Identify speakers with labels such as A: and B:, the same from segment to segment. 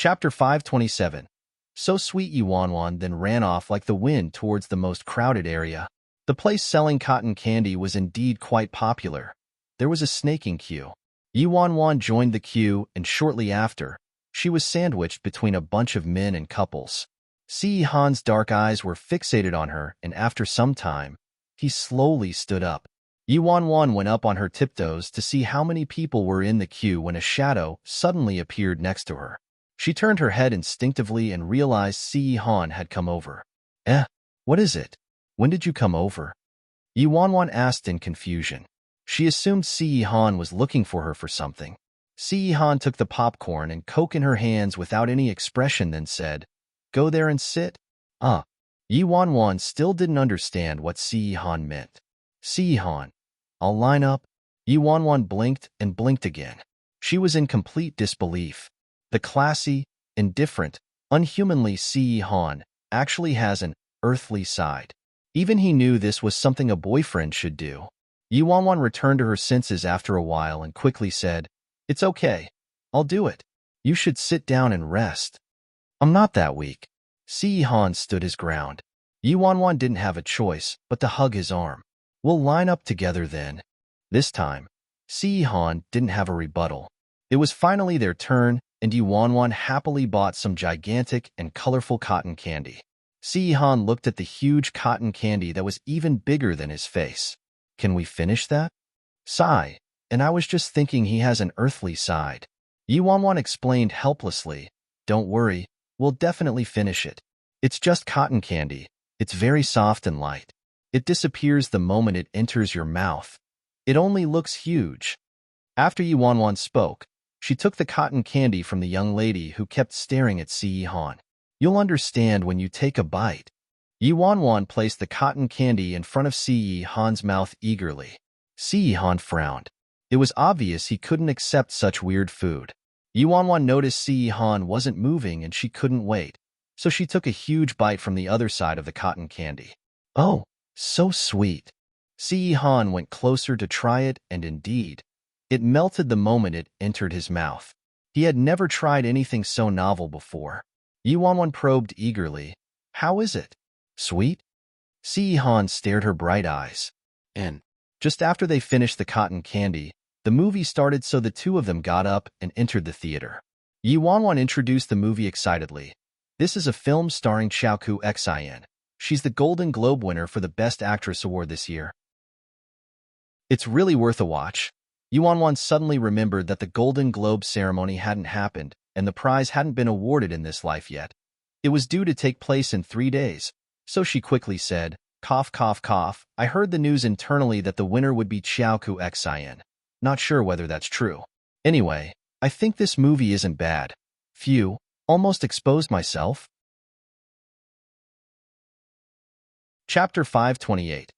A: Chapter 527. So sweet Yuanwan then ran off like the wind towards the most crowded area. The place selling cotton candy was indeed quite popular. There was a snaking queue. Yuanwan joined the queue, and shortly after, she was sandwiched between a bunch of men and couples. Si Han's dark eyes were fixated on her, and after some time, he slowly stood up. Yuanwan went up on her tiptoes to see how many people were in the queue when a shadow suddenly appeared next to her. She turned her head instinctively and realized Si Han had come over. What is it? When did you come over? Yuanwan asked in confusion. She assumed Si Han was looking for her for something. Si Han took the popcorn and Coke in her hands without any expression, then said, "Go there and sit." Yuanwan still didn't understand what Si Han meant. Si Han, I'll line up. Yuanwan blinked and blinked again. She was in complete disbelief. The classy, indifferent, unhumanly Si Han actually has an earthly side. Even he knew this was something a boyfriend should do. Yuanwan returned to her senses after a while and quickly said, "It's okay. I'll do it. You should sit down and rest." "I'm not that weak." Si Han stood his ground. Yuanwan didn't have a choice but to hug his arm. "We'll line up together then." This time, Si Han didn't have a rebuttal. It was finally their turn, and Yuanwan happily bought some gigantic and colorful cotton candy. Si Han looked at the huge cotton candy that was even bigger than his face. "Can we finish that?" "Sigh, and I was just thinking he has an earthly side." Yuanwan explained helplessly, "Don't worry, we'll definitely finish it. It's just cotton candy. It's very soft and light. It disappears the moment it enters your mouth. It only looks huge." After Yuanwan spoke, she took the cotton candy from the young lady who kept staring at Si Han. "You'll understand when you take a bite." Yuanwan placed the cotton candy in front of Si Han's mouth eagerly. Si Han frowned. It was obvious he couldn't accept such weird food. Yuanwan noticed Si Han wasn't moving and she couldn't wait, so she took a huge bite from the other side of the cotton candy. "Oh, so sweet." Si Han went closer to try it, and indeed, it melted the moment it entered his mouth. He had never tried anything so novel before. Yuanwan probed eagerly, "How is it? Sweet?" Si Han stared her bright eyes. And just after they finished the cotton candy, the movie started, so the two of them got up and entered the theater. Yuanwan introduced the movie excitedly. "This is a film starring Xiaoku Xin. She's the Golden Globe winner for the Best Actress award this year. It's really worth a watch." Yuanwan suddenly remembered that the Golden Globe ceremony hadn't happened, and the prize hadn't been awarded in this life yet. It was due to take place in 3 days, so she quickly said, "Cough, cough, cough. I heard the news internally that the winner would be Xiaoku Xin. Not sure whether that's true. Anyway, I think this movie isn't bad. Phew, almost exposed myself." Chapter 528.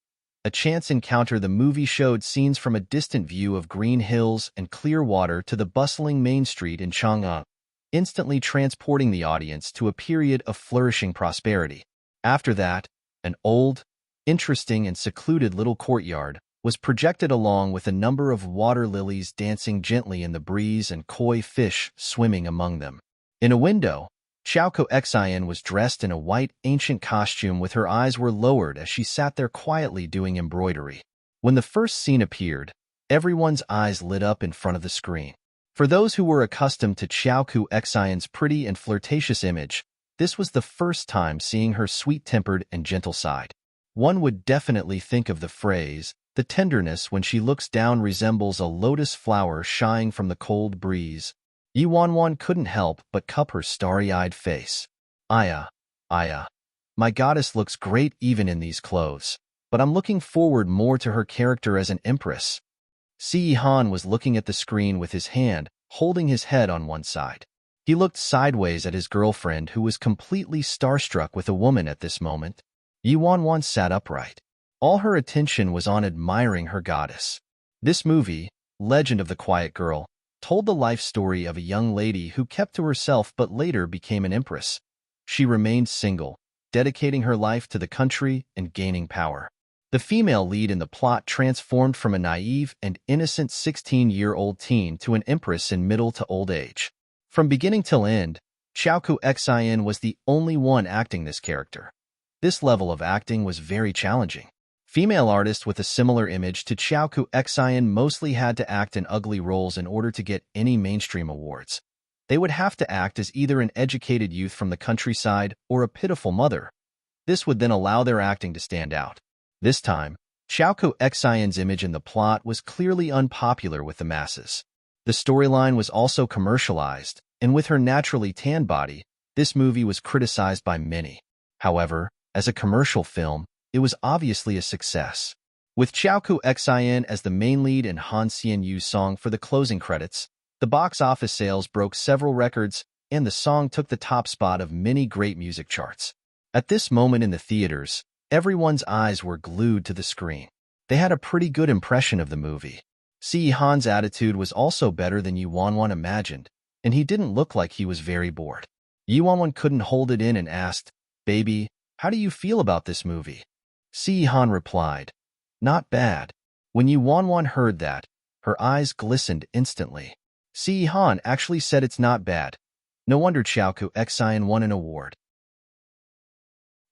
A: A chance encounter. The movie showed scenes from a distant view of green hills and clear water to the bustling main street in Chang'an, instantly transporting the audience to a period of flourishing prosperity. After that, an old, interesting and secluded little courtyard was projected along with a number of water lilies dancing gently in the breeze and koi fish swimming among them. In a window, Xiaoku Xin was dressed in a white ancient costume with her eyes were lowered as she sat there quietly doing embroidery. When the first scene appeared, everyone's eyes lit up in front of the screen. For those who were accustomed to Xiaoku Xin's pretty and flirtatious image, this was the first time seeing her sweet-tempered and gentle side. One would definitely think of the phrase, "The tenderness when she looks down resembles a lotus flower shying from the cold breeze." Yuanwan couldn't help but cup her starry-eyed face. Aya, my goddess looks great even in these clothes, but I'm looking forward more to her character as an empress." Si Han was looking at the screen with his hand, holding his head on one side. He looked sideways at his girlfriend, who was completely starstruck with a woman at this moment. Yuanwan sat upright. All her attention was on admiring her goddess. This movie, Legend of the Quiet Girl, told the life story of a young lady who kept to herself but later became an empress. She remained single, dedicating her life to the country and gaining power. The female lead in the plot transformed from a naive and innocent 16-year-old teen to an empress in middle to old age. From beginning till end, Chaoku Xin was the only one acting this character. This level of acting was very challenging. Female artists with a similar image to Chaoku Xin mostly had to act in ugly roles in order to get any mainstream awards. They would have to act as either an educated youth from the countryside or a pitiful mother. This would then allow their acting to stand out. This time, Chaoku Xin's image in the plot was clearly unpopular with the masses. The storyline was also commercialized, and with her naturally tan body, this movie was criticized by many. However, as a commercial film, it was obviously a success. With Chaoku Xin as the main lead and Han Xianyu's song for the closing credits, the box office sales broke several records, and the song took the top spot of many great music charts. At this moment in the theaters, everyone's eyes were glued to the screen. They had a pretty good impression of the movie. Si Han's attitude was also better than Yi Wanwan imagined, and he didn't look like he was very bored. Yi Wanwan couldn't hold it in and asked, "Baby, how do you feel about this movie?" Si Han replied, "Not bad." When Yi Wanwan heard that, her eyes glistened instantly. Si Han actually said it's not bad. No wonder Chaoku Xin won an award.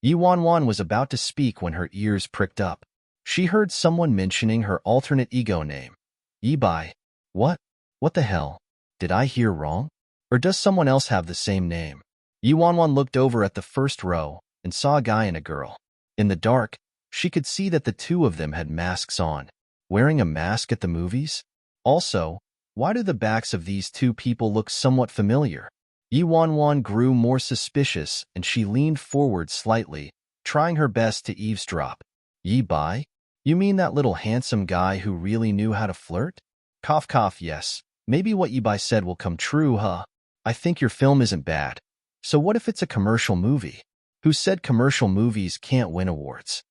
A: Yi Wanwan was about to speak when her ears pricked up. She heard someone mentioning her alternate ego name. Yi Bai. What? What the hell? Did I hear wrong? Or does someone else have the same name? Yi Wanwan looked over at the first row and saw a guy and a girl. In the dark, she could see that the two of them had masks on. Wearing a mask at the movies? Also, why do the backs of these two people look somewhat familiar? Yi Wanwan grew more suspicious and she leaned forward slightly, trying her best to eavesdrop. Yi Bai? You mean that little handsome guy who really knew how to flirt? Cough cough, yes. Maybe what Yi Bai said will come true, huh? I think your film isn't bad. So what if it's a commercial movie? Who said commercial movies can't win awards?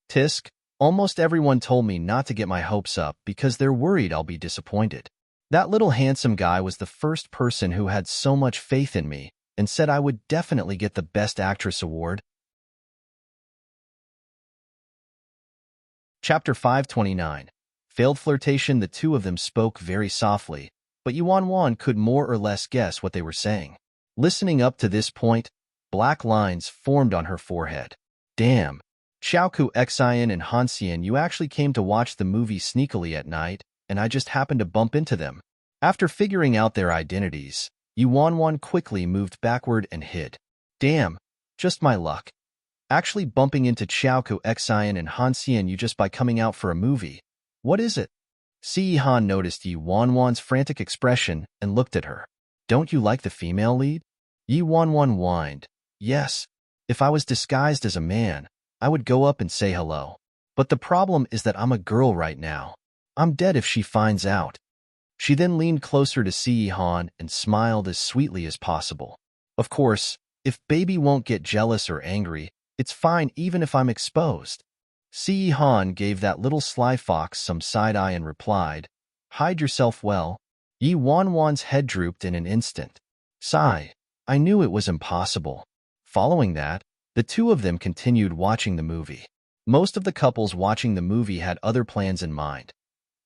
A: Tisk, almost everyone told me not to get my hopes up because they're worried I'll be disappointed. That little handsome guy was the first person who had so much faith in me and said I would definitely get the Best Actress award. Chapter 529. Failed flirtation. The two of them spoke very softly, but Yi Wanwan could more or less guess what they were saying. Listening up to this point, black lines formed on her forehead. Damn. Chaoku Xin and Han Xian, you actually came to watch the movie sneakily at night, and I just happened to bump into them. After figuring out their identities, Yi Wanwan quickly moved backward and hid. Damn, just my luck. Actually bumping into Chaoku Xin and Han Xian just by coming out for a movie. What is it? Si Han noticed Yi Wanwan's frantic expression and looked at her. Don't you like the female lead? Yi Wanwan whined. Yes. If I was disguised as a man, I would go up and say hello. But the problem is that I'm a girl right now. I'm dead if she finds out. She then leaned closer to Si Han and smiled as sweetly as possible. Of course, if baby won't get jealous or angry, it's fine even if I'm exposed. Si Han gave that little sly fox some side-eye and replied, Hide yourself well. Yi Wanwan's head drooped in an instant. Sigh. I knew it was impossible. Following that, the two of them continued watching the movie. Most of the couples watching the movie had other plans in mind.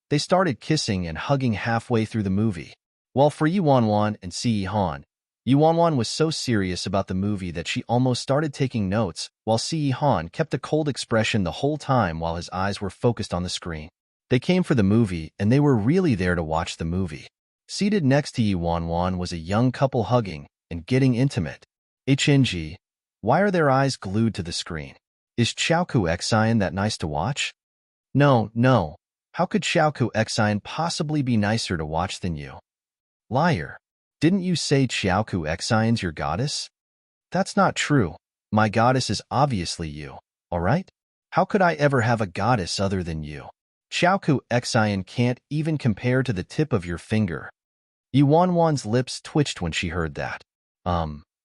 A: They started kissing and hugging halfway through the movie. While for Yi Wanwan and Si Han, Yi Wanwan was so serious about the movie that she almost started taking notes, while Si Han kept a cold expression the whole time while his eyes were focused on the screen. They came for the movie, and they were really there to watch the movie. Seated next to Yi Wanwan was a young couple hugging and getting intimate. HNG. Why are their eyes glued to the screen? Is Chaoku Xin that nice to watch? No. How could Chaoku Xin possibly be nicer to watch than you? Liar. Didn't you say Chaoku Xin's your goddess? That's not true. My goddess is obviously you, alright? How could I ever have a goddess other than you? Chaoku Xin can't even compare to the tip of your finger. Yi Wanwan's lips twitched when she heard that.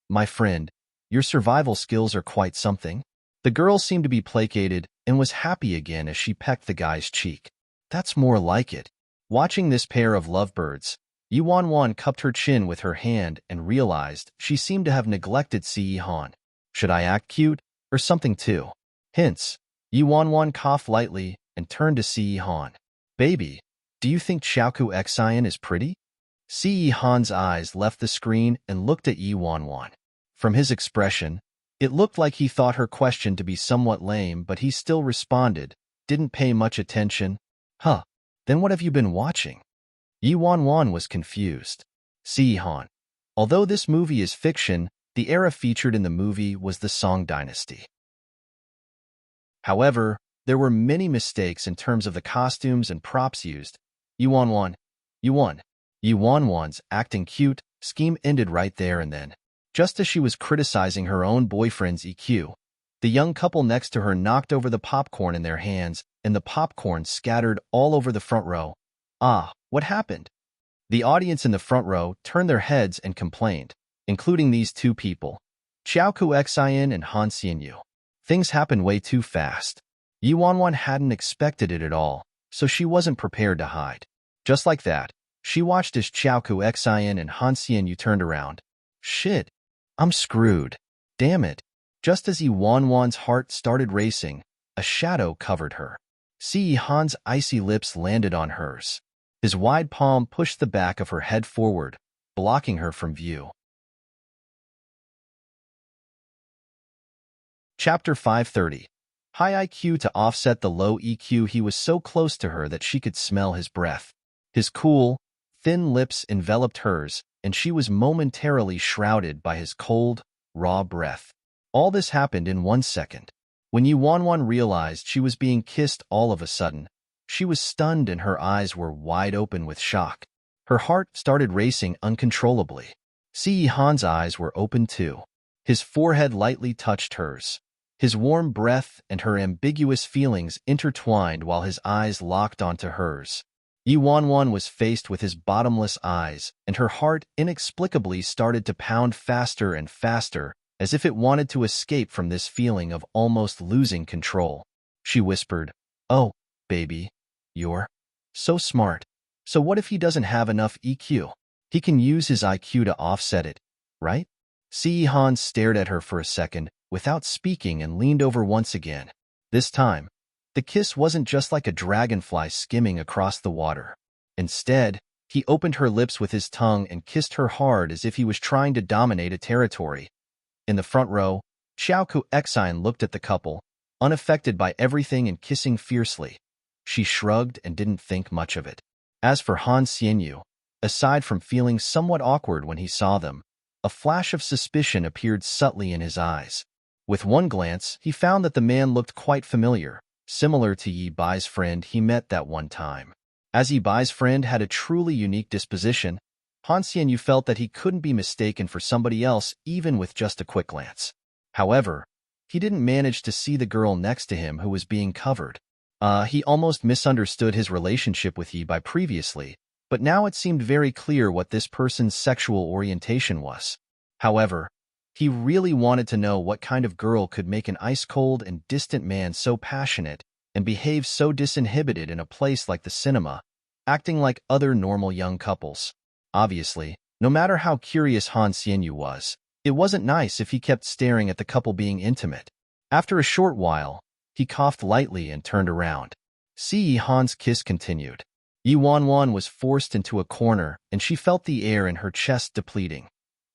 A: My friend, your survival skills are quite something. The girl seemed to be placated and was happy again as she pecked the guy's cheek. That's more like it. Watching this pair of lovebirds, Yi Wanwan cupped her chin with her hand and realized she seemed to have neglected Si Han. Should I act cute or something too? Hints. Yi Wanwan coughed lightly and turned to Si Han. Baby, do you think Chaoku Xin is pretty? Ce Han's eyes left the screen and looked at Yi Wanwan. From his expression, it looked like he thought her question to be somewhat lame, but he still responded, didn't pay much attention. Huh, then what have you been watching? Yi Wanwan was confused. Ce Han. Although this movie is fiction, the era featured in the movie was the Song Dynasty. However, there were many mistakes in terms of the costumes and props used. Yi Wanwan's acting cute scheme ended right there and then. Just as she was criticizing her own boyfriend's EQ, the young couple next to her knocked over the popcorn in their hands, and the popcorn scattered all over the front row. Ah, what happened? The audience in the front row turned their heads and complained, including these two people, Xiao Xian and Han Xianyu. Things happened way too fast. Yi Wanwan hadn't expected it at all, so she wasn't prepared to hide. Just like that, she watched as Xiao Xian and Han Xianyu turned around. Shit, I'm screwed. Damn it. Just as Yi Wanwan's heart started racing, a shadow covered her. Ce Han's icy lips landed on hers. His wide palm pushed the back of her head forward, blocking her from view. Chapter 530. High IQ to offset the low EQ. He was so close to her that she could smell his breath. His cool, thin lips enveloped hers, and she was momentarily shrouded by his cold, raw breath. All this happened in 1 second. When Yi Wanwan realized she was being kissed all of a sudden, she was stunned and her eyes were wide open with shock. Her heart started racing uncontrollably. Ce Han's eyes were open too. His forehead lightly touched hers. His warm breath and her ambiguous feelings intertwined while his eyes locked onto hers. Yi Wanwan was faced with his bottomless eyes, and her heart inexplicably started to pound faster and faster, as if it wanted to escape from this feeling of almost losing control. She whispered, "Oh, baby, you're so smart. So what if he doesn't have enough EQ? He can use his IQ to offset it, right?" Ce Han stared at her for a second, without speaking, and leaned over once again. This time, the kiss wasn't just like a dragonfly skimming across the water. Instead, he opened her lips with his tongue and kissed her hard as if he was trying to dominate a territory. In the front row, Xiao Xian looked at the couple, unaffected by everything and kissing fiercely. She shrugged and didn't think much of it. As for Han Xianyu, aside from feeling somewhat awkward when he saw them, a flash of suspicion appeared subtly in his eyes. With one glance, he found that the man looked quite familiar, similar to Yi Bai's friend he met that one time. As Yi Bai's friend had a truly unique disposition, Han Xianyu felt that he couldn't be mistaken for somebody else even with just a quick glance. However, he didn't manage to see the girl next to him who was being covered. He almost misunderstood his relationship with Yi Bai previously, but now it seemed very clear what this person's sexual orientation was. However, he really wanted to know what kind of girl could make an ice-cold and distant man so passionate and behave so disinhibited in a place like the cinema, acting like other normal young couples. Obviously, no matter how curious Han Xianyu was, it wasn't nice if he kept staring at the couple being intimate. After a short while, he coughed lightly and turned around. Ce Han's kiss continued. Yi Wanwan was forced into a corner, and she felt the air in her chest depleting.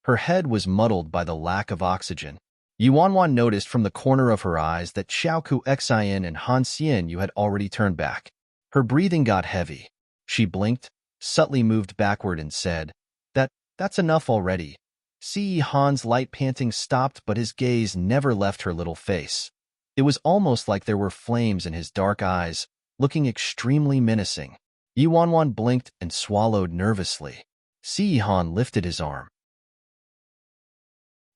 A: Her head was muddled by the lack of oxygen. Yi Wanwan noticed from the corner of her eyes that Xiao Xian and Han Xianyu had already turned back. Her breathing got heavy. She blinked, subtly moved backward and said, That's enough already." Ce Han's light panting stopped, but his gaze never left her little face. It was almost like there were flames in his dark eyes, looking extremely menacing. Yi Wanwan blinked and swallowed nervously. Ce Han lifted his arm.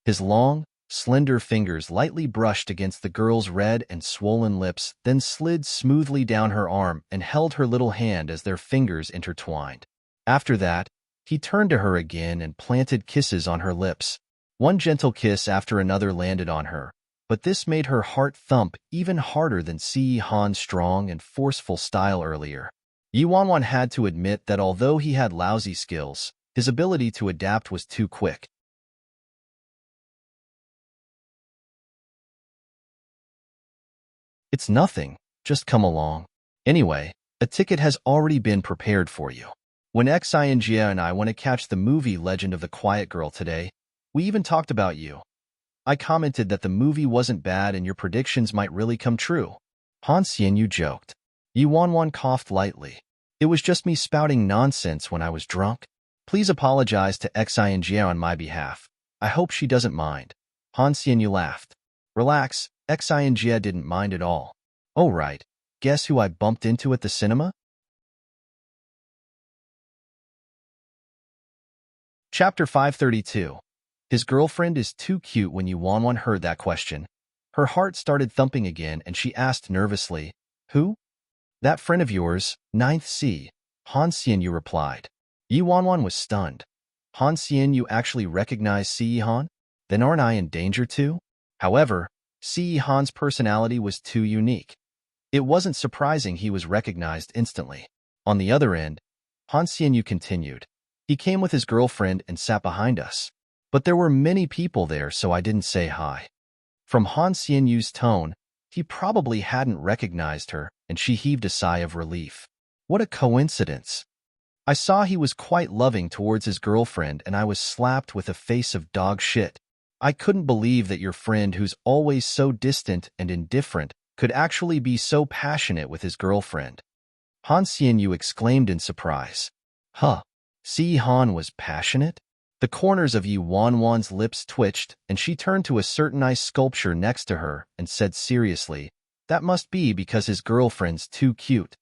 A: His long, slender fingers lightly brushed against the girl's red and swollen lips, then slid smoothly down her arm and held her little hand as their fingers intertwined. After that, he turned to her again and planted kisses on her lips. One gentle kiss after another landed on her, but this made her heart thump even harder than Ce Han's strong and forceful style earlier. Yi Wanwan had to admit that although he had lousy skills, his ability to adapt was too quick. "It's nothing, just come along. Anyway, a ticket has already been prepared for you." When Xinjia and I want to catch the movie Legend of the Quiet Girl today, we even talked about you. I commented that the movie wasn't bad and your predictions might really come true. Han Xianyu joked. Yi Wanwan coughed lightly. It was just me spouting nonsense when I was drunk. Please apologize to Xinjia on my behalf. I hope she doesn't mind. Han Xianyu laughed. Relax, Xinjia didn't mind at all. Oh right, guess who I bumped into at the cinema? Chapter 532. His girlfriend is too cute. When Yi Wanwan heard that question, her heart started thumping again and she asked nervously, Who? That friend of yours, Ninth C. Han Xianyu replied. Yi Wanwan was stunned. Han Xianyu actually recognized Si Han? Then aren't I in danger too? However, Si Han's personality was too unique. It wasn't surprising he was recognized instantly. On the other end, Han Xianyu continued. He came with his girlfriend and sat behind us. But there were many people there, so I didn't say hi. From Han Xianyu's tone, he probably hadn't recognized her, and she heaved a sigh of relief. What a coincidence. I saw he was quite loving towards his girlfriend, and I was slapped with a face of dog shit. I couldn't believe that your friend, who's always so distant and indifferent, could actually be so passionate with his girlfriend. Han Xianyu exclaimed in surprise. Huh. Si Han was passionate? The corners of Yi Wanwan's lips twitched, and she turned to a certain ice sculpture next to her and said seriously, That must be because his girlfriend's too cute.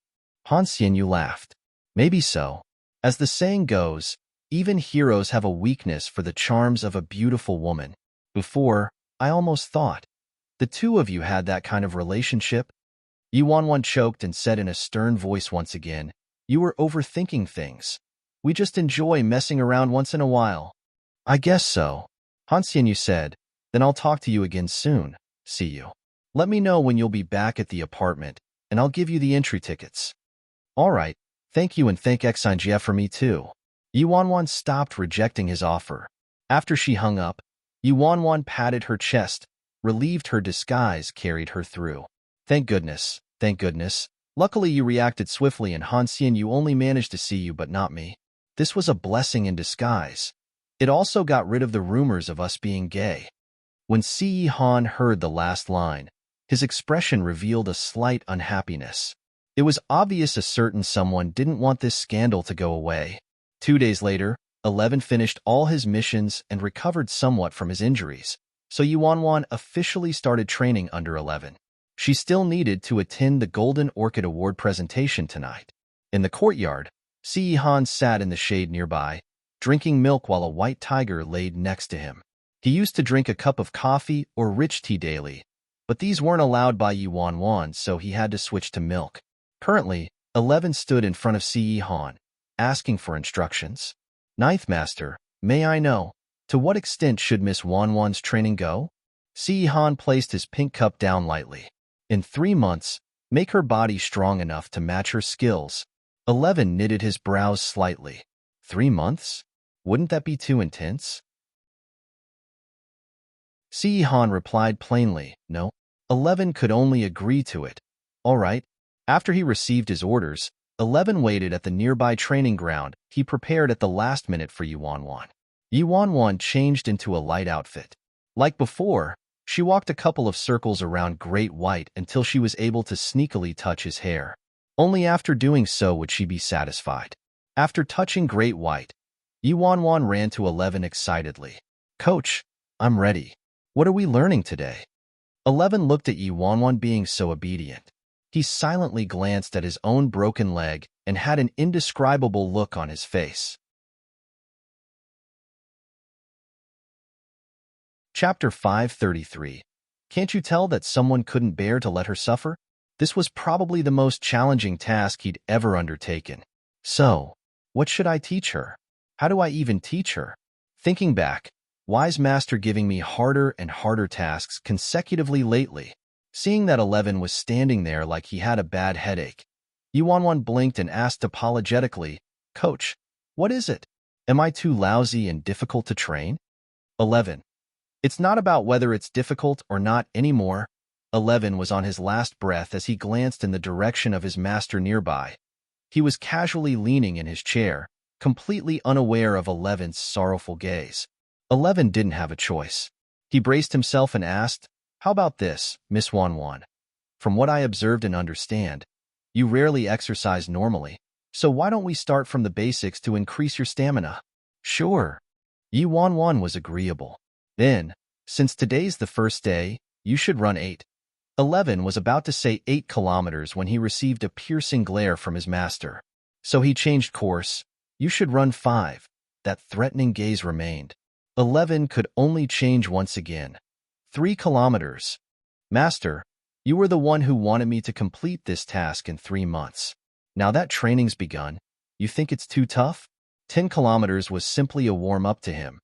A: Han Xianyu laughed. Maybe so. As the saying goes, even heroes have a weakness for the charms of a beautiful woman. Before, I almost thought, the two of you had that kind of relationship? Yi Wanwan choked and said in a stern voice once again, You were overthinking things. We just enjoy messing around once in a while. I guess so. Han Xianyu said, Then I'll talk to you again soon. See you. Let me know when you'll be back at the apartment, and I'll give you the entry tickets. All right. Thank you, and thank Xinjia for me too. Yi Wanwan stopped rejecting his offer. After she hung up, Yi Wanwan patted her chest, relieved her disguise carried her through. Thank goodness, thank goodness. Luckily you reacted swiftly and Han Xianyu only managed to see you but not me. This was a blessing in disguise. It also got rid of the rumors of us being gay. When Si Han heard the last line, his expression revealed a slight unhappiness. It was obvious a certain someone didn't want this scandal to go away. 2 days later, 11 finished all his missions and recovered somewhat from his injuries, so Yi Wanwan officially started training under 11. She still needed to attend the Golden Orchid Award presentation tonight. In the courtyard, Si Han sat in the shade nearby, drinking milk while a white tiger laid next to him. He used to drink a cup of coffee or rich tea daily, but these weren't allowed by Yi Wanwan, so he had to switch to milk. Currently, 11 stood in front of Si Han, asking for instructions. Ninth Master, may I know, to what extent should Miss Wanwan's training go? Si Han placed his pink cup down lightly. In 3 months, make her body strong enough to match her skills. 11 knitted his brows slightly. 3 months? Wouldn't that be too intense? Si Han replied plainly, no. 11 could only agree to it. All right. After he received his orders, 11 waited at the nearby training ground he prepared at the last minute for Yi Wanwan. Yi Wanwan changed into a light outfit. Like before, she walked a couple of circles around Great White until she was able to sneakily touch his hair. Only after doing so would she be satisfied. After touching Great White, Yi Wanwan ran to 11 excitedly. Coach, I'm ready. What are we learning today? 11 looked at Yi Wanwan being so obedient. He silently glanced at his own broken leg and had an indescribable look on his face. Chapter 533. Can't you tell that someone couldn't bear to let her suffer? This was probably the most challenging task he'd ever undertaken. So, what should I teach her? How do I even teach her? Thinking back, wise master giving me harder and harder tasks consecutively lately. Seeing that 11 was standing there like he had a bad headache, Yi Wanwan blinked and asked apologetically, Coach, what is it? Am I too lousy and difficult to train? 11. It's not about whether it's difficult or not anymore. 11 was on his last breath as he glanced in the direction of his master nearby. He was casually leaning in his chair, completely unaware of Eleven's sorrowful gaze. 11 didn't have a choice. He braced himself and asked, "How about this, Miss Wanwan? From what I observed and understand, you rarely exercise normally, so why don't we start from the basics to increase your stamina?" "Sure." Yi Wanwan was agreeable. "Then, since today's the first day, you should run 8. 11 was about to say 8 kilometers when he received a piercing glare from his master. So he changed course. "You should run 5. That threatening gaze remained. 11 could only change once again. 3 kilometers. "Master, you were the one who wanted me to complete this task in 3 months. Now that training's begun, you think it's too tough?" 10 kilometers was simply a warm-up to him.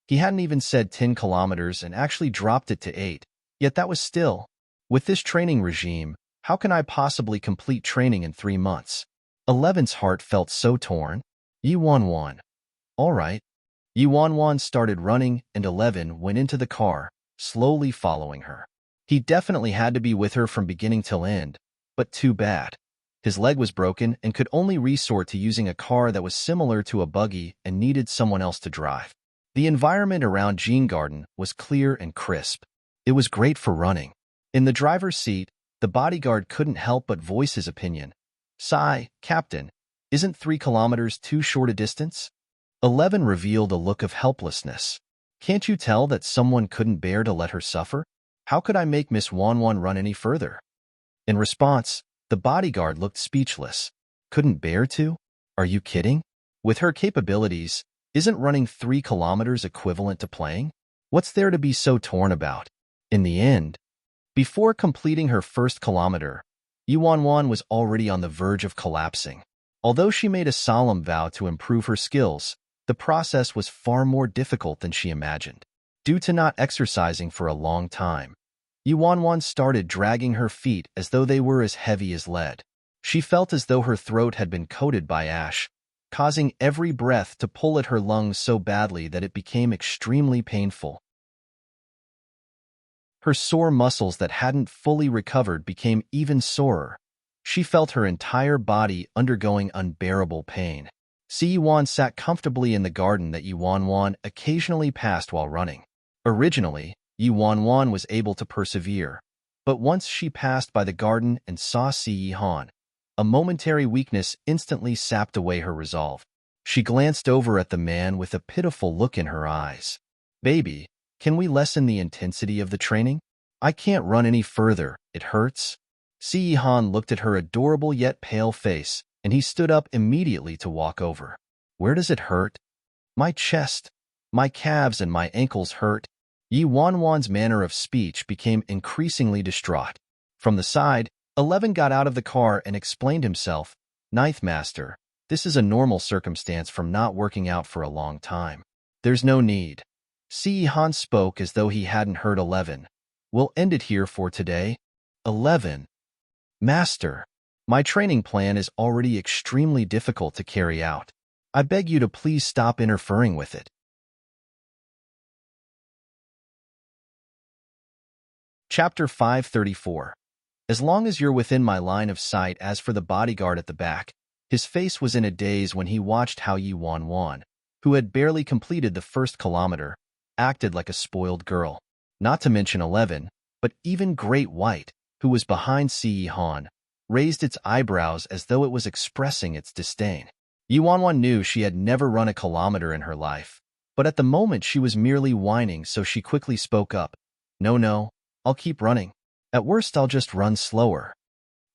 A: He hadn't even said 10 kilometers and actually dropped it to 8, yet that was still. "With this training regime, how can I possibly complete training in 3 months?" 11's heart felt so torn. Yi Wanwan. "All right." Yi Wanwan started running and 11 went into the car, slowly following her. He definitely had to be with her from beginning till end, but too bad. His leg was broken and could only resort to using a car that was similar to a buggy and needed someone else to drive. The environment around Jean Garden was clear and crisp. It was great for running. In the driver's seat, the bodyguard couldn't help but voice his opinion. "Sigh, Captain, isn't 3 kilometers too short a distance?" 11 revealed a look of helplessness. "Can't you tell that someone couldn't bear to let her suffer? How could I make Miss Wanwan run any further?" In response, the bodyguard looked speechless. "Couldn't bear to? Are you kidding? With her capabilities, isn't running 3 kilometers equivalent to playing? What's there to be so torn about?" In the end, before completing her first kilometer, Yi Wanwan was already on the verge of collapsing. Although she made a solemn vow to improve her skills, the process was far more difficult than she imagined. Due to not exercising for a long time, Yi Wanwan started dragging her feet as though they were as heavy as lead. She felt as though her throat had been coated by ash, causing every breath to pull at her lungs so badly that it became extremely painful. Her sore muscles that hadn't fully recovered became even sorer. She felt her entire body undergoing unbearable pain. Si Yiwan sat comfortably in the garden that Yi Wanwan occasionally passed while running. Originally, Yi Wanwan was able to persevere, but once she passed by the garden and saw Si Yihan, a momentary weakness instantly sapped away her resolve. She glanced over at the man with a pitiful look in her eyes. "Baby, can we lessen the intensity of the training? I can't run any further, it hurts." Si Yihan looked at her adorable yet pale face, and he stood up immediately to walk over. "Where does it hurt?" "My chest, my calves and my ankles hurt." Yi Wanwan's manner of speech became increasingly distraught. From the side, 11 got out of the car and explained himself. "Ninth Master, this is a normal circumstance from not working out for a long time. There's no need." Si Han spoke as though he hadn't heard 11. "We'll end it here for today." 11. "Master, my training plan is already extremely difficult to carry out. I beg you to please stop interfering with it." Chapter 534. As long as you're within my line of sight. As for the bodyguard at the back, his face was in a daze when he watched how Yi Wanwan, who had barely completed the first kilometer, acted like a spoiled girl. Not to mention 11, but even Great White, who was behind Si Han, raised its eyebrows as though it was expressing its disdain. Yi Wanwan knew she had never run a kilometer in her life, but at the moment she was merely whining, so she quickly spoke up. No, I'll keep running. At worst, I'll just run slower."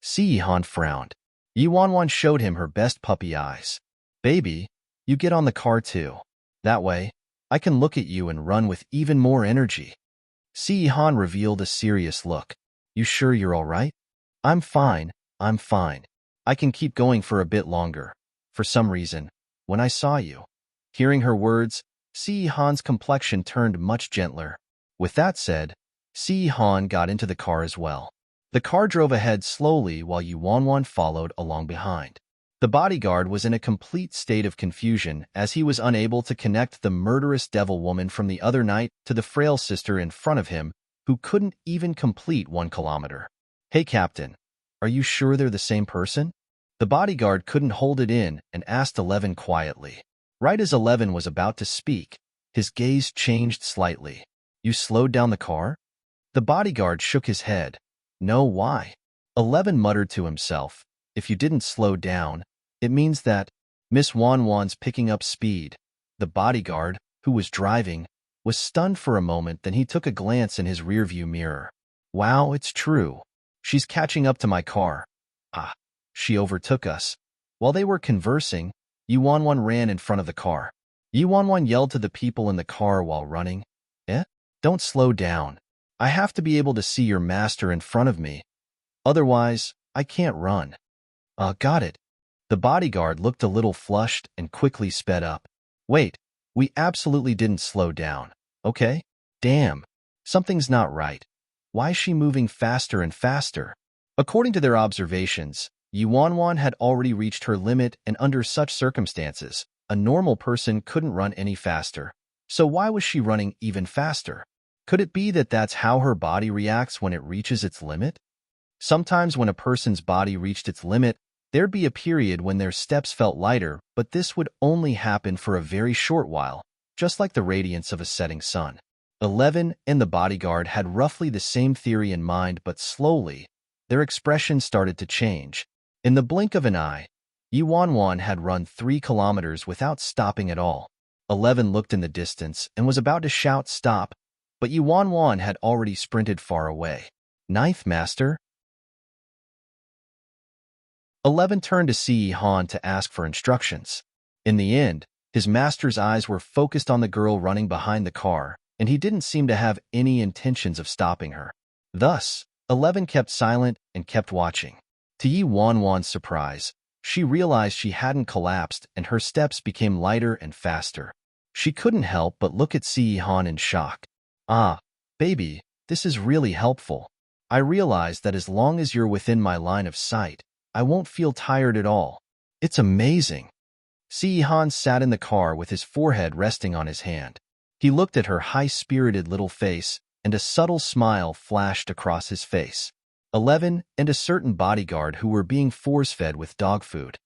A: Si Han frowned. Yi Wanwan showed him her best puppy eyes. "Baby, you get on the car too. That way, I can look at you and run with even more energy." Si Han revealed a serious look. "You sure you're all right?" I'm fine. I can keep going for a bit longer. For some reason, when I saw you." Hearing her words, Si Han's complexion turned much gentler. With that said, Si Han got into the car as well. The car drove ahead slowly while Yi Wanwan followed along behind. The bodyguard was in a complete state of confusion as he was unable to connect the murderous devil woman from the other night to the frail sister in front of him, who couldn't even complete 1 kilometer. "Hey, Captain, are you sure they're the same person?" The bodyguard couldn't hold it in and asked 11 quietly. Right as 11 was about to speak, his gaze changed slightly. You slowed down the car? The bodyguard shook his head. No, why? 11 muttered to himself. If you didn't slow down, it means that Miss Wanwan's picking up speed. The bodyguard, who was driving, was stunned for a moment, then he took a glance in his rearview mirror. Wow, it's true. She's catching up to my car. Ah, she overtook us. While they were conversing, Yuanwan ran in front of the car. Yuanwan yelled to the people in the car while running. Don't slow down. I have to be able to see your master in front of me. Otherwise, I can't run. Got it. The bodyguard looked a little flushed and quickly sped up. Wait, we absolutely didn't slow down, okay? Damn, something's not right. Why is she moving faster and faster? According to their observations, Yuanwan had already reached her limit, and under such circumstances, a normal person couldn't run any faster. So why was she running even faster? Could it be that that's how her body reacts when it reaches its limit? Sometimes when a person's body reached its limit, there'd be a period when their steps felt lighter, but this would only happen for a very short while, just like the radiance of a setting sun. 11 and the bodyguard had roughly the same theory in mind, but slowly, their expression started to change. In the blink of an eye, Yuanwan had run 3 kilometers without stopping at all. 11 looked in the distance and was about to shout stop, but Yuanwan had already sprinted far away. Ninth Master? 11 turned to Si Han to ask for instructions. In the end, his master's eyes were focused on the girl running behind the car, and he didn't seem to have any intentions of stopping her. Thus, 11 kept silent and kept watching. To Yuanwan's surprise, she realized she hadn't collapsed and her steps became lighter and faster. She couldn't help but look at Si Han in shock. Ah, baby, this is really helpful. I realize that as long as you're within my line of sight, I won't feel tired at all. It's amazing. Si Han sat in the car with his forehead resting on his hand. He looked at her high-spirited little face, and a subtle smile flashed across his face. 11 and a certain bodyguard who were being force-fed with dog food.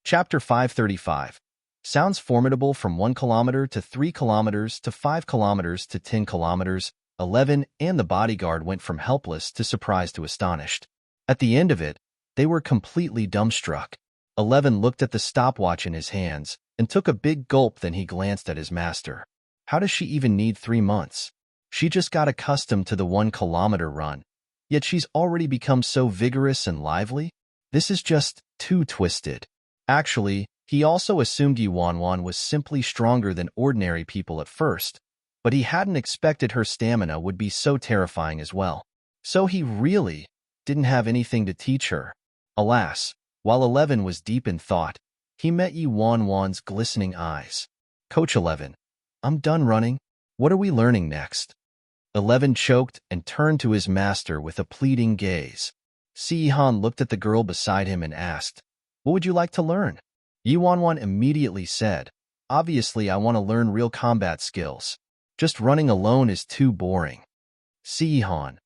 A: Chapter 535. Sounds formidable from 1 kilometer to 3 kilometers to 5 kilometers to 10 kilometers. 11 and the bodyguard went from helpless to surprised to astonished. At the end of it, they were completely dumbstruck. 11 looked at the stopwatch in his hands and took a big gulp, then he glanced at his master. How does she even need 3 months? She just got accustomed to the 1 kilometer run, yet she's already become so vigorous and lively? This is just too twisted. Actually, he also assumed Yuanwan was simply stronger than ordinary people at first, but he hadn't expected her stamina would be so terrifying as well. So he really didn't have anything to teach her. Alas, while 11 was deep in thought, he met Yuanwan's glistening eyes. Coach 11, I'm done running. What are we learning next? 11 choked and turned to his master with a pleading gaze. Si Han looked at the girl beside him and asked, What would you like to learn? Yuanwan immediately said, Obviously, I want to learn real combat skills. Just running alone is too boring. Si Han,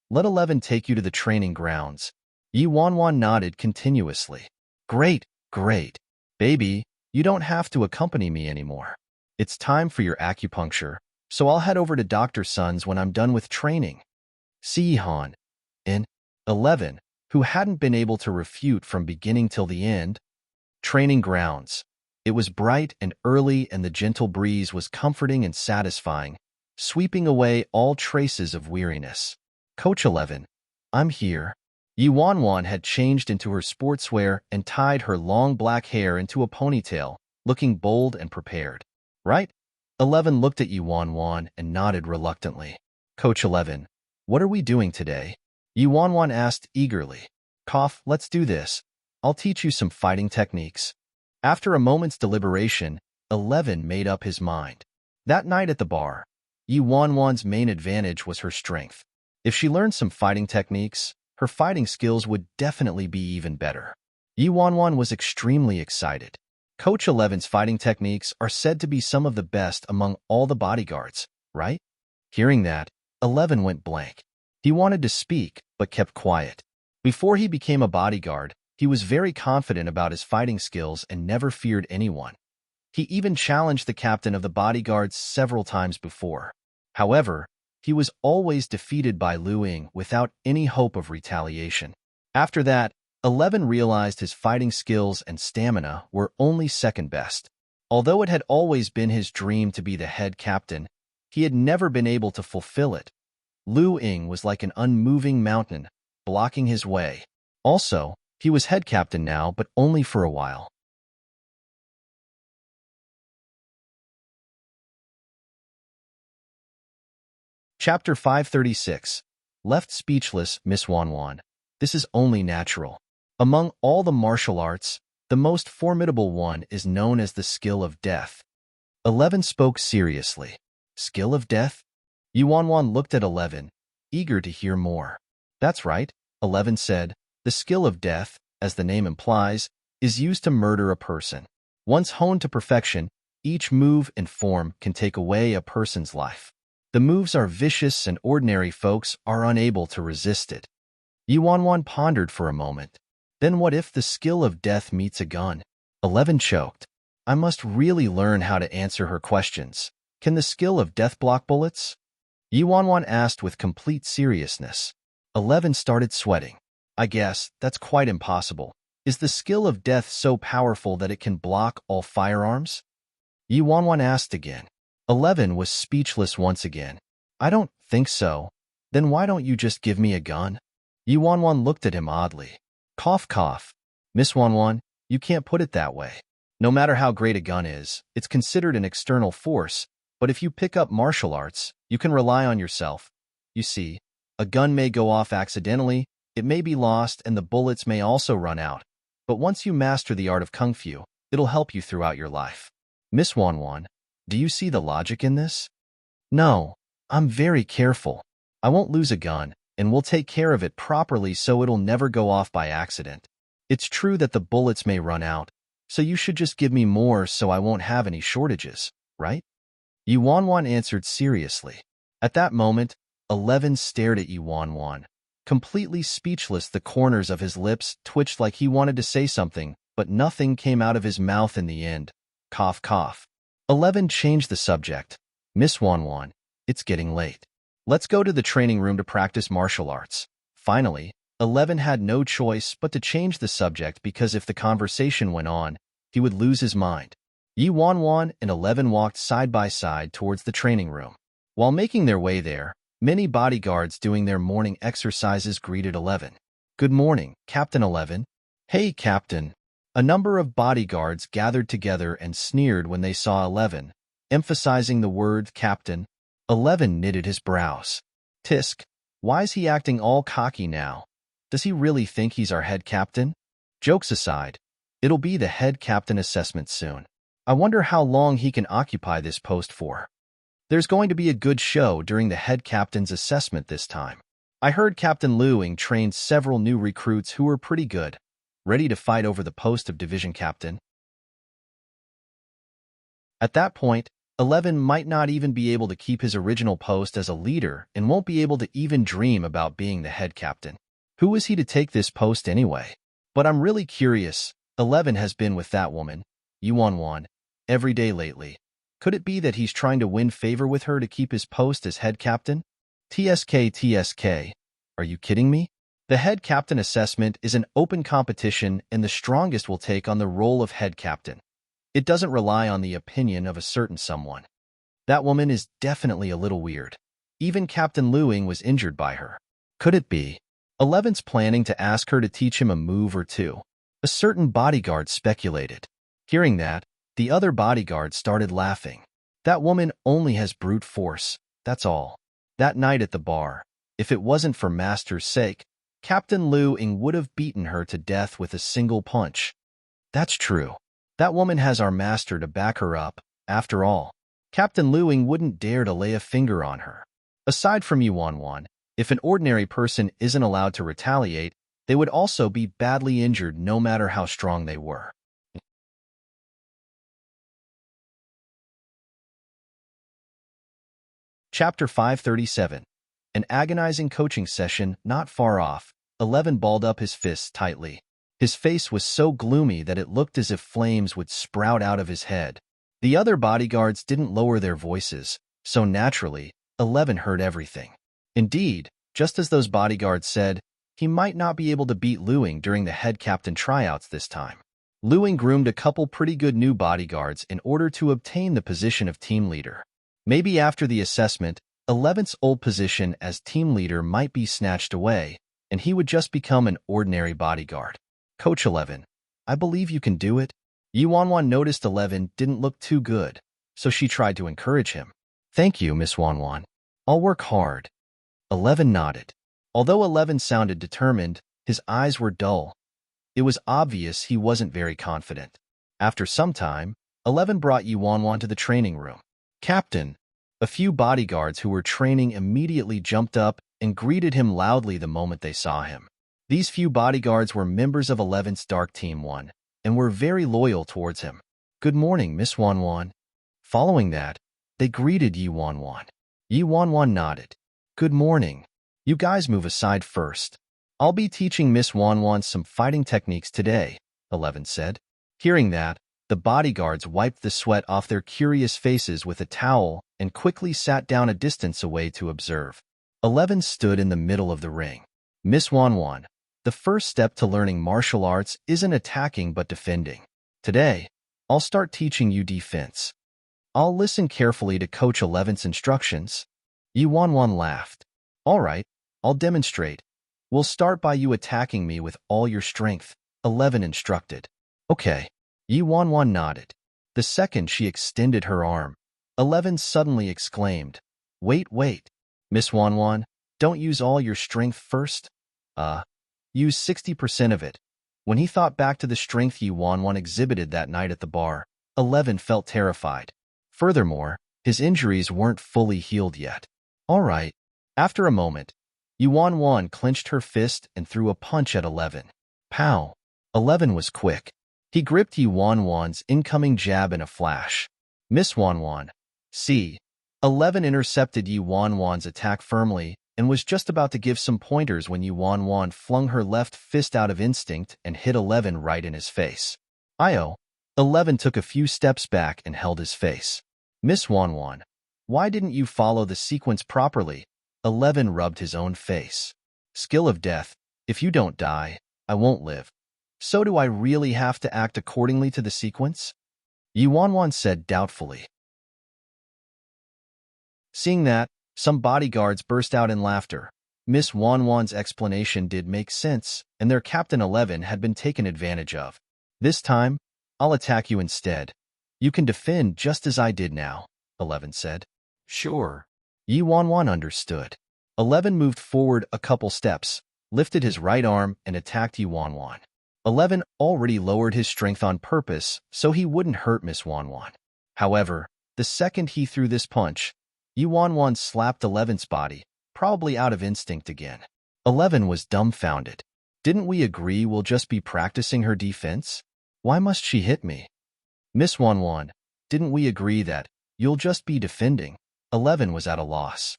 A: let 11 take you to the training grounds. Yuanwan nodded continuously. Great, great. Baby, you don't have to accompany me anymore. It's time for your acupuncture, so I'll head over to Dr. Sun's when I'm done with training. Si Han, in 11, who hadn't been able to refute from beginning till the end. Training grounds. It was bright and early, and the gentle breeze was comforting and satisfying, sweeping away all traces of weariness. Coach 11, I'm here. Yuanwan had changed into her sportswear and tied her long black hair into a ponytail, looking bold and prepared. Right? 11 looked at Yuanwan and nodded reluctantly. Coach 11, what are we doing today? Yuanwan asked eagerly. Cough, let's do this. I'll teach you some fighting techniques. After a moment's deliberation, 11 made up his mind. That night at the bar, Yuanwan's main advantage was her strength. If she learned some fighting techniques, her fighting skills would definitely be even better. Yuanwan was extremely excited. Coach 11's fighting techniques are said to be some of the best among all the bodyguards, right? Hearing that, 11 went blank. He wanted to speak, but kept quiet. Before he became a bodyguard, he was very confident about his fighting skills and never feared anyone. He even challenged the captain of the bodyguards several times before. However, he was always defeated by Lu Ying without any hope of retaliation. After that, 11 realized his fighting skills and stamina were only second best. Although it had always been his dream to be the head captain, he had never been able to fulfill it. Lu Ying was like an unmoving mountain, blocking his way. Also, he was head captain now, but only for a while. Chapter 536. Left speechless, Miss Wanwan. This is only natural. Among all the martial arts, the most formidable one is known as the skill of death. 11 spoke seriously. Skill of death? Yuanwan looked at 11, eager to hear more. That's right, 11 said. The skill of death, as the name implies, is used to murder a person. Once honed to perfection, each move and form can take away a person's life. The moves are vicious and ordinary folks are unable to resist it. Yuanwan pondered for a moment. Then what if the skill of death meets a gun? 11 choked. I must really learn how to answer her questions. Can the skill of death block bullets? Yuanwan asked with complete seriousness. 11 started sweating. I guess that's quite impossible. Is the skill of death so powerful that it can block all firearms? Yuanwan asked again. 11 was speechless once again. I don't think so. Then why don't you just give me a gun? Yuanwan looked at him oddly. Cough, cough. Miss Wanwan, you can't put it that way. No matter how great a gun is, it's considered an external force, but if you pick up martial arts, you can rely on yourself. You see, a gun may go off accidentally, it may be lost, and the bullets may also run out. But once you master the art of Kung Fu, it'll help you throughout your life. Miss Wanwan, do you see the logic in this? No, I'm very careful. I won't lose a gun, and we'll take care of it properly so it'll never go off by accident. It's true that the bullets may run out, so you should just give me more so I won't have any shortages, right? Yuanwan answered seriously. At that moment, 11 stared at Yuanwan. Completely speechless, the corners of his lips twitched like he wanted to say something, but nothing came out of his mouth in the end. Cough, cough. 11 changed the subject. Miss Wanwan, it's getting late. Let's go to the training room to practice martial arts. Finally, 11 had no choice but to change the subject because if the conversation went on, he would lose his mind. Yi Wanwan and 11 walked side by side towards the training room. While making their way there, many bodyguards doing their morning exercises greeted 11. Good morning, Captain 11. Hey, Captain. A number of bodyguards gathered together and sneered when they saw 11, emphasizing the word Captain. 11 knitted his brows. Tisk, why is he acting all cocky now? Does he really think he's our head captain? Jokes aside, it'll be the head captain assessment soon. I wonder how long he can occupy this post for. There's going to be a good show during the head captain's assessment this time. I heard Captain Lu Ying trained several new recruits who were pretty good, ready to fight over the post of division captain. At that point, 11 might not even be able to keep his original post as a leader and won't be able to even dream about being the head captain. Who is he to take this post anyway? But I'm really curious. 11 has been with that woman, Yuanwan, every day lately. Could it be that he's trying to win favor with her to keep his post as head captain? TSK. Are you kidding me? The head captain assessment is an open competition and the strongest will take on the role of head captain. It doesn't rely on the opinion of a certain someone. That woman is definitely a little weird. Even Captain Lu Ying was injured by her. Could it be? 11's planning to ask her to teach him a move or two. A certain bodyguard speculated. Hearing that, the other bodyguards started laughing. That woman only has brute force, that's all. That night at the bar, if it wasn't for Master's sake, Captain Lu Ying would have beaten her to death with a single punch. That's true. That woman has our master to back her up, after all. Captain Lu Ying wouldn't dare to lay a finger on her. Aside from Yuanwan, if an ordinary person isn't allowed to retaliate, they would also be badly injured no matter how strong they were. Chapter 537. An agonizing coaching session not far off. 11 balled up his fists tightly. His face was so gloomy that it looked as if flames would sprout out of his head. The other bodyguards didn't lower their voices, so naturally, 11 heard everything. Indeed, just as those bodyguards said, he might not be able to beat Luing during the head captain tryouts this time. Luing groomed a couple pretty good new bodyguards in order to obtain the position of team leader. Maybe after the assessment, 11's old position as team leader might be snatched away, and he would just become an ordinary bodyguard. Coach 11, I believe you can do it. Yuanwan noticed 11 didn't look too good, so she tried to encourage him. Thank you, Miss Wanwan. I'll work hard. 11 nodded. Although 11 sounded determined, his eyes were dull. It was obvious he wasn't very confident. After some time, 11 brought Yuanwan to the training room. Captain, a few bodyguards who were training immediately jumped up and greeted him loudly the moment they saw him. These few bodyguards were members of 11's Dark Team 1 and were very loyal towards him. Good morning, Miss Wanwan. Following that, they greeted Yuanwan. Yuanwan nodded. Good morning. You guys move aside first. I'll be teaching Miss Wanwan some fighting techniques today, 11 said. Hearing that, the bodyguards wiped the sweat off their curious faces with a towel and quickly sat down a distance away to observe. 11 stood in the middle of the ring. Miss Wanwan, the first step to learning martial arts isn't attacking but defending. Today, I'll start teaching you defense. I'll listen carefully to Coach 11's instructions. Yuanwan laughed. All right, I'll demonstrate. We'll start by you attacking me with all your strength, 11 instructed. Okay. Yuanwan nodded. The second she extended her arm, 11 suddenly exclaimed, Wait. Miss Wanwan, don't use all your strength first. Use 60% of it. When he thought back to the strength Yuanwan exhibited that night at the bar, 11 felt terrified. Furthermore, his injuries weren't fully healed yet. All right. After a moment, Yuanwan clenched her fist and threw a punch at 11. Pow! 11 was quick. He gripped Yuanwan's incoming jab in a flash. Miss Wanwan. See. 11 intercepted Yuanwan's attack firmly and was just about to give some pointers when Yuanwan flung her left fist out of instinct and hit 11 right in his face. Io. 11 took a few steps back and held his face. Miss Wanwan, why didn't you follow the sequence properly? 11 rubbed his own face. Skill of death. If you don't die, I won't live. So do I really have to act accordingly to the sequence? Yuanwan said doubtfully. Seeing that, some bodyguards burst out in laughter. Miss Wanwan's explanation did make sense, and their Captain 11 had been taken advantage of. This time, I'll attack you instead. You can defend just as I did now, 11 said. Sure. Yuanwan understood. 11 moved forward a couple steps, lifted his right arm, and attacked Yuanwan. 11 already lowered his strength on purpose so he wouldn't hurt Miss Wanwan. However, the second he threw this punch, Yuanwan slapped 11's body, probably out of instinct again. 11 was dumbfounded. Didn't we agree we'll just be practicing her defense? Why must she hit me? Miss Wanwan, didn't we agree that you'll just be defending? 11 was at a loss.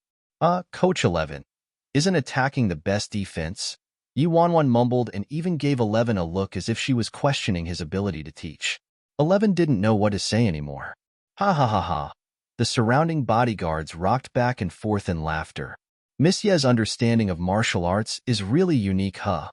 A: Coach 11, isn't attacking the best defense? Yuanwan mumbled and even gave 11 a look as if she was questioning his ability to teach. 11 didn't know what to say anymore. Ha ha ha ha. The surrounding bodyguards rocked back and forth in laughter. Miss Ye's understanding of martial arts is really unique, huh?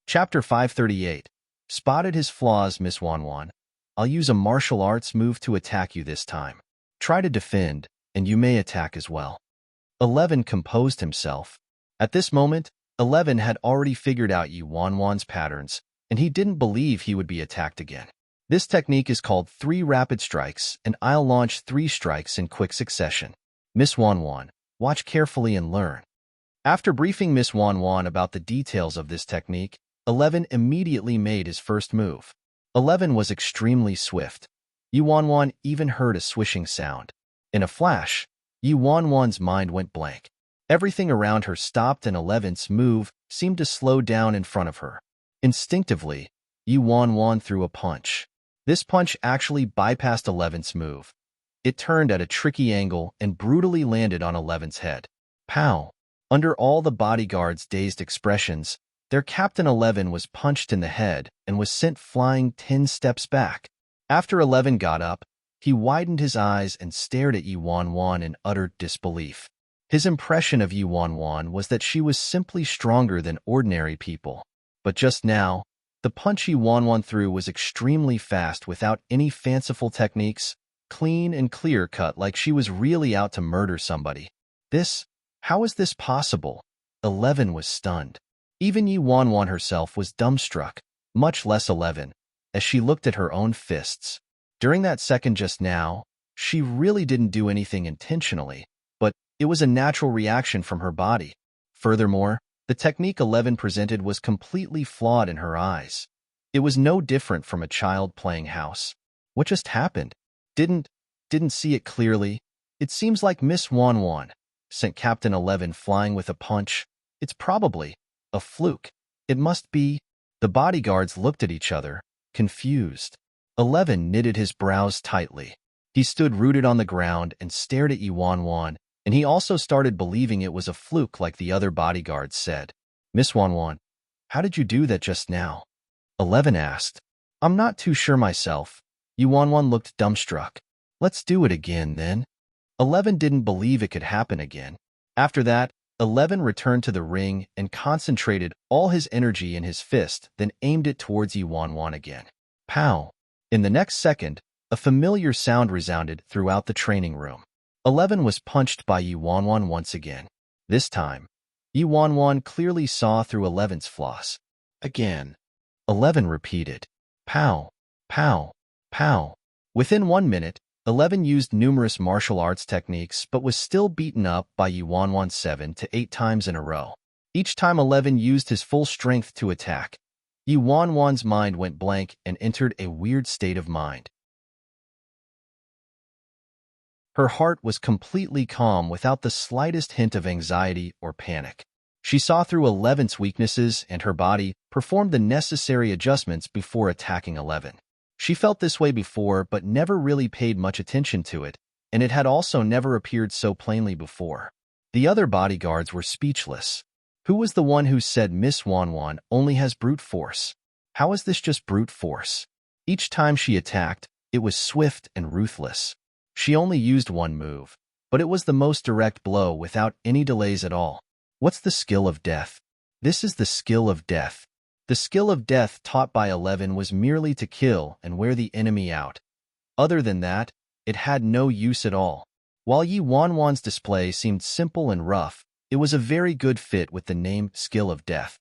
A: Chapter 538. Spotted his flaws, Miss Wanwan. I'll use a martial arts move to attack you this time. Try to defend, and you may attack as well. 11 composed himself. At this moment, 11 had already figured out Yuanwan's patterns, and he didn't believe he would be attacked again. This technique is called 3 rapid strikes, and I'll launch 3 strikes in quick succession. Miss Wanwan, watch carefully and learn. After briefing Miss Wanwan about the details of this technique, 11 immediately made his first move. 11 was extremely swift. Yuanwan even heard a swishing sound. In a flash, Yuanwan's mind went blank. Everything around her stopped and 11's move seemed to slow down in front of her. Instinctively, Yuanwan threw a punch. This punch actually bypassed 11's move. It turned at a tricky angle and brutally landed on Eleven's head. Pow! Under all the bodyguards' dazed expressions, their Captain 11 was punched in the head and was sent flying 10 steps back. After 11 got up, he widened his eyes and stared at Yi Wanwan in utter disbelief. His impression of Yi Wanwan was that she was simply stronger than ordinary people. But just now, the punch Yi Wanwan threw was extremely fast without any fanciful techniques, clean and clear-cut like she was really out to murder somebody. How is this possible? 11 was stunned. Even Yi Wanwan herself was dumbstruck, much less 11, as she looked at her own fists. During that second just now, she really didn't do anything intentionally, but it was a natural reaction from her body. Furthermore, the technique 11 presented was completely flawed in her eyes. It was no different from a child playing house. What just happened? Didn't see it clearly. It seems like Miss Wanwan sent Captain 11 flying with a punch. It's probably a fluke. It must be. The bodyguards looked at each other, confused. 11 knitted his brows tightly. He stood rooted on the ground and stared at Yi Wanwan, and he also started believing it was a fluke like the other bodyguards said. Miss Wanwan, how did you do that just now? 11 asked. I'm not too sure myself. Yi Wanwan looked dumbstruck. Let's do it again, then. 11 didn't believe it could happen again. After that, 11 returned to the ring and concentrated all his energy in his fist, then aimed it towards Yi Wanwan again. Pow! In the next second, a familiar sound resounded throughout the training room. 11 was punched by Yi Wanwan once again. This time, Yi Wanwan clearly saw through 11's flaws. Again. 11 repeated. Pow! Pow! Pow! Within 1 minute, 11 used numerous martial arts techniques but was still beaten up by Yi Wanwan 7 to 8 times in a row. Each time 11 used his full strength to attack, Yi Wanwan's mind went blank and entered a weird state of mind. Her heart was completely calm without the slightest hint of anxiety or panic. She saw through 11's weaknesses and her body performed the necessary adjustments before attacking 11. She felt this way before but never really paid much attention to it, and it had also never appeared so plainly before. The other bodyguards were speechless. Who was the one who said Miss Wanwan only has brute force? How is this just brute force? Each time she attacked, it was swift and ruthless. She only used one move, but it was the most direct blow without any delays at all. What's the skill of death? This is the skill of death. The skill of death taught by 11 was merely to kill and wear the enemy out. Other than that, it had no use at all. While Yi Wanwan's display seemed simple and rough, it was a very good fit with the name Skill of Death.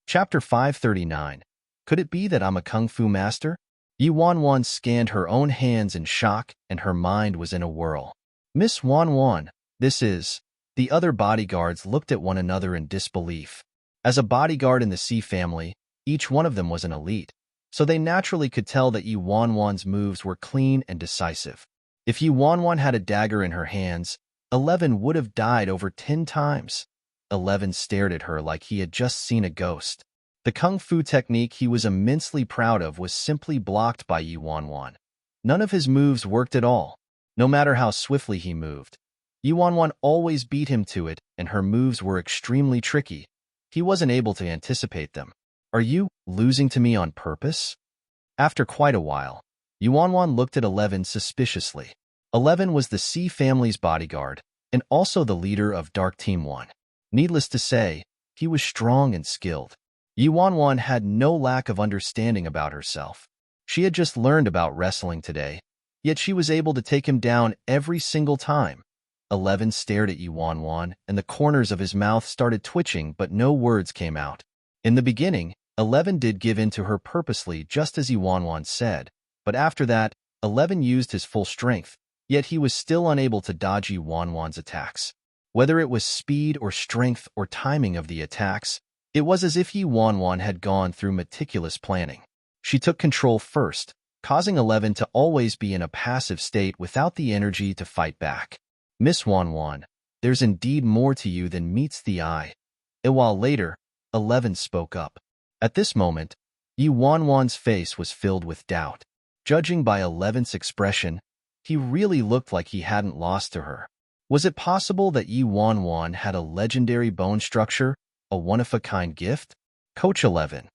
A: Chapter 539. Could it be that I'm a kung fu master? Yi Wanwan scanned her own hands in shock, and her mind was in a whirl. Miss Wanwan, this is... The other bodyguards looked at one another in disbelief. As a bodyguard in the C family, each one of them was an elite, so they naturally could tell that Yi Wanwan's moves were clean and decisive. If Yi Wanwan had a dagger in her hands, 11 would have died over 10 times. 11 stared at her like he had just seen a ghost. The kung fu technique he was immensely proud of was simply blocked by Yi Wanwan. None of his moves worked at all. No matter how swiftly he moved, Yi Wanwan always beat him to it, and her moves were extremely tricky. He wasn't able to anticipate them. Are you losing to me on purpose? After quite a while, Yi Wanwan looked at 11 suspiciously. 11 was the C family's bodyguard, and also the leader of Dark Team 1. Needless to say, he was strong and skilled. Yi Wanwan had no lack of understanding about herself. She had just learned about wrestling today, yet she was able to take him down every single time. 11 stared at Yi Wanwan, and the corners of his mouth started twitching, but no words came out. In the beginning, 11 did give in to her purposely, just as Yi Wanwan said, but after that, 11 used his full strength, yet he was still unable to dodge Yi Wanwan's attacks. Whether it was speed or strength or timing of the attacks, it was as if Yi Wanwan had gone through meticulous planning. She took control first, causing 11 to always be in a passive state without the energy to fight back. Miss Wanwan, there's indeed more to you than meets the eye. A while later, 11 spoke up. At this moment, Yi Wanwan's face was filled with doubt. Judging by 11's expression, he really looked like he hadn't lost to her. Was it possible that Yi Wanwan had a legendary bone structure, a one-of-a-kind gift? Coach 11.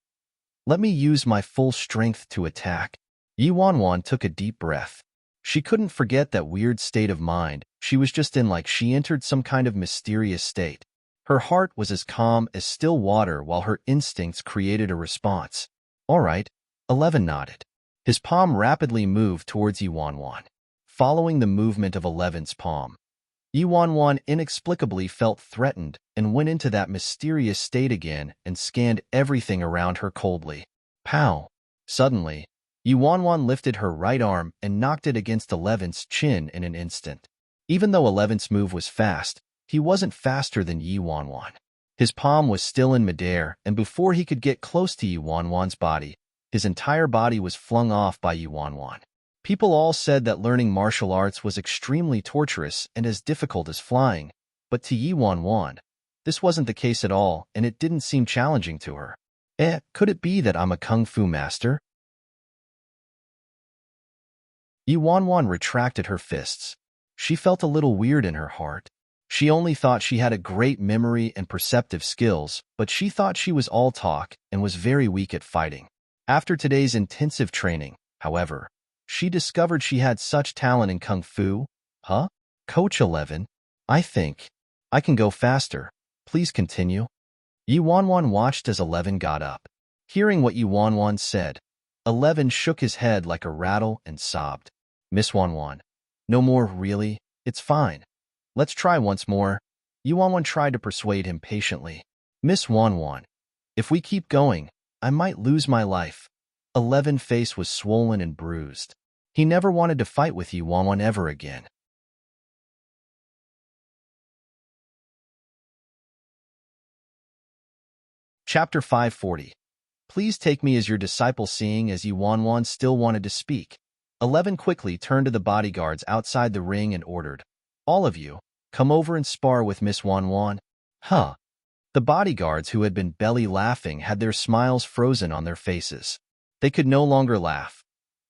A: Let me use my full strength to attack. Yi Wanwan took a deep breath. She couldn't forget that weird state of mind she was just in, like she entered some kind of mysterious state. Her heart was as calm as still water while her instincts created a response. All right, 11 nodded. His palm rapidly moved towards Yi Wanwan. Following the movement of 11's palm, Yi Wanwan inexplicably felt threatened and went into that mysterious state again and scanned everything around her coldly. Pow! Suddenly, Yi Wanwan lifted her right arm and knocked it against 11's chin in an instant. Even though 11's move was fast, he wasn't faster than Yi Wanwan. His palm was still in midair, and before he could get close to Yi Wanwan's body, his entire body was flung off by Yi Wanwan. People all said that learning martial arts was extremely torturous and as difficult as flying, but to Yi Wanwan, this wasn't the case at all, and it didn't seem challenging to her. Could it be that I'm a kung fu master? Yi Wanwan retracted her fists. She felt a little weird in her heart. She only thought she had a great memory and perceptive skills, but she thought she was all talk and was very weak at fighting. After today's intensive training, however, she discovered she had such talent in kung fu. Huh? Coach 11, I think I can go faster. Please continue. Yi Wanwan watched as 11 got up. Hearing what Yi Wanwan said, 11 shook his head like a rattle and sobbed. Miss Wanwan, no more, really? It's fine. Let's try once more. Yi Wanwan tried to persuade him patiently. Miss Wanwan, if we keep going, I might lose my life. 11's face was swollen and bruised. He never wanted to fight with Yi Wanwan ever again. Chapter 540. Please take me as your disciple. Seeing as Yi Wanwan still wanted to speak, 11 quickly turned to the bodyguards outside the ring and ordered, all of you, come over and spar with Miss Wanwan. Huh. The bodyguards, who had been belly laughing, had their smiles frozen on their faces. They could no longer laugh.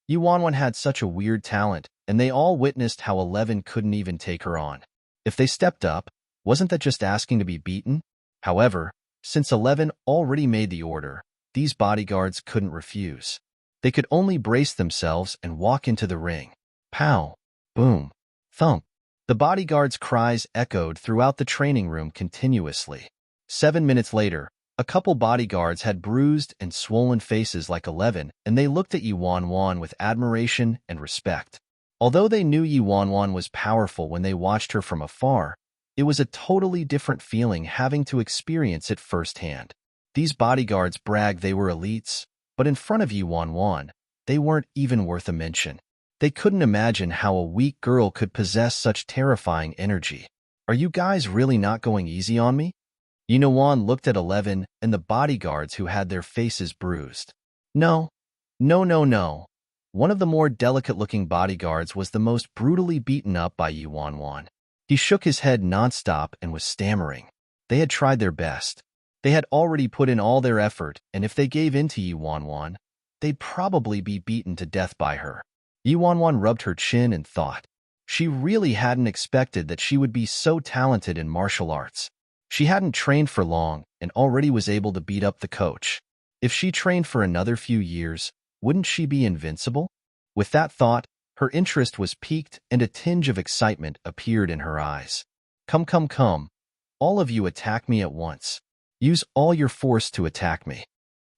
A: Yi Wanwan had such a weird talent, and they all witnessed how 11 couldn't even take her on. If they stepped up, wasn't that just asking to be beaten? However, since 11 already made the order, these bodyguards couldn't refuse. They could only brace themselves and walk into the ring. Pow! Boom! Thump! The bodyguards' cries echoed throughout the training room continuously. 7 minutes later, a couple bodyguards had bruised and swollen faces like 11, and they looked at Yi Wanwan with admiration and respect. Although they knew Yi Wanwan was powerful when they watched her from afar, it was a totally different feeling having to experience it firsthand. These bodyguards bragged they were elites, but in front of Yi Wanwan, they weren't even worth a mention. They couldn't imagine how a weak girl could possess such terrifying energy. Are you guys really not going easy on me? Yi Wanwan looked at 11 and the bodyguards who had their faces bruised. No. One of the more delicate-looking bodyguards was the most brutally beaten up by Yi Wanwan. He shook his head nonstop and was stammering. They had tried their best. They had already put in all their effort, and if they gave in to Yi Wanwan, they'd probably be beaten to death by her. Yi Wanwan rubbed her chin and thought. She really hadn't expected that she would be so talented in martial arts. She hadn't trained for long and already was able to beat up the coach. If she trained for another few years, wouldn't she be invincible? With that thought, her interest was piqued and a tinge of excitement appeared in her eyes. Come. All of you attack me at once. Use all your force to attack me.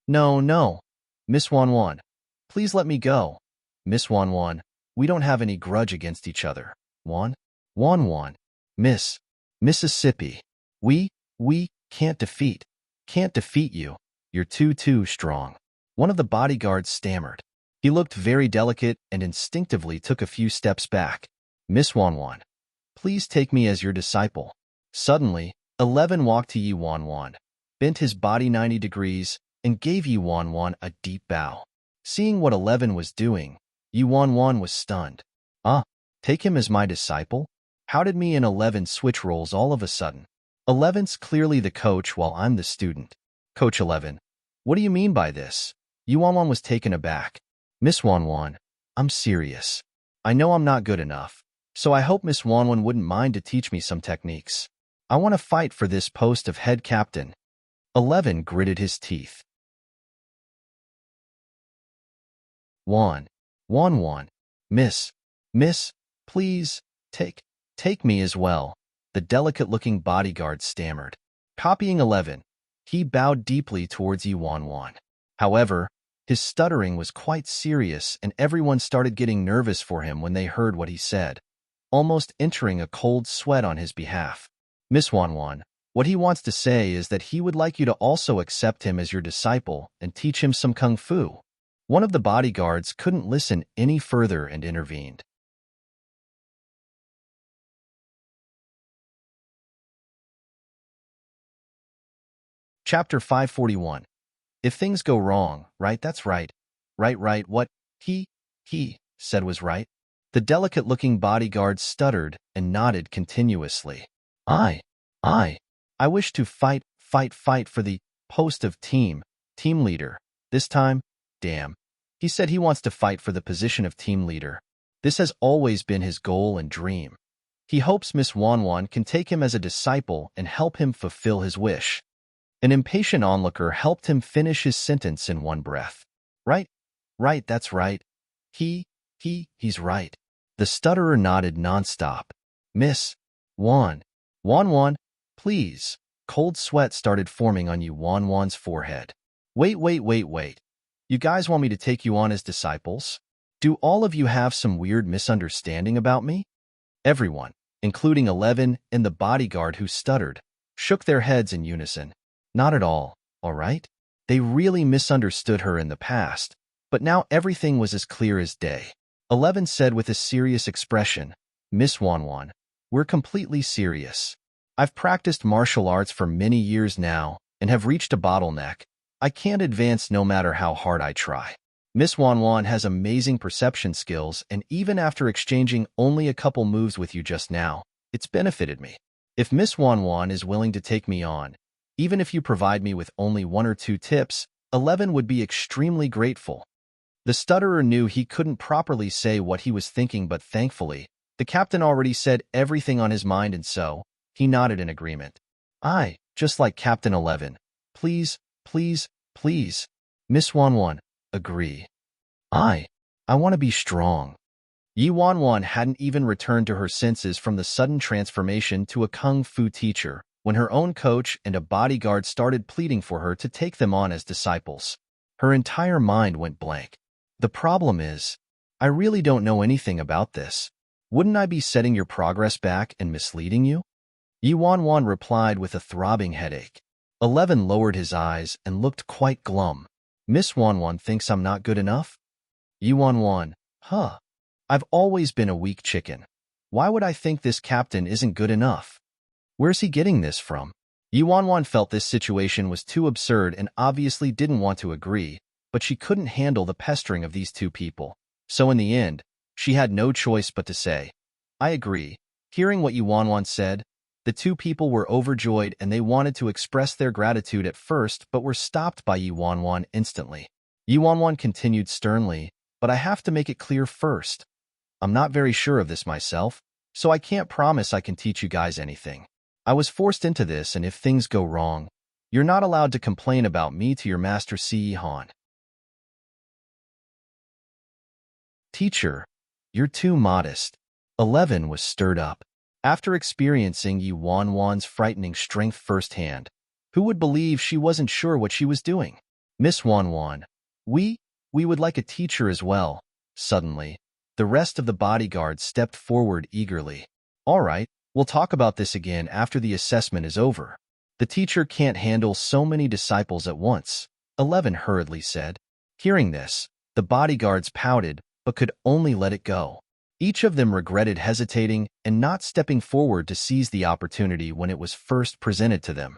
A: No. Miss Wanwan, please let me go. Miss Wanwan, we don't have any grudge against each other. Wanwan. Mississippi. We can't defeat you. You're too strong. One of the bodyguards stammered. He looked very delicate and instinctively took a few steps back. Miss Wanwan, please take me as your disciple. Suddenly, 11 walked to Yi Wanwan, bent his body 90 degrees, and gave Yi Wanwan a deep bow. Seeing what 11 was doing, Yi Wanwan was stunned. Take him as my disciple? How did me and 11 switch roles all of a sudden? 11's clearly the coach while I'm the student. Coach 11, What do you mean by this? Yuanwan was taken aback. Miss Wanwan, I'm serious. I know I'm not good enough, so I hope Miss Wanwan wouldn't mind to teach me some techniques. I want to fight for this post of head captain. 11 gritted his teeth. Wan, Miss, please, take me as well, the delicate-looking bodyguard stammered. Copying 11, he bowed deeply towards Yuanwan. However, his stuttering was quite serious and everyone started getting nervous for him when they heard what he said, almost entering a cold sweat on his behalf. Miss Wanwan, what he wants to say is that he would like you to also accept him as your disciple and teach him some kung fu. One of the bodyguards couldn't listen any further and intervened. Chapter 541. If things go wrong, right, that's right. Right, what he said was right. The delicate-looking bodyguard stuttered and nodded continuously. I wish to fight for the post of team leader. This time, damn. He said he wants to fight for the position of team leader. This has always been his goal and dream. He hopes Miss Wanwan can take him as a disciple and help him fulfill his wish. An impatient onlooker helped him finish his sentence in one breath. Right, that's right. He's right. The stutterer nodded nonstop. Miss Wanwan, please. Cold sweat started forming on Wanwan's forehead. Wait. You guys want me to take you on as disciples? Do all of you have some weird misunderstanding about me? Everyone, including 11 and the bodyguard who stuttered, shook their heads in unison. Not at all right? They really misunderstood her in the past, but now everything was as clear as day. 11 said with a serious expression, Miss Wanwan, we're completely serious. I've practiced martial arts for many years now and have reached a bottleneck. I can't advance no matter how hard I try. Miss Wanwan has amazing perception skills, and even after exchanging only a couple moves with you just now, it's benefited me. If Miss Wanwan is willing to take me on, even if you provide me with only 1 or 2 tips, 11 would be extremely grateful. The stutterer knew he couldn't properly say what he was thinking, but thankfully, the captain already said everything on his mind, and so, he nodded in agreement. Just like Captain 11. Please, Miss Wanwan, agree. I want to be strong. Yi Wanwan hadn't even returned to her senses from the sudden transformation to a kung fu teacher when her own coach and a bodyguard started pleading for her to take them on as disciples. Her entire mind went blank. The problem is, I really don't know anything about this. Wouldn't I be setting your progress back and misleading you? Yi Wanwan replied with a throbbing headache. 11 lowered his eyes and looked quite glum. Miss Wanwan thinks I'm not good enough? Yi Wanwan, I've always been a weak chicken. Why would I think this captain isn't good enough? Where's he getting this from? Yi Wanwan felt this situation was too absurd and obviously didn't want to agree, but she couldn't handle the pestering of these two people. So in the end, she had no choice but to say, I agree. Hearing what Yi Wanwan said, the two people were overjoyed and they wanted to express their gratitude at first but were stopped by Yi Wanwan instantly. Yi Wanwan continued sternly, but I have to make it clear first. I'm not very sure of this myself, so I can't promise I can teach you guys anything. I was forced into this, and if things go wrong, you're not allowed to complain about me to your master Ce Han. Teacher, you're too modest. 11 was stirred up. After experiencing Yi Wanwan's frightening strength firsthand, who would believe she wasn't sure what she was doing? Miss Wanwan, we would like a teacher as well. Suddenly, the rest of the bodyguards stepped forward eagerly. All right, we'll talk about this again after the assessment is over. The teacher can't handle so many disciples at once, 11 hurriedly said. Hearing this, the bodyguards pouted, but could only let it go. Each of them regretted hesitating and not stepping forward to seize the opportunity when it was first presented to them.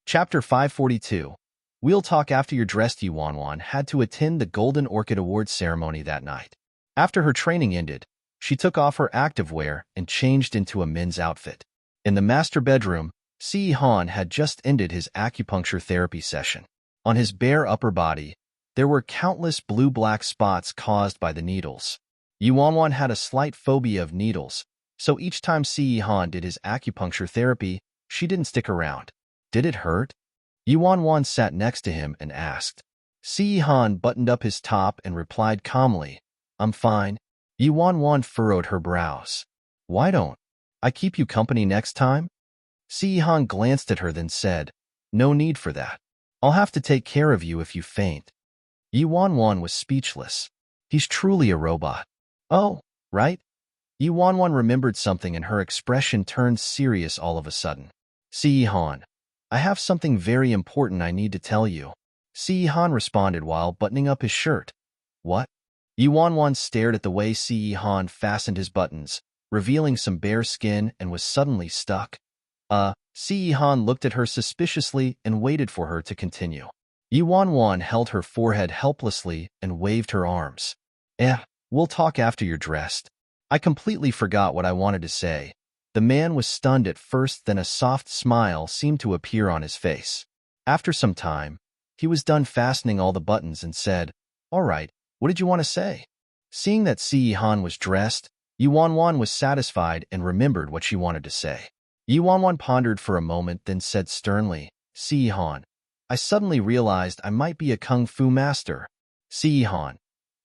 A: Chapter 542. We'll talk after you're dressed. Yi Wanwan had to attend the Golden Orchid Awards ceremony that night. After her training ended, She took off her activewear and changed into a men's outfit. In the master bedroom, Si-Han had just ended his acupuncture therapy session. On his bare upper body, there were countless blue-black spots caused by the needles. Yuanwan had a slight phobia of needles, so each time Si-Han did his acupuncture therapy, she didn't stick around. Did it hurt? Yuanwan sat next to him and asked. Si-Han buttoned up his top and replied calmly, "I'm fine." Yuanwan furrowed her brows. "Why don't I keep you company next time?" Si-Han glanced at her then said, "No need for that. I'll have to take care of you if you faint." Yuanwan was speechless. He's truly a robot. Oh, right? Yuanwan remembered something and her expression turned serious all of a sudden. Si-Han, I have something very important I need to tell you. Si-Han responded while buttoning up his shirt. What? Yuanwan stared at the way Si-Han fastened his buttons, revealing some bare skin, and was suddenly stuck. Si-Han looked at her suspiciously and waited for her to continue. Yuanwan held her forehead helplessly and waved her arms. We'll talk after you're dressed. I completely forgot what I wanted to say. The man was stunned at first, then a soft smile seemed to appear on his face. After some time, he was done fastening all the buttons and said, "All right, what did you want to say?" Seeing that Si-Han was dressed, Yuanwan was satisfied and remembered what she wanted to say. Yuanwan pondered for a moment, then said sternly, "Si-Han, I suddenly realized I might be a kung fu master." Si-Han.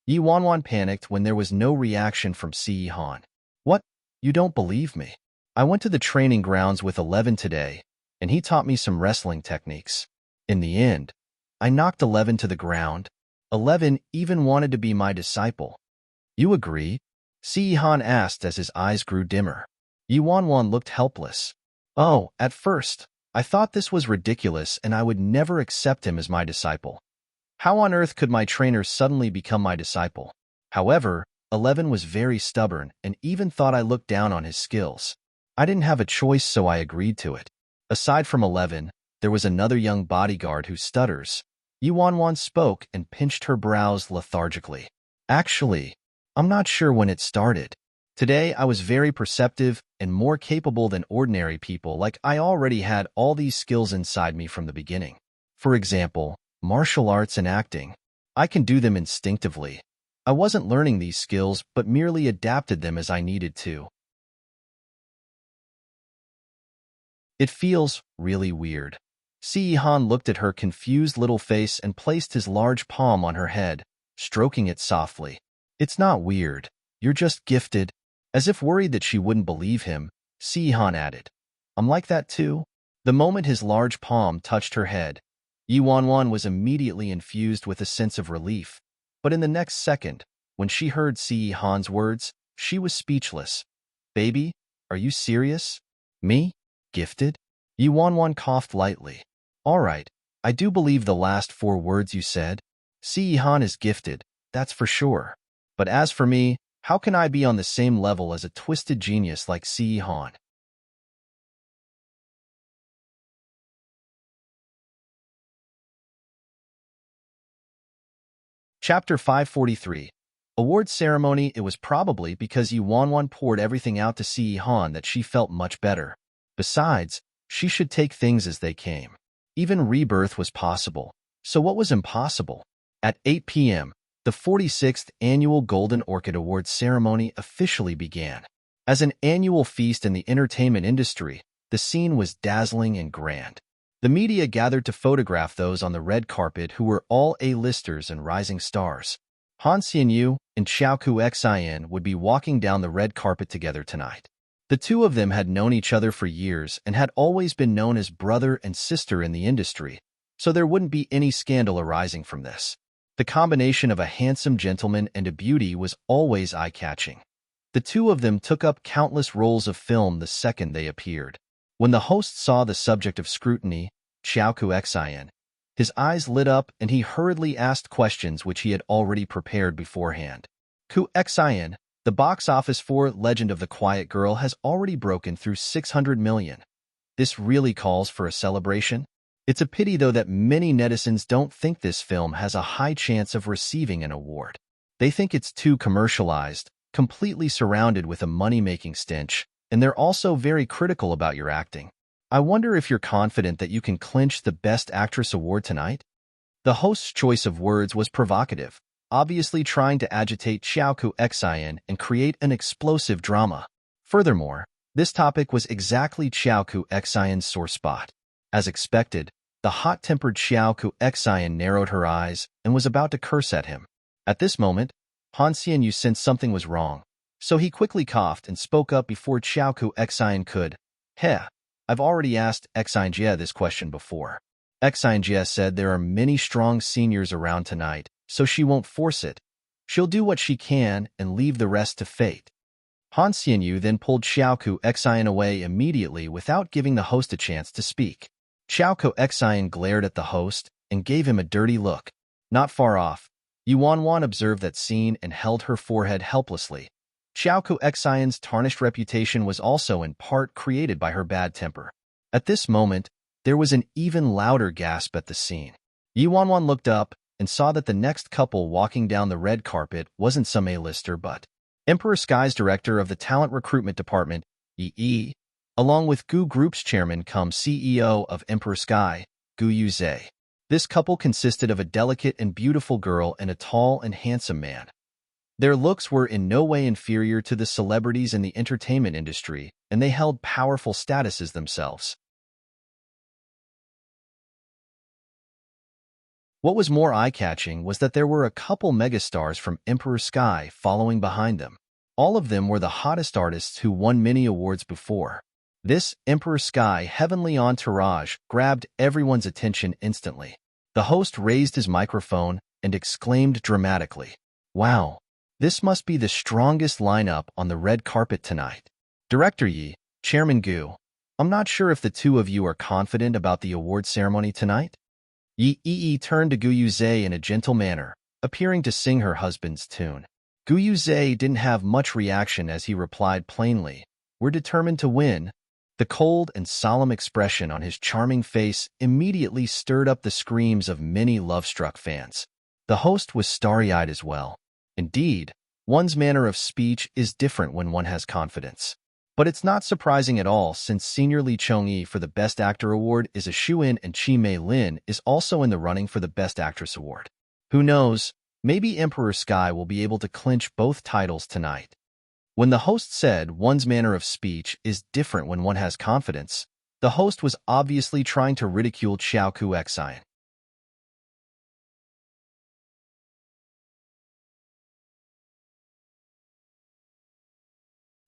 A: Yuanwan panicked when there was no reaction from Si-Han. "What? You don't believe me? I went to the training grounds with 11 today, and he taught me some wrestling techniques. In the end, I knocked 11 to the ground. 11 even wanted to be my disciple." "You agree?" Si-Han asked as his eyes grew dimmer. Yuanwan looked helpless. "Oh, at first, I thought this was ridiculous and I would never accept him as my disciple. How on earth could my trainer suddenly become my disciple? However, 11 was very stubborn and even thought I looked down on his skills. I didn't have a choice, so I agreed to it. Aside from 11, there was another young bodyguard who stutters." Yuanwan spoke and pinched her brows lethargically. "Actually, I'm not sure when it started. Today I was very perceptive and more capable than ordinary people, like I already had all these skills inside me from the beginning. For example, martial arts and acting. I can do them instinctively. I wasn't learning these skills, but merely adapted them as I needed to. It feels really weird." Si-Han looked at her confused little face and placed his large palm on her head, stroking it softly. "It's not weird. You're just gifted." As if worried that she wouldn't believe him, Si-Han added, "I'm like that too." The moment his large palm touched her head, Yuanwan was immediately infused with a sense of relief. But in the next second, when she heard Si-Han's words, she was speechless. "Baby, are you serious? Me? Gifted?" Yuanwan coughed lightly. "All right, I do believe the last 4 words you said. Si-Han is gifted, that's for sure. But as for me, how can I be on the same level as a twisted genius like Si-Han?" Chapter 543. Award ceremony. It was probably because Yuanwan poured everything out to Si-Han that she felt much better. Besides, she should take things as they came. Even rebirth was possible. So what was impossible? At 8 p.m., the 46th Annual Golden Orchid Awards ceremony officially began. As an annual feast in the entertainment industry, the scene was dazzling and grand. The media gathered to photograph those on the red carpet who were all A-listers and rising stars. Han Xianyu and Xiaoku Xin would be walking down the red carpet together tonight. The two of them had known each other for years and had always been known as brother and sister in the industry, so there wouldn't be any scandal arising from this. The combination of a handsome gentleman and a beauty was always eye-catching. The two of them took up countless rolls of film the second they appeared. When the host saw the subject of scrutiny, Xiaoku Xin, his eyes lit up and he hurriedly asked questions which he had already prepared beforehand. Ku Xin, the box office for Legend of the Quiet Girl has already broken through 600 million. This really calls for a celebration. It's a pity, though, that many netizens don't think this film has a high chance of receiving an award. They think it's too commercialized, completely surrounded with a money-making stench, and they're also very critical about your acting. I wonder if you're confident that you can clinch the Best Actress award tonight? The host's choice of words was provocative, obviously trying to agitate Xiaoku Xian and create an explosive drama. Furthermore, this topic was exactly Xiaoku Xian's sore spot. As expected, the hot-tempered Xiaoku Xian narrowed her eyes and was about to curse at him. At this moment, Han Xianyu sensed something was wrong, so he quickly coughed and spoke up before Xiaoku Xian could. Heh, I've already asked Xianjie this question before. Xianjie said there are many strong seniors around tonight, so she won't force it. She'll do what she can and leave the rest to fate. Han Xianyu then pulled Xiaoku Xian away immediately without giving the host a chance to speak. Xiaoku Xian glared at the host and gave him a dirty look. Not far off, Yuanwan observed that scene and held her forehead helplessly. Xiaoku Xian's tarnished reputation was also in part created by her bad temper. At this moment, there was an even louder gasp at the scene. Yuanwan looked up and saw that the next couple walking down the red carpet wasn't some A-lister but Emperor Sky's director of the talent recruitment department, Yi, along with Gu Group's chairman cum CEO of Emperor Sky, Gu Yuze. This couple consisted of a delicate and beautiful girl and a tall and handsome man. Their looks were in no way inferior to the celebrities in the entertainment industry, and they held powerful statuses themselves. What was more eye-catching was that there were a couple megastars from Emperor Sky following behind them. All of them were the hottest artists who won many awards before. This Emperor Sky heavenly entourage grabbed everyone's attention instantly. The host raised his microphone and exclaimed dramatically, "Wow, this must be the strongest lineup on the red carpet tonight. Director Yi, Chairman Gu, I'm not sure if the two of you are confident about the award ceremony tonight?" Yi turned to Gu Yuze in a gentle manner, appearing to sing her husband's tune. Gu Yuze didn't have much reaction as he replied plainly, "We're determined to win." The cold and solemn expression on his charming face immediately stirred up the screams of many love-struck fans. The host was starry-eyed as well. Indeed, one's manner of speech is different when one has confidence. But it's not surprising at all since senior Li Chongyi for the Best Actor Award is a shoo-in and Chi Mei Lin is also in the running for the Best Actress Award. Who knows, maybe Emperor Sky will be able to clinch both titles tonight. When the host said one's manner of speech is different when one has confidence, the host was obviously trying to ridicule Xiaoku Xian.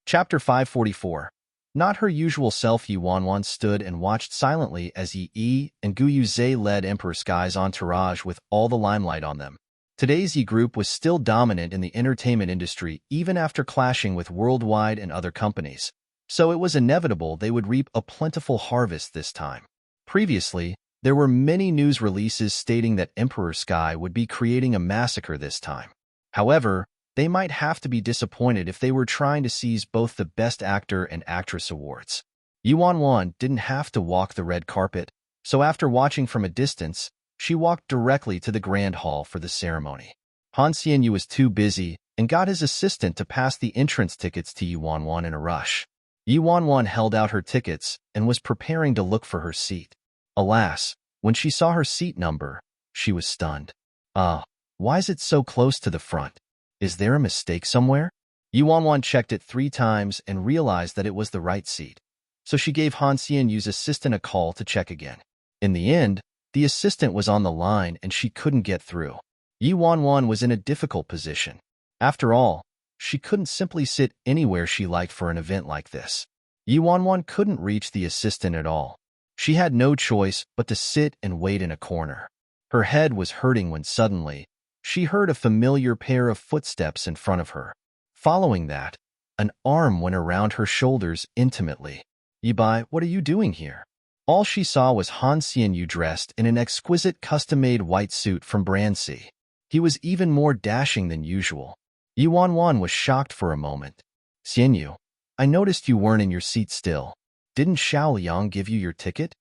A: Chapter 544. Not her usual self, Yuanwan stood and watched silently as Yi and Gu Yuze led Emperor Sky's entourage with all the limelight on them. Today's Yi Group was still dominant in the entertainment industry even after clashing with Worldwide and other companies, so it was inevitable they would reap a plentiful harvest this time. Previously, there were many news releases stating that Emperor Sky would be creating a massacre this time. However, they might have to be disappointed if they were trying to seize both the Best Actor and Actress awards. Yuanwan didn't have to walk the red carpet, so after watching from a distance, she walked directly to the grand hall for the ceremony. Han Xianyu was too busy and got his assistant to pass the entrance tickets to Yuanwan in a rush. Yuanwan held out her tickets and was preparing to look for her seat. Alas, when she saw her seat number, she was stunned. Why is it so close to the front? Is there a mistake somewhere? Yuanwan checked it 3 times and realized that it was the right seat, so she gave Han Xianyu's assistant a call to check again. In the end, the assistant was on the line and she couldn't get through. Yuanwan was in a difficult position. After all, she couldn't simply sit anywhere she liked for an event like this. Yuanwan couldn't reach the assistant at all. She had no choice but to sit and wait in a corner. Her head was hurting when suddenly, she heard a familiar pair of footsteps in front of her. Following that, an arm went around her shoulders intimately. "Yibai, what are you doing here?" All she saw was Han Xianyu dressed in an exquisite custom-made white suit from Brand C. He was even more dashing than usual. Yuanwan was shocked for a moment. "Xianyu, I noticed you weren't in your seat still. Didn't Xiao Liang give you your ticket?"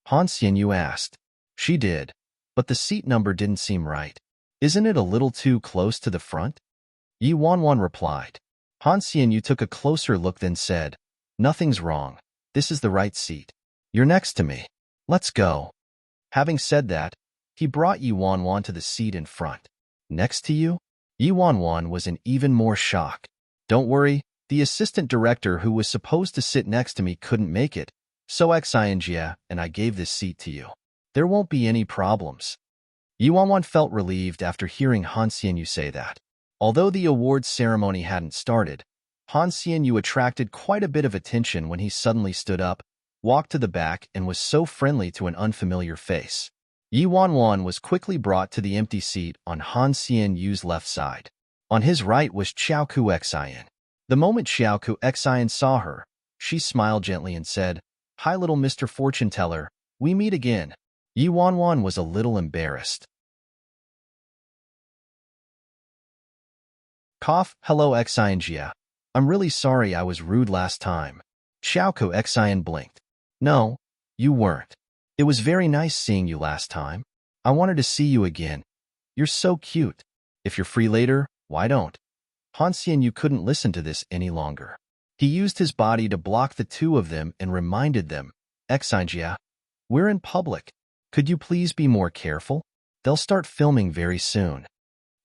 A: Han Xianyu asked. "She did, but the seat number didn't seem right. Isn't it a little too close to the front?" Yuanwan replied. Han Xianyu took a closer look then said, "Nothing's wrong. This is the right seat. You're next to me. Let's go." Having said that, he brought Yi Wanwan to the seat in front. "Next to you?" Yi Wanwan was in even more shock. "Don't worry, the assistant director who was supposed to sit next to me couldn't make it, so Xinjia and I gave this seat to you. There won't be any problems." Yi Wanwan felt relieved after hearing Han Xianyu say that. Although the awards ceremony hadn't started, Han Xianyu attracted quite a bit of attention when he suddenly stood up, walked to the back, and was so friendly to an unfamiliar face. Yi Wanwan was quickly brought to the empty seat on Han Xianyu's left side. On his right was Xiaoku Xian. The moment Xiaoku Xian saw her, she smiled gently and said, "Hi, little Mr. Fortune Teller, we meet again." Yi Wanwan was a little embarrassed. Cough, "Hello Xinjia. I'm really sorry I was rude last time." Xiaoku Xian blinked. "No, you weren't. It was very nice seeing you last time. I wanted to see you again. You're so cute. If you're free later, why don't?" Han Xianyu couldn't listen to this any longer. He used his body to block the two of them and reminded them, "Xinjia, we're in public. Could you please be more careful? They'll start filming very soon."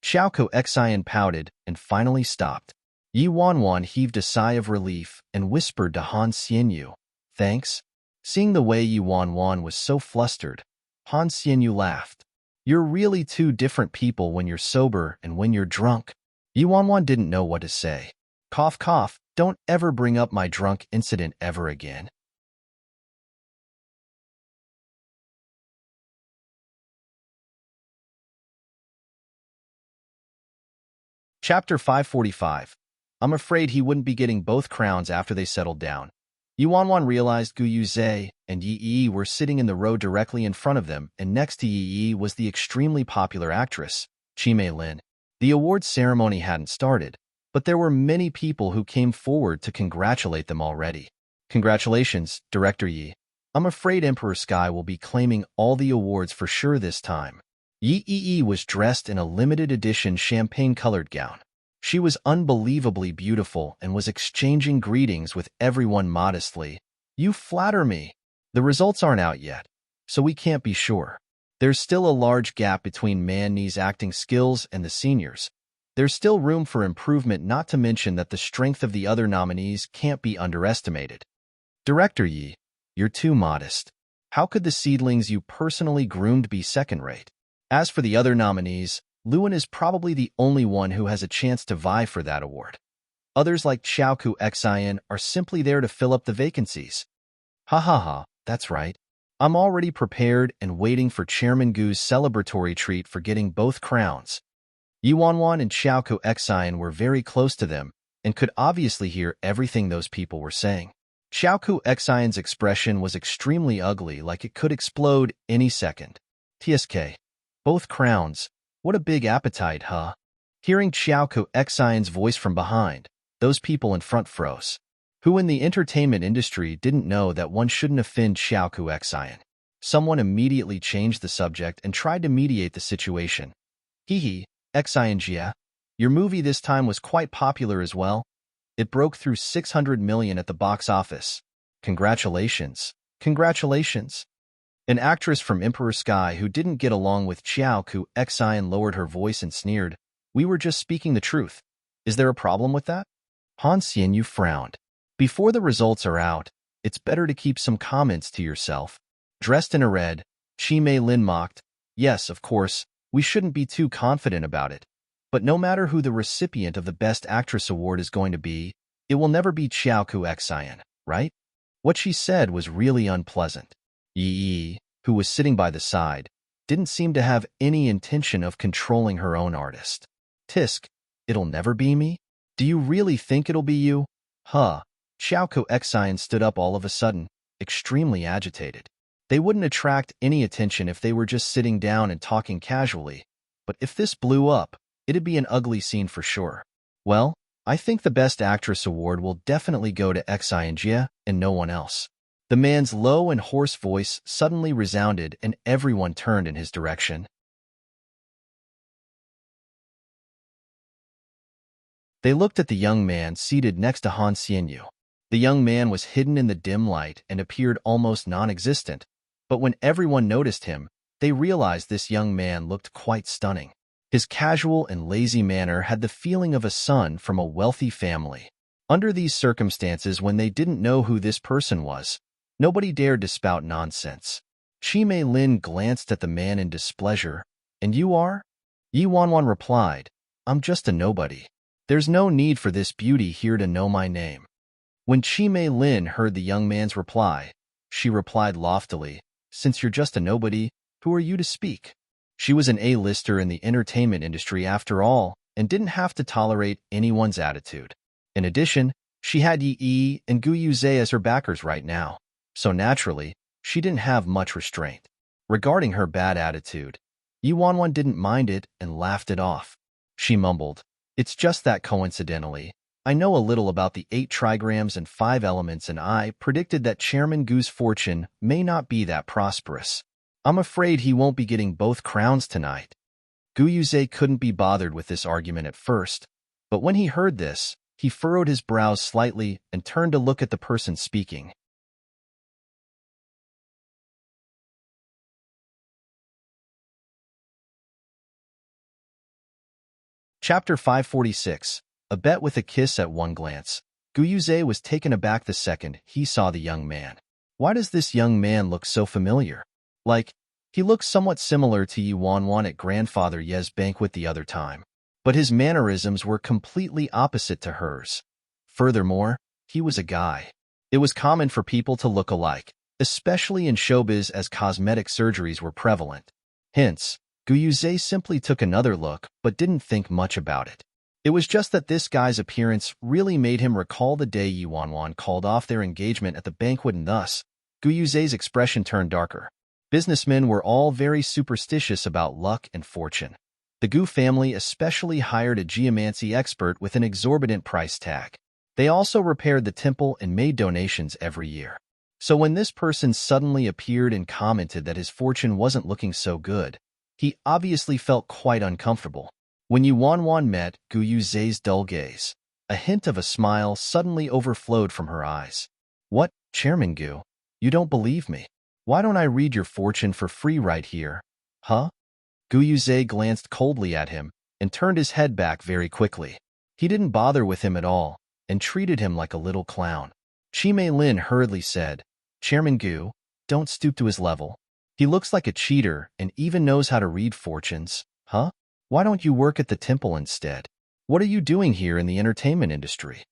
A: Xiaoku Xian pouted and finally stopped. Yi Wanwan heaved a sigh of relief and whispered to Han Xianyu, "Thanks." Seeing the way Yi Wanwan was so flustered, Han Xianyu laughed. "You're really two different people when you're sober and when you're drunk." Yi Wanwan didn't know what to say. Cough, cough, "Don't ever bring up my drunk incident ever again." Chapter 545. I'm afraid he wouldn't be getting both crowns after they settled down. Yi Wanwan realized Gu Yuzhe and Yi Yi were sitting in the row directly in front of them, and next to Yi Yi was the extremely popular actress, Qimei Lin. The awards ceremony hadn't started, but there were many people who came forward to congratulate them already. "Congratulations, Director Yi. I'm afraid Emperor Sky will be claiming all the awards for sure this time." Yi Yi was dressed in a limited edition champagne-colored gown. She was unbelievably beautiful and was exchanging greetings with everyone modestly. "You flatter me. The results aren't out yet, so we can't be sure. There's still a large gap between Man Ni's acting skills and the seniors. There's still room for improvement, not to mention that the strength of the other nominees can't be underestimated." "Director Yi, you're too modest. How could the seedlings you personally groomed be second-rate? As for the other nominees, Luan is probably the only one who has a chance to vie for that award. Others like Xiaoku Xian are simply there to fill up the vacancies." "Ha ha ha, that's right. I'm already prepared and waiting for Chairman Gu's celebratory treat for getting both crowns." Yi Wanwan and Xiaoku Xian were very close to them and could obviously hear everything those people were saying. Xiaoku Xian's expression was extremely ugly, like it could explode any second. "TSK. Both crowns. What a big appetite, huh?" Hearing Xiaoku Xian's voice from behind, those people in front froze. Who in the entertainment industry didn't know that one shouldn't offend Xiaoku Xian? Someone immediately changed the subject and tried to mediate the situation. "Hee, Xinjia, your movie this time was quite popular as well. It broke through 600 million at the box office. Congratulations. Congratulations." An actress from Emperor Sky who didn't get along with Xiaoku Xian lowered her voice and sneered, "We were just speaking the truth. Is there a problem with that?" Han Xianyu frowned. "Before the results are out, it's better to keep some comments to yourself." Dressed in a red, Qimei Lin mocked, "Yes, of course, we shouldn't be too confident about it. But no matter who the recipient of the Best Actress Award is going to be, it will never be Xiaoku Xian, right?" What she said was really unpleasant. Yi Yi, who was sitting by the side, didn't seem to have any intention of controlling her own artist. "Tisk, it'll never be me? Do you really think it'll be you?" "Huh." Xiaoku Xian stood up all of a sudden, extremely agitated. They wouldn't attract any attention if they were just sitting down and talking casually, but if this blew up, it'd be an ugly scene for sure. "Well, I think the Best Actress Award will definitely go to Xinjia and no one else." The man's low and hoarse voice suddenly resounded and everyone turned in his direction. They looked at the young man seated next to Han Xianyu. The young man was hidden in the dim light and appeared almost non-existent, but when everyone noticed him, they realized this young man looked quite stunning. His casual and lazy manner had the feeling of a son from a wealthy family. Under these circumstances, when they didn't know who this person was, nobody dared to spout nonsense. Chi Mei Lin glanced at the man in displeasure. "And you are?" Yi Wanwan replied, "I'm just a nobody. There's no need for this beauty here to know my name." When Chi Mei Lin heard the young man's reply, she replied loftily, "Since you're just a nobody, who are you to speak?" She was an A-lister in the entertainment industry after all, and didn't have to tolerate anyone's attitude. In addition, she had Yi and Gu Yuze as her backers right now, so naturally, she didn't have much restraint. Regarding her bad attitude, Yi Wanwan didn't mind it and laughed it off. She mumbled, "It's just that coincidentally, I know a little about the 8 trigrams and 5 elements, and I predicted that Chairman Gu's fortune may not be that prosperous. I'm afraid he won't be getting both crowns tonight." Gu Yuze couldn't be bothered with this argument at first, but when he heard this, he furrowed his brows slightly and turned to look at the person speaking. Chapter 546. A Bet with a Kiss. At one glance, Gu Yuze was taken aback the second he saw the young man. Why does this young man look so familiar? He looked somewhat similar to Yi Wanwan at Grandfather Ye's banquet the other time, but his mannerisms were completely opposite to hers. Furthermore, he was a guy. It was common for people to look alike, especially in showbiz as cosmetic surgeries were prevalent. Hence, Gu Yuze simply took another look but didn't think much about it. It was just that this guy's appearance really made him recall the day Yi Wanwan called off their engagement at the banquet, and thus, Gu Yuze's expression turned darker. Businessmen were all very superstitious about luck and fortune. The Gu family especially hired a geomancy expert with an exorbitant price tag. They also repaired the temple and made donations every year. So when this person suddenly appeared and commented that his fortune wasn't looking so good, he obviously felt quite uncomfortable. When Yi Wanwan met Gu Yuze's dull gaze, a hint of a smile suddenly overflowed from her eyes. "What, Chairman Gu? You don't believe me? Why don't I read your fortune for free right here? Huh?" Gu Yuze glanced coldly at him and turned his head back very quickly. He didn't bother with him at all and treated him like a little clown. Chi Mei Lin hurriedly said, "Chairman Gu, don't stoop to his level. He looks like a cheater and even knows how to read fortunes. Huh? Why don't you work at the temple instead? What are you doing here in the entertainment industry?"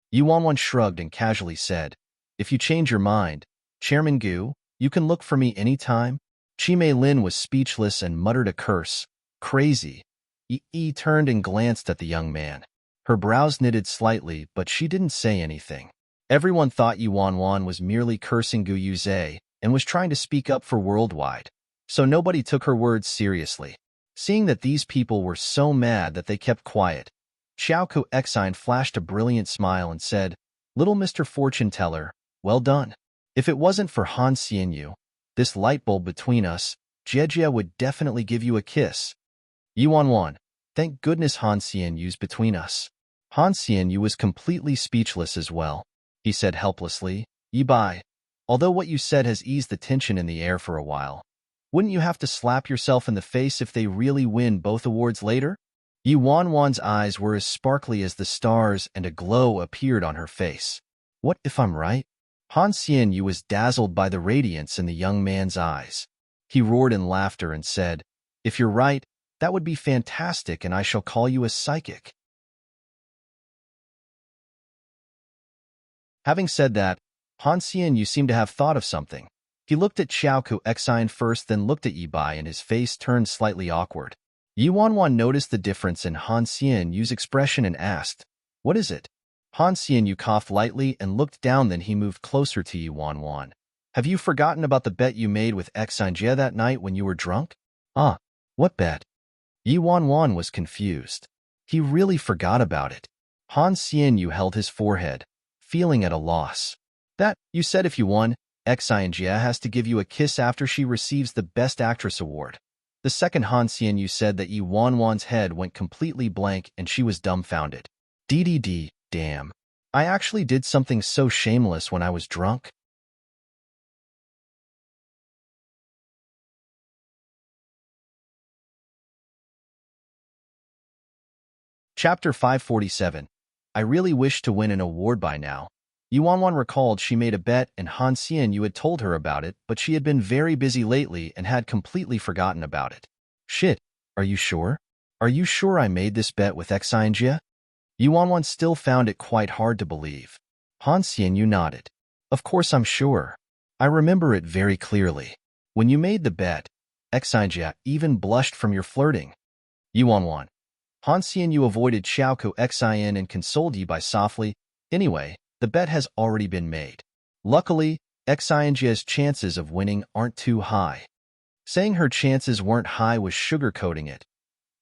A: Yi Wanwan shrugged and casually said, "If you change your mind, Chairman Gu, you can look for me anytime." Chi Mei Lin was speechless and muttered a curse. "Crazy." Yi turned and glanced at the young man. Her brows knitted slightly, but she didn't say anything. Everyone thought Yi Wanwan was merely cursing Gu Yuze and was trying to speak up for worldwide, so nobody took her words seriously. Seeing that these people were so mad that they kept quiet, Xiaoku Exine flashed a brilliant smile and said, "Little Mr. Fortune Teller, well done. If it wasn't for Han Xianyu, this light bulb between us, Jie would definitely give you a kiss." Yi Wanwan, thank goodness Han Xianyu's between us. Han Xianyu was completely speechless as well. He said helplessly, "Yi Bai, although what you said has eased the tension in the air for a while, wouldn't you have to slap yourself in the face if they really win both awards later?" Yi Wanwan's eyes were as sparkly as the stars and a glow appeared on her face. "What if I'm right?" Han Xianyu was dazzled by the radiance in the young man's eyes. He roared in laughter and said, "If you're right, that would be fantastic, and I shall call you a psychic." Having said that, Han Xianyu seemed to have thought of something. He looked at Xiaoku Exine first, then looked at Yi Bai, and his face turned slightly awkward. Yi Wanwan noticed the difference in Han Xianyu's expression and asked, "What is it?" Han Xianyu coughed lightly and looked down, then he moved closer to Yi Wanwan. "Have you forgotten about the bet you made with Exine Jie that night when you were drunk?" "Ah, what bet?" Yi Wanwan was confused. He really forgot about it. Han Xianyu held his forehead, feeling at a loss. "That, you said if you won, Exine Jie has to give you a kiss after she receives the Best Actress award." The second Han Xianyu said that Yi Wanwan's head went completely blank and she was dumbfounded. DDD, damn. I actually did something so shameless when I was drunk. Chapter 547. I really wish to win an award by now. Yuanwan recalled she made a bet and Han Xianyu had told her about it, but she had been very busy lately and had completely forgotten about it. Shit, are you sure? Are you sure I made this bet with Xinjia? Yuanwan still found it quite hard to believe. Han Xianyu nodded. Of course I'm sure. I remember it very clearly. When you made the bet, Xinjia even blushed from your flirting. Yuanwan. Han Xianyu avoided Xiaoku Xin and consoled Yi by softly, anyway, the bet has already been made. Luckily, Xinjia's chances of winning aren't too high. Saying her chances weren't high was sugarcoating it.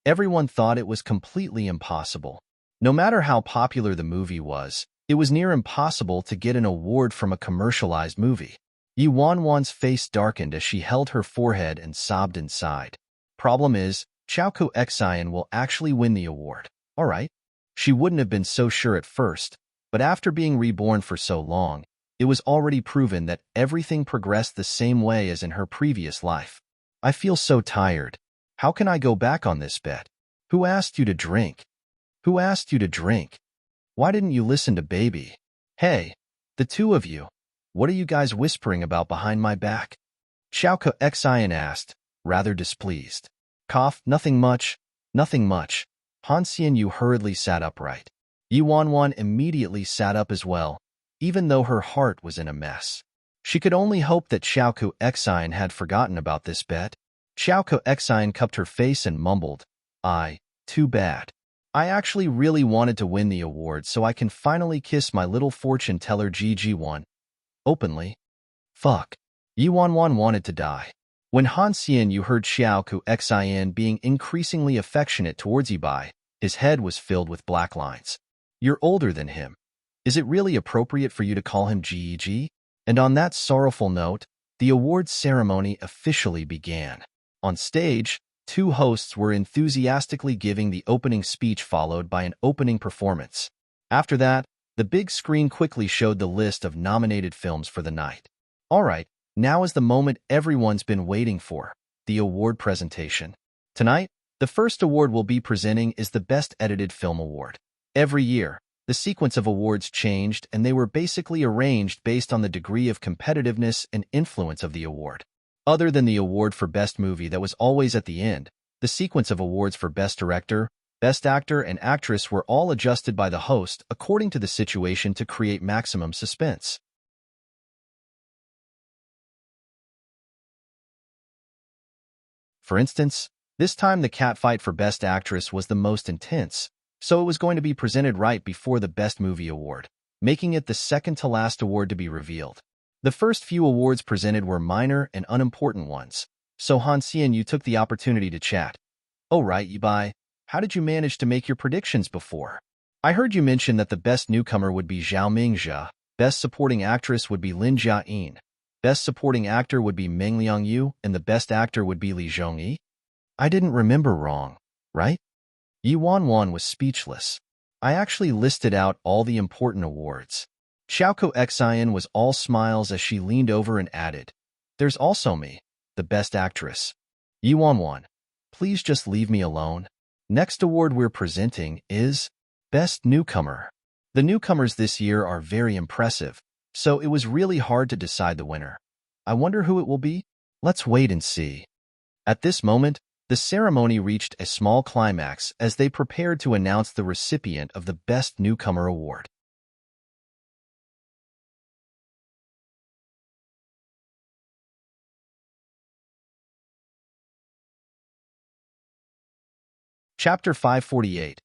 A: Everyone thought it was completely impossible. No matter how popular the movie was, it was near impossible to get an award from a commercialized movie. Yi Wanwan's face darkened as she held her forehead and sobbed inside. Problem is, Xiaoku Xian will actually win the award. All right. She wouldn't have been so sure at first, but after being reborn for so long, it was already proven that everything progressed the same way as in her previous life. I feel so tired. How can I go back on this bet? Who asked you to drink? Who asked you to drink? Why didn't you listen to baby? Hey, the two of you. What are you guys whispering about behind my back? Xiaoku Xian asked, rather displeased. Cough, nothing much, nothing much. Han Xianyu hurriedly sat upright. Yi Wanwan immediately sat up as well, even though her heart was in a mess. She could only hope that Xiaoku Xian had forgotten about this bet. Xiaoku Xian cupped her face and mumbled, too bad. I actually really wanted to win the award so I can finally kiss my little fortune teller Ji-Ji-1. Openly. Fuck. Yi Wanwan wanted to die. When Han Xianyu heard Xiaoku Xian being increasingly affectionate towards Ibai, his head was filled with black lines. You're older than him. Is it really appropriate for you to call him Ji-Ji? And on that sorrowful note, the awards ceremony officially began. On stage, two hosts were enthusiastically giving the opening speech followed by an opening performance. After that, the big screen quickly showed the list of nominated films for the night. All right, now is the moment everyone's been waiting for, the award presentation. Tonight, the first award we'll be presenting is the Best Edited Film Award. Every year, the sequence of awards changed and they were basically arranged based on the degree of competitiveness and influence of the award. Other than the award for Best Movie that was always at the end, the sequence of awards for Best Director, Best Actor, and Actress were all adjusted by the host according to the situation to create maximum suspense. For instance, this time the catfight for Best Actress was the most intense, so it was going to be presented right before the Best Movie Award, making it the second-to-last award to be revealed. The first few awards presented were minor and unimportant ones, so Han Xianyu took the opportunity to chat. Oh right, Yibai, how did you manage to make your predictions before? I heard you mention that the best newcomer would be Zhao Mingjia, Best Supporting Actress would be Lin Jiayin, Best Supporting Actor would be Meng Liangyu, and the Best Actor would be Li Zhongyi? I didn't remember wrong, right? Yi Wanwan was speechless. I actually listed out all the important awards. Xiaoku Xian was all smiles as she leaned over and added, There's also me, the Best Actress. Yi Wanwan, please just leave me alone. Next award we're presenting is Best Newcomer. The newcomers this year are very impressive, so it was really hard to decide the winner. I wonder who it will be? Let's wait and see. At this moment, the ceremony reached a small climax as they prepared to announce the recipient of the Best Newcomer Award. Chapter 548.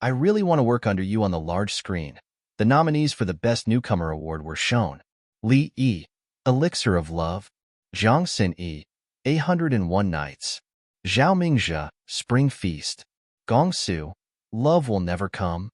A: I really want to work under you on the large screen. The nominees for the Best Newcomer Award were shown. Li Yi, Elixir of Love. Zhang Xin Yi, 801 Nights. Zhao Mingjia, Spring Feast. Gong Su, Love Will Never Come.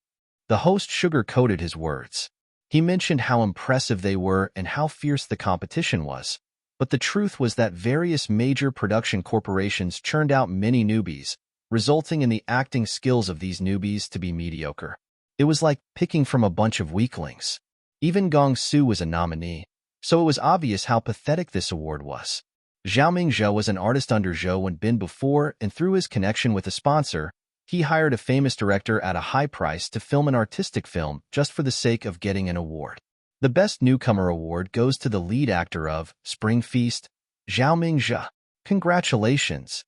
A: The host sugar-coated his words. He mentioned how impressive they were and how fierce the competition was. But the truth was that various major production corporations churned out many newbies, resulting in the acting skills of these newbies to be mediocre. It was like picking from a bunch of weaklings. Even Gong Su was a nominee, so it was obvious how pathetic this award was. Xiaoming Zhou was an artist under Zhou Wen Bin before, and through his connection with a sponsor, he hired a famous director at a high price to film an artistic film just for the sake of getting an award. The Best Newcomer award goes to the lead actor of Spring Feast, Xiaoming Zhou. Congratulations!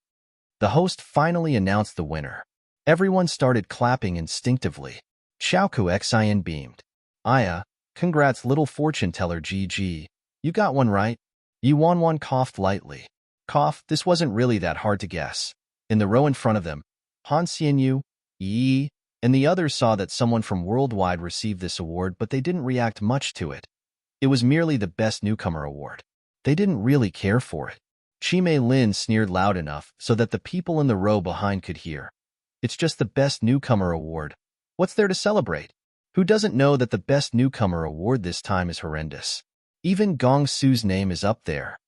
A: The host finally announced the winner. Everyone started clapping instinctively. Xiaoku Xin beamed. Aya, congrats little fortune teller GG. You got one right. Yi Wanwan coughed lightly. Cough, this wasn't really that hard to guess. In the row in front of them, Han Xianyu, Yi, and the others saw that someone from Worldwide received this award, but they didn't react much to it. It was merely the Best Newcomer award. They didn't really care for it. Chi Mei Lin sneered loud enough so that the people in the row behind could hear. It's just the Best Newcomer award. What's there to celebrate? Who doesn't know that the Best Newcomer award this time is horrendous? Even Gong Su's name is up there.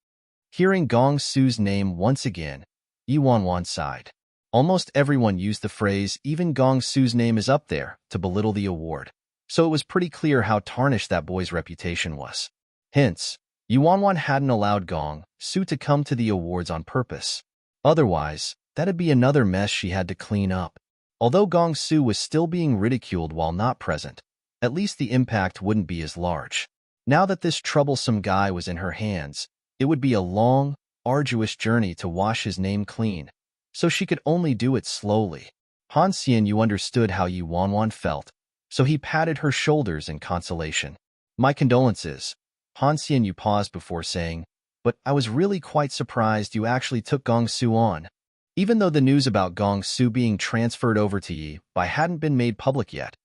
A: Hearing Gong Su's name once again, Yi Wanwan sighed. Almost everyone used the phrase, even Gong Su's name is up there, to belittle the award. So it was pretty clear how tarnished that boy's reputation was. Hence, Yi Wanwan hadn't allowed Gong Su to come to the awards on purpose. Otherwise, that'd be another mess she had to clean up. Although Gong Su was still being ridiculed while not present, at least the impact wouldn't be as large. Now that this troublesome guy was in her hands, it would be a long, arduous journey to wash his name clean, so she could only do it slowly. Han Xianyu understood how Yi Wanwan felt, so he patted her shoulders in consolation. My condolences. Han Xianyu paused before saying, but I was really quite surprised you actually took Gong Su on. Even though the news about Gong Su being transferred over to Yi Bai hadn't been made public yet,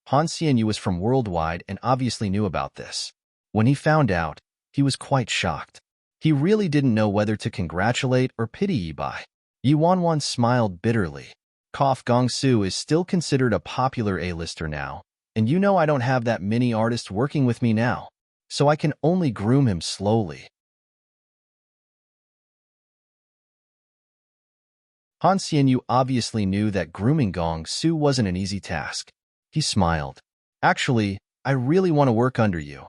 A: Han Xianyu was from Worldwide and obviously knew about this. When he found out, he was quite shocked. He really didn't know whether to congratulate or pity Yi Bai. Yi Wanwan smiled bitterly. Cough, Gong Su is still considered a popular A-lister now, and you know I don't have that many artists working with me now, so I can only groom him slowly. Han Xianyu obviously knew that grooming Gong Su wasn't an easy task. He smiled. Actually, I really want to work under you.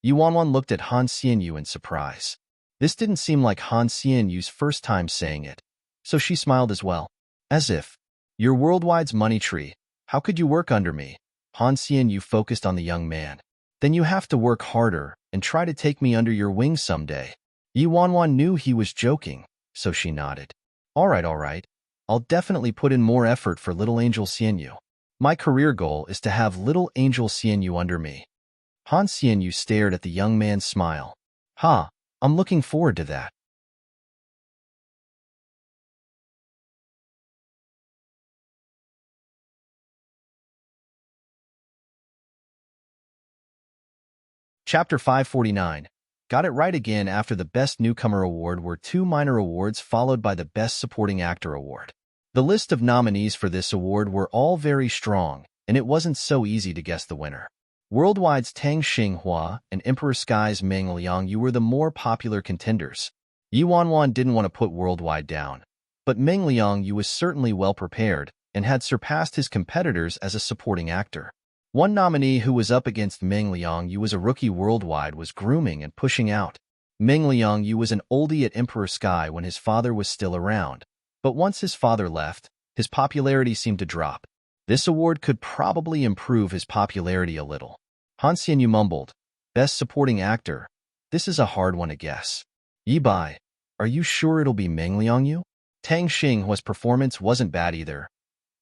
A: Yi Wanwan looked at Han Xianyu in surprise. This didn't seem like Han Xianyu's first time saying it, so she smiled as well. As if, you're Worldwide's money tree, how could you work under me? Han Xianyu focused on the young man. Then you have to work harder and try to take me under your wing someday. Yi Wanwan knew he was joking, so she nodded. All right. I'll definitely put in more effort for little Angel Xianyu. My career goal is to have little Angel Xianyu under me. Han Xianyu stared at the young man's smile. I'm looking forward to that. Chapter 549. Got it right again. After the Best Newcomer Award were two minor awards followed by the Best Supporting Actor Award. The list of nominees for this award were all very strong, and it wasn't so easy to guess the winner. Worldwide's Tang Xinghua and Emperor Sky's Meng Liangyu were the more popular contenders. Yi Wanwan didn't want to put Worldwide down, but Meng Liangyu was certainly well prepared and had surpassed his competitors as a supporting actor. One nominee who was up against Meng Liangyu was a rookie Worldwide was grooming and pushing out. Meng Liangyu was an oldie at Emperor Sky when his father was still around, but once his father left, his popularity seemed to drop. This award could probably improve his popularity a little. Han Xianyu mumbled, Best Supporting Actor. This is a hard one to guess. Yi Bai, are you sure it'll be Meng Liangyu? Tang Xinghua's performance wasn't bad either.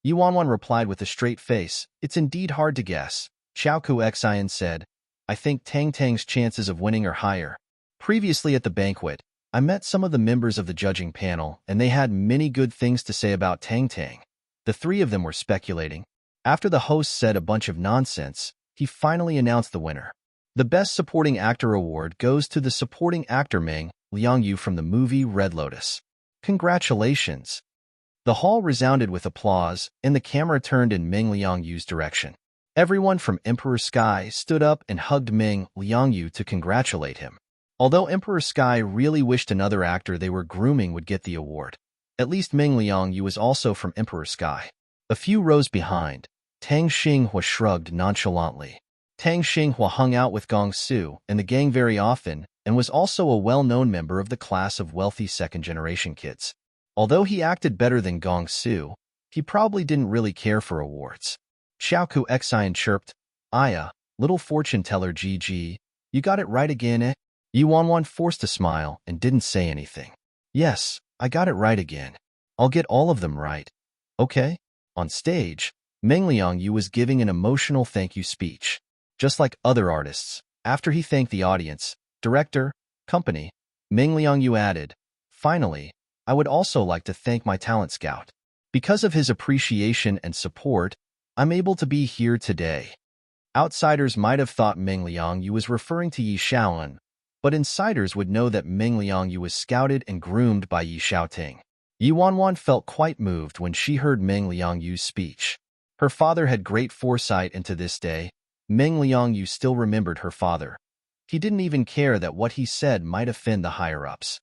A: Yi Wanwan replied with a straight face, it's indeed hard to guess. Xiaoku Xian said, I think Tang's chances of winning are higher. Previously at the banquet, I met some of the members of the judging panel, and they had many good things to say about Tang. The three of them were speculating. After the host said a bunch of nonsense, he finally announced the winner. The Best Supporting Actor Award goes to the supporting actor Meng Liangyu from the movie Red Lotus. Congratulations! The hall resounded with applause, and the camera turned in Meng Liangyu's direction. Everyone from Emperor Sky stood up and hugged Meng Liangyu to congratulate him. Although Emperor Sky really wished another actor they were grooming would get the award, at least Meng Liangyu was also from Emperor Sky. A few rows behind, Tang Xinghua shrugged nonchalantly. Tang Xinghua hung out with Gong Su and the gang very often and was also a well-known member of the class of wealthy second-generation kids. Although he acted better than Gong Su, he probably didn't really care for awards. Xiaoku Xian chirped, "Aya, little fortune teller GG, you got it right again, eh?" Yi Wanwan forced a smile and didn't say anything. "Yes, I got it right again. I'll get all of them right. Okay?" On stage, Meng Liangyu was giving an emotional thank you speech. Just like other artists, after he thanked the audience, director, company, Meng Liangyu added, "Finally, I would also like to thank my talent scout. Because of his appreciation and support, I'm able to be here today." Outsiders might have thought Meng Liangyu was referring to Yi Shaoan, but insiders would know that Meng Liangyu was scouted and groomed by Yi Xiaoting. Yi Wanwan felt quite moved when she heard Meng Liangyu's speech. Her father had great foresight into this day. Meng Liangyu still remembered her father. He didn't even care that what he said might offend the higher-ups.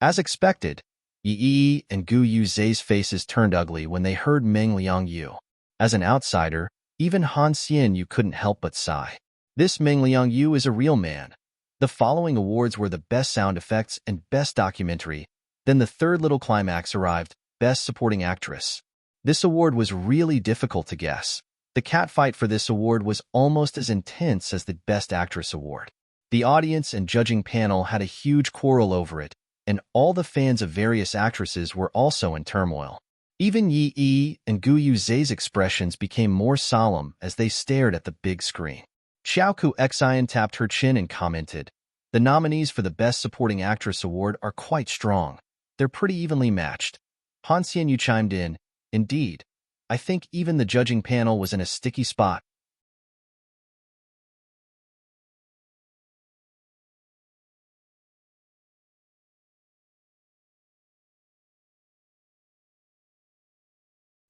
A: As expected, Yi and Gu Yuzhe's faces turned ugly when they heard Meng Liangyu. As an outsider, even Han Xianyu couldn't help but sigh. This Meng Liangyu is a real man. The following awards were the Best Sound Effects and Best Documentary. Then the third little climax arrived, Best Supporting Actress. This award was really difficult to guess. The catfight for this award was almost as intense as the Best Actress award. The audience and judging panel had a huge quarrel over it, and all the fans of various actresses were also in turmoil. Even Yi and Gu Yuzhe's expressions became more solemn as they stared at the big screen. Xiaoku Xian tapped her chin and commented, "The nominees for the Best Supporting Actress award are quite strong. They're pretty evenly matched." Han Xianyu chimed in, "Indeed, I think even the judging panel was in a sticky spot."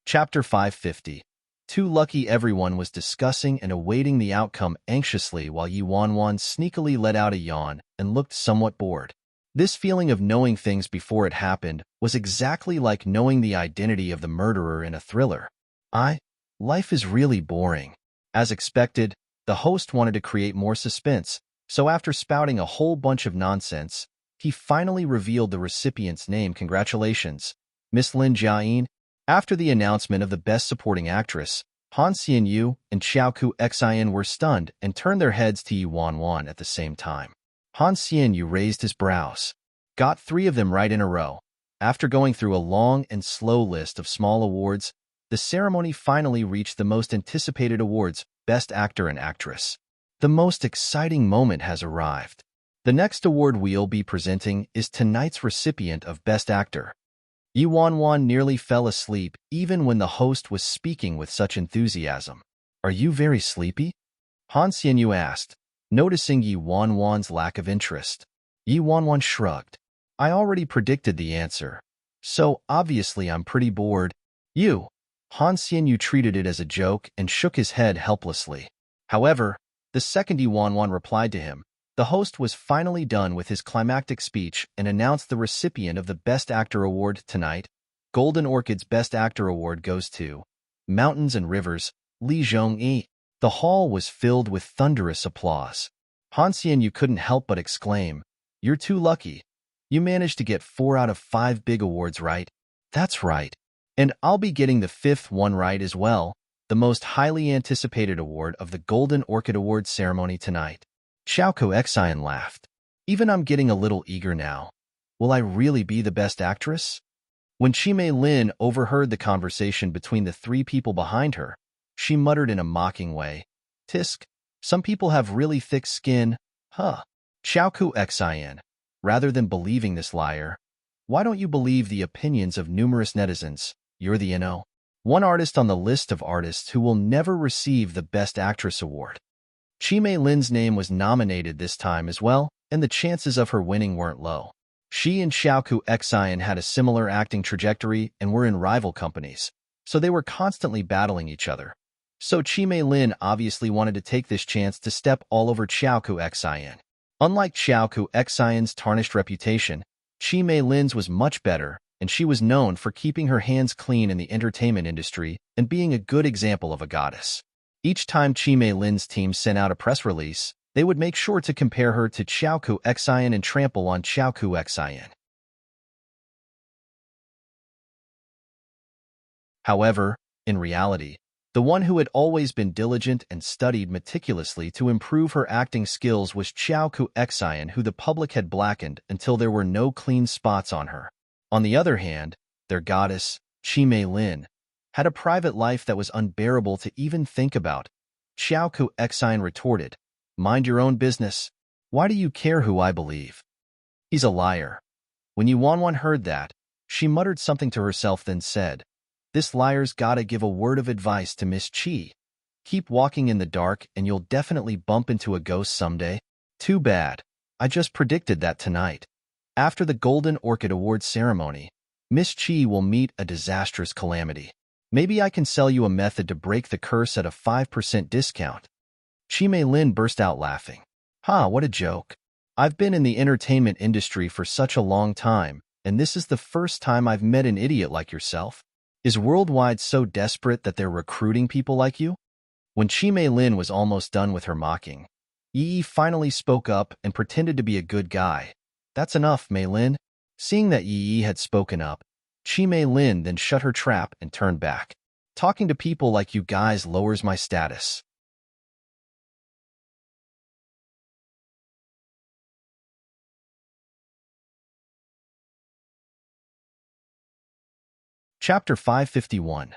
A: Chapter 550. Too lucky. Everyone was discussing and awaiting the outcome anxiously while Yi Wanwan sneakily let out a yawn and looked somewhat bored. This feeling of knowing things before it happened was exactly like knowing the identity of the murderer in a thriller. Life is really boring. As expected, the host wanted to create more suspense, so after spouting a whole bunch of nonsense, he finally revealed the recipient's name. "Congratulations, Miss Lin Jiayin." After the announcement of the Best Supporting Actress, Han Xianyu and Xiaoku Xian were stunned and turned their heads to Yi Wanwan at the same time. Han Xianyu raised his brows. Got 3 of them right in a row. After going through a long and slow list of small awards, the ceremony finally reached the most anticipated awards, Best Actor and Actress. The most exciting moment has arrived. The next award we'll be presenting is tonight's recipient of Best Actor. Yi Wanwan nearly fell asleep even when the host was speaking with such enthusiasm. "Are you very sleepy?" Han Xianyu asked, noticing Yi Wanwan's lack of interest. Yi Wanwan shrugged. "I already predicted the answer, so obviously I'm pretty bored." "You." Han Xianyu treated it as a joke and shook his head helplessly. However, the second Yi Wanwan replied to him, the host was finally done with his climactic speech and announced the recipient of the Best Actor Award tonight. Golden Orchid's Best Actor Award goes to Mountains and Rivers, Li Zhongyi. The hall was filled with thunderous applause. Han Xianyu couldn't help but exclaim, "You're too lucky. You managed to get 4 out of 5 big awards right." "That's right. And I'll be getting the 5th one right as well, the most highly anticipated award of the Golden Orchid Awards ceremony tonight." Xiaoku Xian laughed. "Even I'm getting a little eager now. Will I really be the Best Actress?" When Qimei Lin overheard the conversation between the 3 people behind her, she muttered in a mocking way, "Tisk, some people have really thick skin, huh?" Xiaoku Xian, rather than believing this liar, "Why don't you believe the opinions of numerous netizens? You're the one artist on the list of artists who will never receive the Best Actress award." Qimei Lin's name was nominated this time as well, and the chances of her winning weren't low. She and Xiaoku Xian had a similar acting trajectory and were in rival companies, so they were constantly battling each other. So Qimei Lin obviously wanted to take this chance to step all over Xiaoku Xian. Unlike Xiaoku Xian's tarnished reputation, Qimei Lin's was much better, and she was known for keeping her hands clean in the entertainment industry and being a good example of a goddess. Each time Chi Mei Lin's team sent out a press release, they would make sure to compare her to Xiaoku Xian and trample on Xiaoku Xian. However, in reality, the one who had always been diligent and studied meticulously to improve her acting skills was Xiaoku Xian, who the public had blackened until there were no clean spots on her. On the other hand, their goddess, Chi Mei Lin, had a private life that was unbearable to even think about. Xiaoku Xian retorted, "Mind your own business. Why do you care who I believe?" "He's a liar." When Yuanwan heard that, she muttered something to herself, then said, "This liar's gotta give a word of advice to Miss Chi. Keep walking in the dark and you'll definitely bump into a ghost someday." Too bad. I just predicted that tonight. After the Golden Orchid Awards ceremony, Miss Chi will meet a disastrous calamity. Maybe I can sell you a method to break the curse at a 5% discount. Chi Mei Lin burst out laughing. What a joke. I've been in the entertainment industry for such a long time, and this is the first time I've met an idiot like yourself. Is Worldwide so desperate that they're recruiting people like you? When Chi Mei Lin was almost done with her mocking, Yi finally spoke up and pretended to be a good guy. "That's enough, Mei Lin." Seeing that Yi had spoken up, Chi Mei Lin then shut her trap and turned back. "Talking to people like you guys lowers my status." Chapter 551.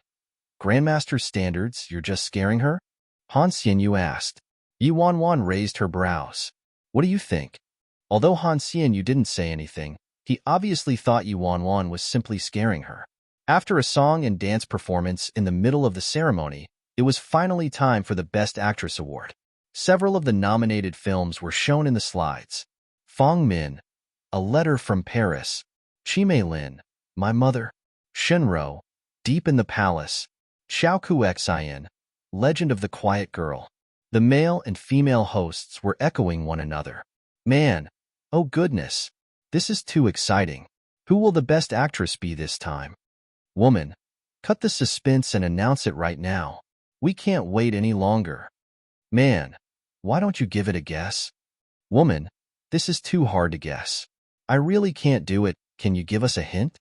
A: Grandmaster Standards, you're just scaring her? Han Xianyu asked. Yi Wanwan raised her brows. "What do you think?" Although Han Xianyu didn't say anything, he obviously thought Yi Wanwan was simply scaring her. After a song and dance performance in the middle of the ceremony, it was finally time for the Best Actress Award. Several of the nominated films were shown in the slides. Fong Min, A Letter from Paris. Chi Mei Lin, My Mother. Shenro, Deep in the Palace. Xiaoku Xian, Legend of the Quiet Girl. The male and female hosts were echoing one another. Man, oh goodness, this is too exciting. Who will the best actress be this time? Woman, cut the suspense and announce it right now. We can't wait any longer. Man, why don't you give it a guess? Woman, this is too hard to guess. I really can't do it. Can you give us a hint?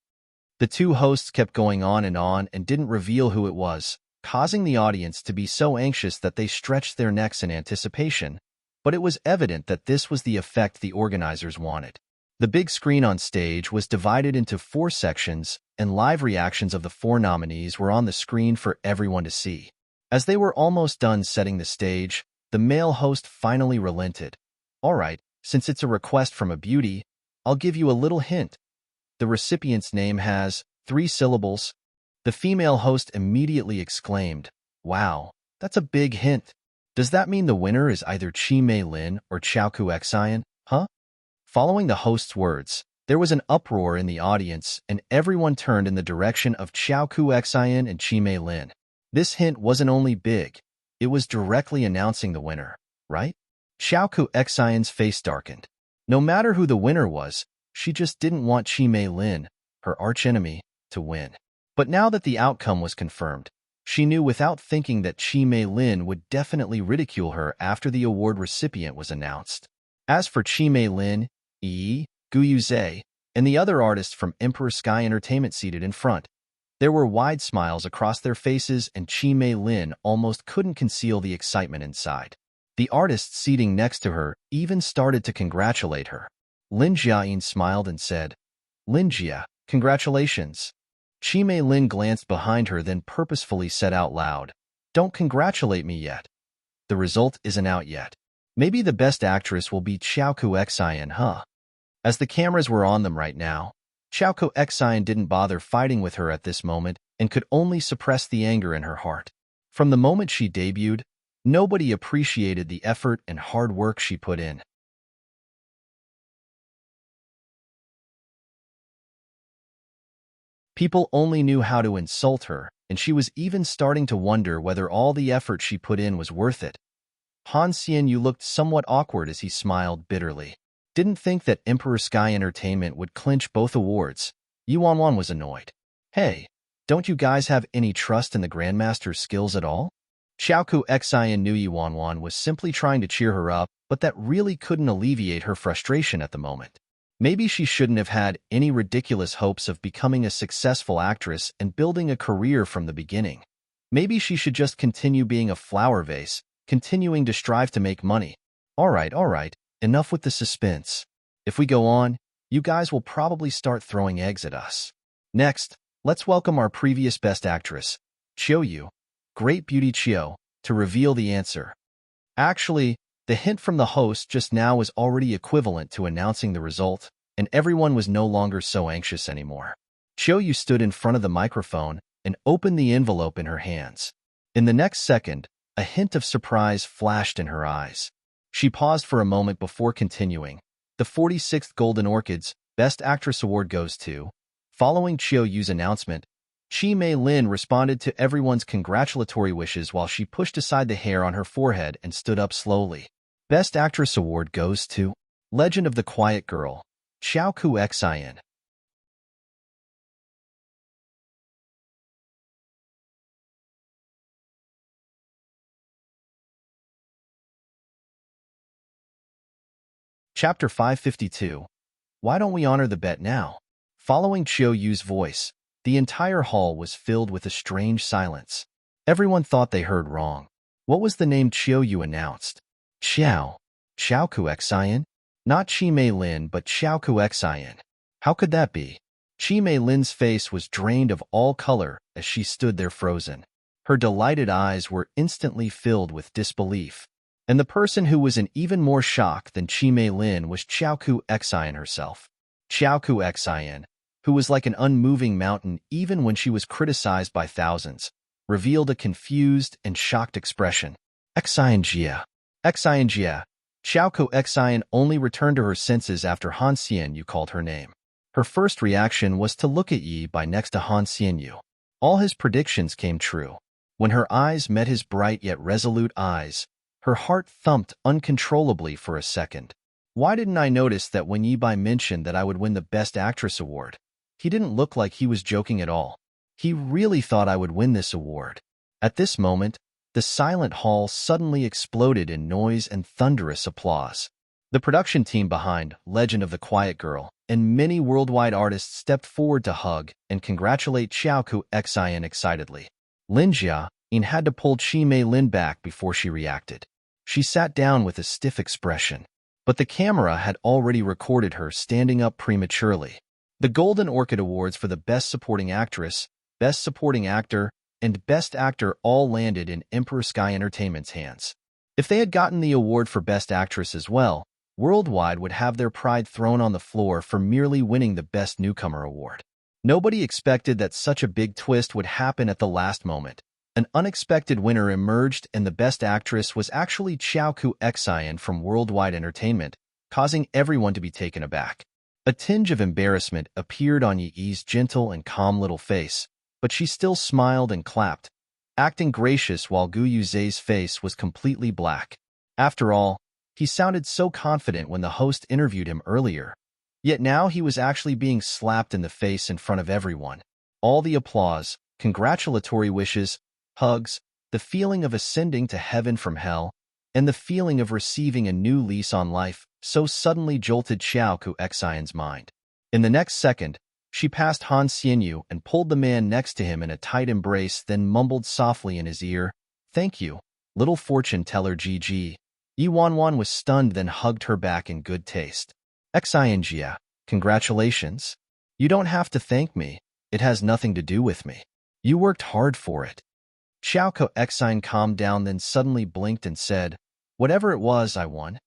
A: The two hosts kept going on and didn't reveal who it was, causing the audience to be so anxious that they stretched their necks in anticipation, but it was evident that this was the effect the organizers wanted. The big screen on stage was divided into 4 sections, and live reactions of the 4 nominees were on the screen for everyone to see. As they were almost done setting the stage, the male host finally relented. "All right, since it's a request from a beauty, I'll give you a little hint. The recipient's name has 3 syllables." The female host immediately exclaimed, "Wow, that's a big hint. Does that mean the winner is either Chi Mei Lin or Xiaoku Xian, huh?" Following the host's words, there was an uproar in the audience and everyone turned in the direction of Xiaoku Xian and Chi Mei Lin. This hint wasn't only big, it was directly announcing the winner, right? Xiaoku Xian's face darkened. No matter who the winner was, she just didn't want Chi Mei Lin, her archenemy, to win. But now that the outcome was confirmed, she knew without thinking that Chi Mei Lin would definitely ridicule her after the award recipient was announced. As for Chi Mei Lin, Yi, Gu Yuzhe, and the other artists from Emperor Sky Entertainment seated in front, there were wide smiles across their faces and Chi Mei Lin almost couldn't conceal the excitement inside. The artists seating next to her even started to congratulate her. Lin Jiayin smiled and said, "Lin Jia, congratulations." Chi Mei Lin glanced behind her then purposefully said out loud, "Don't congratulate me yet. The result isn't out yet. Maybe the best actress will be Xiaoku Xian, huh?" As the cameras were on them right now, Xiaoku Xian didn't bother fighting with her at this moment and could only suppress the anger in her heart. From the moment she debuted, nobody appreciated the effort and hard work she put in. People only knew how to insult her, and she was even starting to wonder whether all the effort she put in was worth it. Han Xianyu looked somewhat awkward as he smiled bitterly. Didn't think that Emperor Sky Entertainment would clinch both awards, Yuanwan was annoyed. Hey, don't you guys have any trust in the Grandmaster's skills at all? Xiaoku Xian knew Yuanwan was simply trying to cheer her up, but that really couldn't alleviate her frustration at the moment. Maybe she shouldn't have had any ridiculous hopes of becoming a successful actress and building a career from the beginning. Maybe she should just continue being a flower vase, continuing to strive to make money. All right, enough with the suspense. If we go on, you guys will probably start throwing eggs at us. Next, let's welcome our previous Best Actress, Yu, Great Beauty Chiyo, to reveal the answer. Actually, the hint from the host just now was already equivalent to announcing the result, and everyone was no longer so anxious anymore. Yu stood in front of the microphone and opened the envelope in her hands. In the next second, a hint of surprise flashed in her eyes. She paused for a moment before continuing. The 46th Golden Orchids Best Actress Award goes to. Following Yu's announcement, Chi Mei Lin responded to everyone's congratulatory wishes while she pushed aside the hair on her forehead and stood up slowly. Best Actress Award goes to Legend of the Quiet Girl, Xiaoku Xian. Chapter 552. Why don't we honor the bet now? Following Yu's voice, the entire hall was filled with a strange silence. Everyone thought they heard wrong. What was the name Yu announced? Xiaoku Xian? Not Chi Mei Lin, but Xiaoku Xian. How could that be? Chi Mei Lin's face was drained of all color as she stood there frozen. Her delighted eyes were instantly filled with disbelief. And the person who was in even more shock than Chi Mei Lin was Xiaoku Xian herself. Xiaoku Xian, who was like an unmoving mountain even when she was criticized by thousands, revealed a confused and shocked expression. Xian Jia. Xiaoku Xian only returned to her senses after Han Xianyu called her name. Her first reaction was to look at Yi by next to Han Xianyu. All his predictions came true. When her eyes met his bright yet resolute eyes, her heart thumped uncontrollably for a second. Why didn't I notice that when Yi Bai mentioned that I would win the Best Actress award? He didn't look like he was joking at all. He really thought I would win this award. At this moment, the silent hall suddenly exploded in noise and thunderous applause. The production team behind Legend of the Quiet Girl and many worldwide artists stepped forward to hug and congratulate Xiaoku Xian excitedly. Lin Jia had to pull Chi Mei Lin back before she reacted. She sat down with a stiff expression, but the camera had already recorded her standing up prematurely. The Golden Orchid Awards for the Best Supporting Actress, Best Supporting Actor, and Best Actor all landed in Emperor Sky Entertainment's hands. If they had gotten the award for Best Actress as well, Worldwide would have their pride thrown on the floor for merely winning the Best Newcomer award. Nobody expected that such a big twist would happen at the last moment. An unexpected winner emerged, and the Best Actress was actually Xiaoku Xian from Worldwide Entertainment, causing everyone to be taken aback. A tinge of embarrassment appeared on Yi's gentle and calm little face, but she still smiled and clapped, acting gracious while Gu Yuzhe's face was completely black. After all, he sounded so confident when the host interviewed him earlier, yet now he was actually being slapped in the face in front of everyone. All the applause, congratulatory wishes, hugs, the feeling of ascending to heaven from hell, and the feeling of receiving a new lease on life so suddenly jolted Xiaoku Xian's mind. In the next second, she passed Han Xianyu and pulled the man next to him in a tight embrace, then mumbled softly in his ear, "Thank you, little fortune teller GG." Yi Wanwan was stunned, then hugged her back in good taste. "Xianjia, congratulations. You don't have to thank me. It has nothing to do with me. You worked hard for it." Xiaoku Xian calmed down, then suddenly blinked and said, "Whatever it was, I won."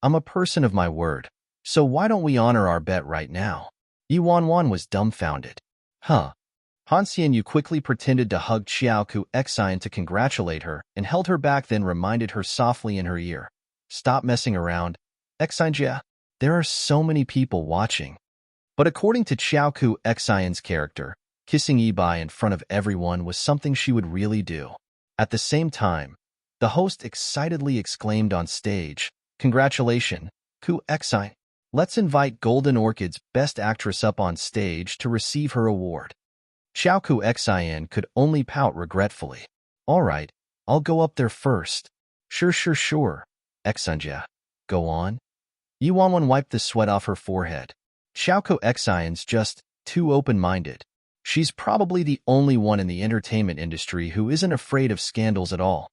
A: I'm a person of my word, so why don't we honor our bet right now? Yi Wanwan was dumbfounded. Huh. Han Xianyu quickly pretended to hug Xiaoku Xian to congratulate her and held her back, then reminded her softly in her ear, "Stop messing around, Xianjia. There are so many people watching." But according to Xiaoku Xian's character, kissing Yi Bai in front of everyone was something she would really do. At the same time, the host excitedly exclaimed on stage, "Congratulations, Ku Exine. Let's invite Golden Orchid's Best Actress up on stage to receive her award. Xiao Ku Exine could only pout regretfully. All right, I'll go up there first. Sure. Exunja. Go on. Yuanwan wiped the sweat off her forehead. Xiao Ku Exine's just too open-minded. She's probably the only one in the entertainment industry who isn't afraid of scandals at all.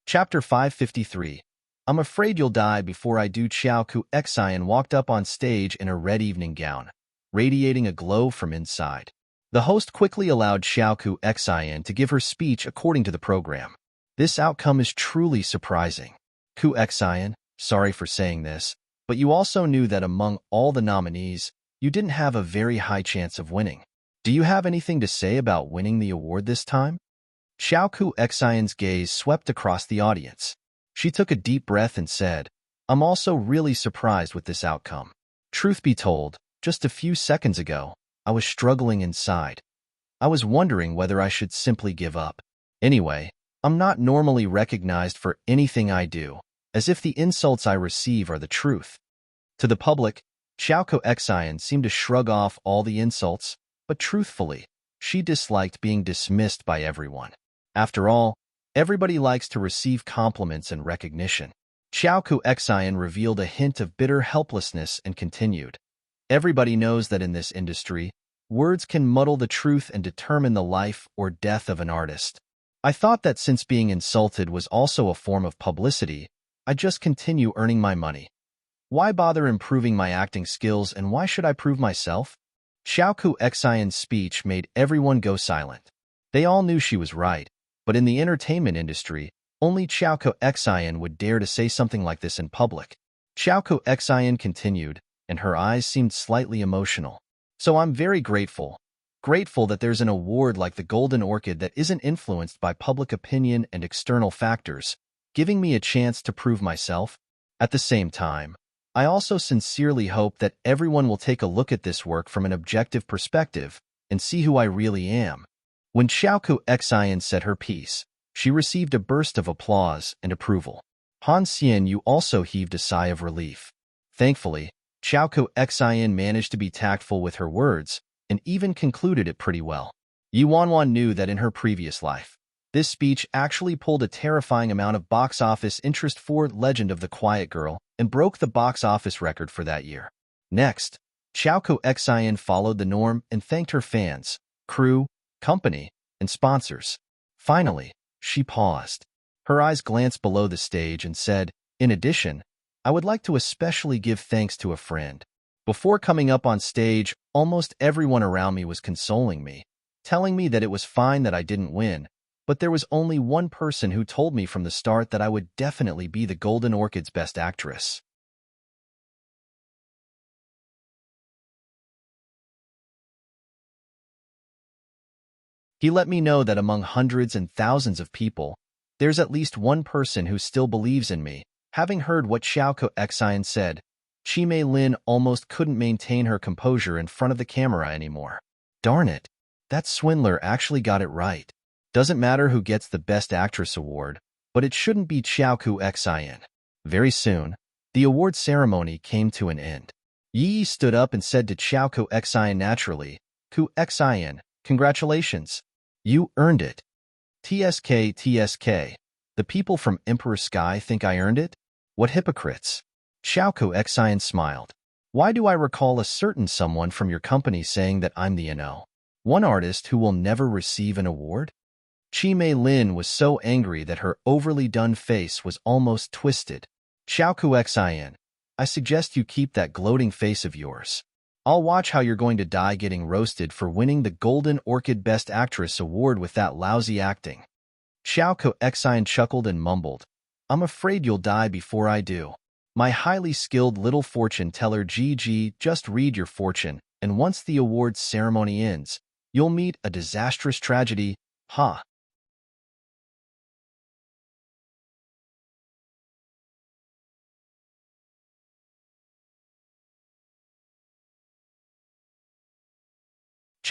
A: Chapter 553. I'm afraid you'll die before I do. Xiao Ku Exine walked up on stage in a red evening gown, radiating a glow from inside. The host quickly allowed Xiao Ku Exine to give her speech according to the program. This outcome is truly surprising. Ku Exine, sorry for saying this, but you also knew that among all the nominees, you didn't have a very high chance of winning. Do you have anything to say about winning the award this time? Xiao Ku Exine's gaze swept across the audience. She took a deep breath and said, I'm also really surprised with this outcome. Truth be told, just a few seconds ago, I was struggling inside. I was wondering whether I should simply give up. Anyway, I'm not normally recognized for anything I do, as if the insults I receive are the truth. To the public, Xiao Ku Exine seemed to shrug off all the insults, but truthfully, she disliked being dismissed by everyone. After all, everybody likes to receive compliments and recognition. Xiao Ku Exine revealed a hint of bitter helplessness and continued. Everybody knows that in this industry, words can muddle the truth and determine the life or death of an artist. I thought that since being insulted was also a form of publicity, I'd just continue earning my money. Why bother improving my acting skills, and why should I prove myself? Xiao Ku Exine's speech made everyone go silent. They all knew she was right, but in the entertainment industry, only Xiao Ku Exine would dare to say something like this in public. Xiao Ku Exine continued, and her eyes seemed slightly emotional. So I'm very grateful. Grateful that there's an award like the Golden Orchid that isn't influenced by public opinion and external factors, giving me a chance to prove myself. At the same time, I also sincerely hope that everyone will take a look at this work from an objective perspective and see who I really am. When Xiao Ku Exine said her piece, she received a burst of applause and approval. Han Xian Yu also heaved a sigh of relief. Thankfully, Xiao Ku Exine managed to be tactful with her words and even concluded it pretty well. Yu Wanwan knew that in her previous life, this speech actually pulled a terrifying amount of box office interest for Legend of the Quiet Girl and broke the box office record for that year. Next, Xiao Ku Exine followed the norm and thanked her fans, crew, company, and sponsors. Finally, she paused. Her eyes glanced below the stage and said, in addition, I would like to especially give thanks to a friend. Before coming up on stage, almost everyone around me was consoling me, telling me that it was fine that I didn't win, but there was only one person who told me from the start that I would definitely be the Golden Orchid's Best Actress. He let me know that among hundreds and thousands of people, there's at least one person who still believes in me. Having heard what Xiao Ku Exine said, Chi Mei Lin almost couldn't maintain her composure in front of the camera anymore. Darn it, that swindler actually got it right. Doesn't matter who gets the Best Actress award, but it shouldn't be Xiao Ku Exine. Very soon, the award ceremony came to an end. Yi stood up and said to Xiao Ku Exine naturally, Ku Exine, congratulations. You earned it. TSK. The people from Emperor Sky think I earned it? What hypocrites. Xiao Ku Exine smiled. Why do I recall a certain someone from your company saying that I'm the one artist who will never receive an award? Chi Mei Lin was so angry that her overly done face was almost twisted. Xiao Ku Exine, I suggest you keep that gloating face of yours. I'll watch how you're going to die getting roasted for winning the Golden Orchid Best Actress award with that lousy acting. Xiao Ku Exine chuckled and mumbled, I'm afraid you'll die before I do. My highly skilled little fortune teller GG, just read your fortune, and once the awards ceremony ends, you'll meet a disastrous tragedy, ha.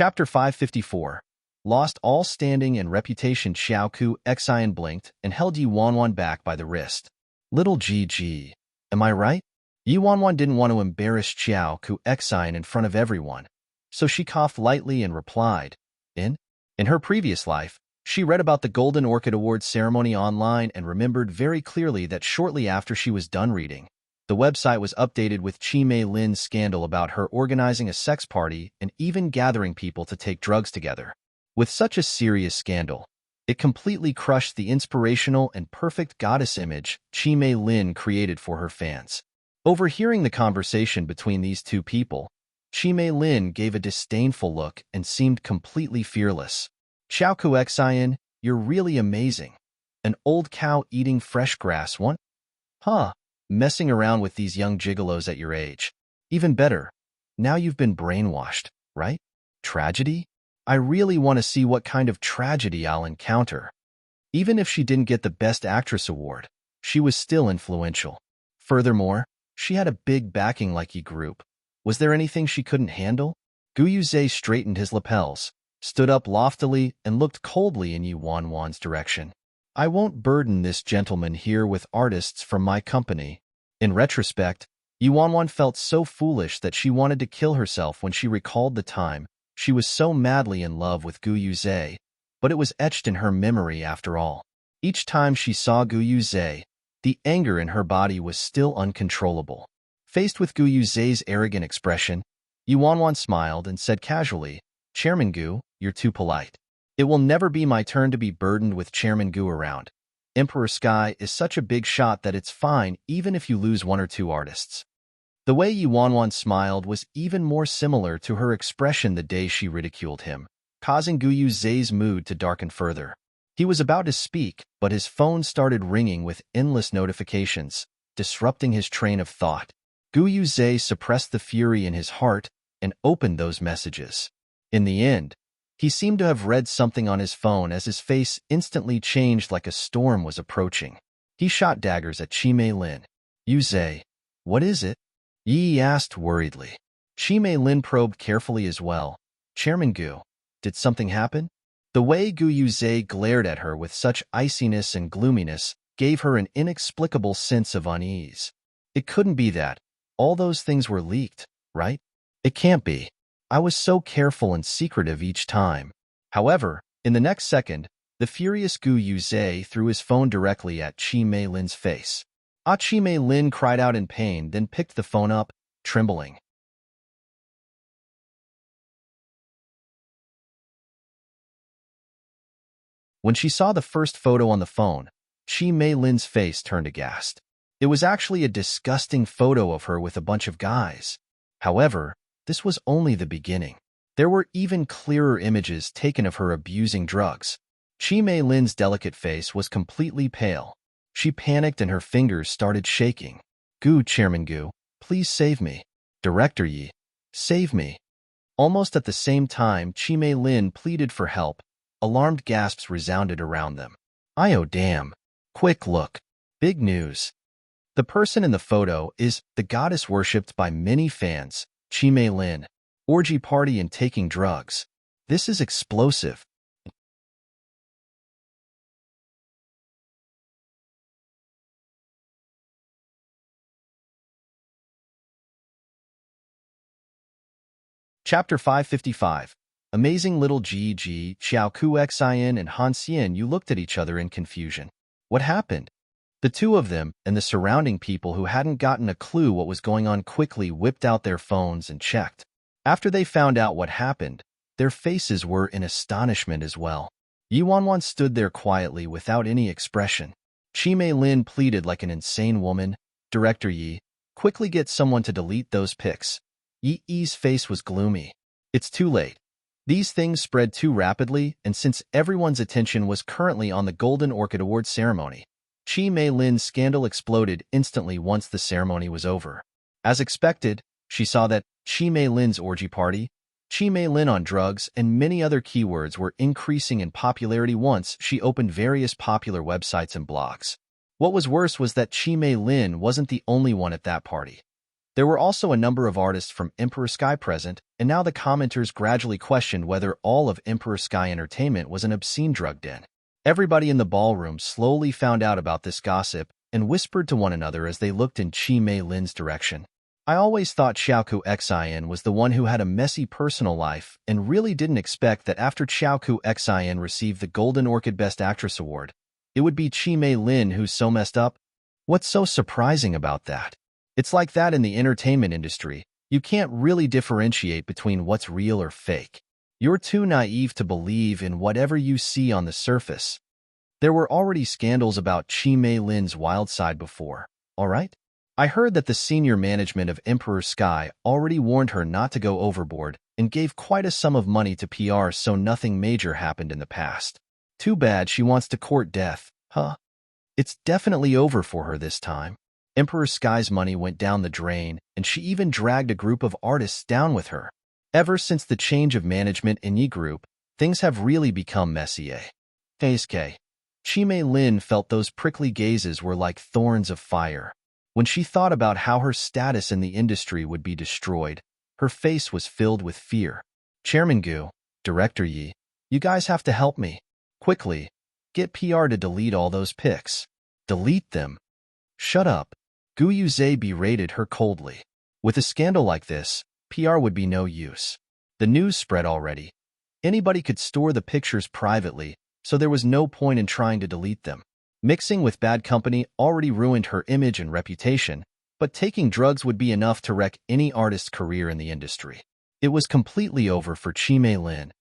A: Chapter 554. Lost all standing and reputation. Xiao Ku Xian blinked and held Yi Wanwan back by the wrist. Little GG. Am I right? Yi Wanwan didn't want to embarrass Xiao Ku Xian in front of everyone, so she coughed lightly and replied, In her previous life, she read about the Golden Orchid Awards ceremony online and remembered very clearly that shortly after she was done reading, the website was updated with Chi Mei Lin's scandal about her organizing a sex party and even gathering people to take drugs together. With such a serious scandal, it completely crushed the inspirational and perfect goddess image Chi Mei Lin created for her fans. Overhearing the conversation between these two people, Chi Mei Lin gave a disdainful look and seemed completely fearless. Xiao Ku Xian, you're really amazing. An old cow eating fresh grass, one? Huh, messing around with these young gigolos at your age. Even better, now you've been brainwashed, right? Tragedy? I really want to see what kind of tragedy I'll encounter. Even if she didn't get the Best Actress award, she was still influential. Furthermore, she had a big backing like Yi group. Was there anything she couldn't handle? Gu Yuzhe straightened his lapels, stood up loftily, and looked coldly in Yi Wanwan's direction. I won't burden this gentleman here with artists from my company. In retrospect, Yi Wanwan felt so foolish that she wanted to kill herself when she recalled the time she was so madly in love with Gu Yuzhe, but it was etched in her memory after all. Each time she saw Gu Yuzhe, the anger in her body was still uncontrollable. Faced with Gu Yuzhe's arrogant expression, Yi Wanwan smiled and said casually, Chairman Gu, you're too polite. It will never be my turn to be burdened with Chairman Gu around. Emperor Sky is such a big shot that it's fine even if you lose one or two artists. The way Yi Wanwan smiled was even more similar to her expression the day she ridiculed him, causing Gu Yuzhe's mood to darken further. He was about to speak, but his phone started ringing with endless notifications, disrupting his train of thought. Gu Yuzhe suppressed the fury in his heart and opened those messages. In the end, he seemed to have read something on his phone as his face instantly changed like a storm was approaching. He shot daggers at Chi Mei Lin. Yuzhe, what is it? Yi asked worriedly. Chi Mei Lin probed carefully as well. Chairman Gu, did something happen? The way Gu Yuzhe glared at her with such iciness and gloominess gave her an inexplicable sense of unease. It couldn't be that. All those things were leaked, right? It can't be. I was so careful and secretive each time. However, in the next second, the furious Gu Yuzhe threw his phone directly at Chi Mei Lin's face. Chi Mei Lin cried out in pain, then picked the phone up, trembling. When she saw the first photo on the phone, Chi Mei Lin's face turned aghast. It was actually a disgusting photo of her with a bunch of guys. However, this was only the beginning. There were even clearer images taken of her abusing drugs. Chi Mei Lin's delicate face was completely pale. She panicked and her fingers started shaking. Gu, Chairman Gu, please save me. Director Yi, save me. Almost at the same time Chi Mei Lin pleaded for help, alarmed gasps resounded around them. Oh damn. Quick look. Big news. The person in the photo is the goddess worshipped by many fans, Chi Mei Lin. Orgy party and taking drugs. This is explosive. Chapter 555. Amazing little G. Xiao Ku Xian and Han Xian. You looked at each other in confusion. What happened? The two of them and the surrounding people who hadn't gotten a clue what was going on quickly whipped out their phones and checked. After they found out what happened, their faces were in astonishment as well. Yi Wanwan stood there quietly without any expression. Chi Mei Lin pleaded like an insane woman. Director Yi, quickly get someone to delete those pics. Yi's face was gloomy. It's too late. These things spread too rapidly, and since everyone's attention was currently on the Golden Orchid Awards ceremony, Chi Mei Lin's scandal exploded instantly once the ceremony was over. As expected, she saw that Chi Mei Lin's orgy party, Chi Mei Lin on drugs, and many other keywords were increasing in popularity once she opened various popular websites and blogs. What was worse was that Chi Mei Lin wasn't the only one at that party. There were also a number of artists from Emperor Sky present, and now the commenters gradually questioned whether all of Emperor Sky Entertainment was an obscene drug den. Everybody in the ballroom slowly found out about this gossip and whispered to one another as they looked in Chi Mei Lin's direction. I always thought Xiaoku Xin was the one who had a messy personal life and really didn't expect that after Xiaoku Xin received the Golden Orchid Best Actress Award, it would be Chi Mei Lin who's so messed up. What's so surprising about that? It's like that in the entertainment industry. You can't really differentiate between what's real or fake. You're too naive to believe in whatever you see on the surface. There were already scandals about Chi Mei Lin's wild side before, all right? I heard that the senior management of Emperor Sky already warned her not to go overboard and gave quite a sum of money to PR so nothing major happened in the past. Too bad she wants to court death, huh? It's definitely over for her this time. Emperor Sky's money went down the drain, and she even dragged a group of artists down with her. Ever since the change of management in Yi Group, things have really become messy. K. Chi Mei Lin felt those prickly gazes were like thorns of fire. When she thought about how her status in the industry would be destroyed, her face was filled with fear. Chairman Gu, Director Yi, you guys have to help me. Quickly, get PR to delete all those pics. Delete them. Shut up. Gu Yuzhe berated her coldly. With a scandal like this, PR would be no use. The news spread already. Anybody could store the pictures privately, so there was no point in trying to delete them. Mixing with bad company already ruined her image and reputation, but taking drugs would be enough to wreck any artist's career in the industry. It was completely over for Chi Mei Lin.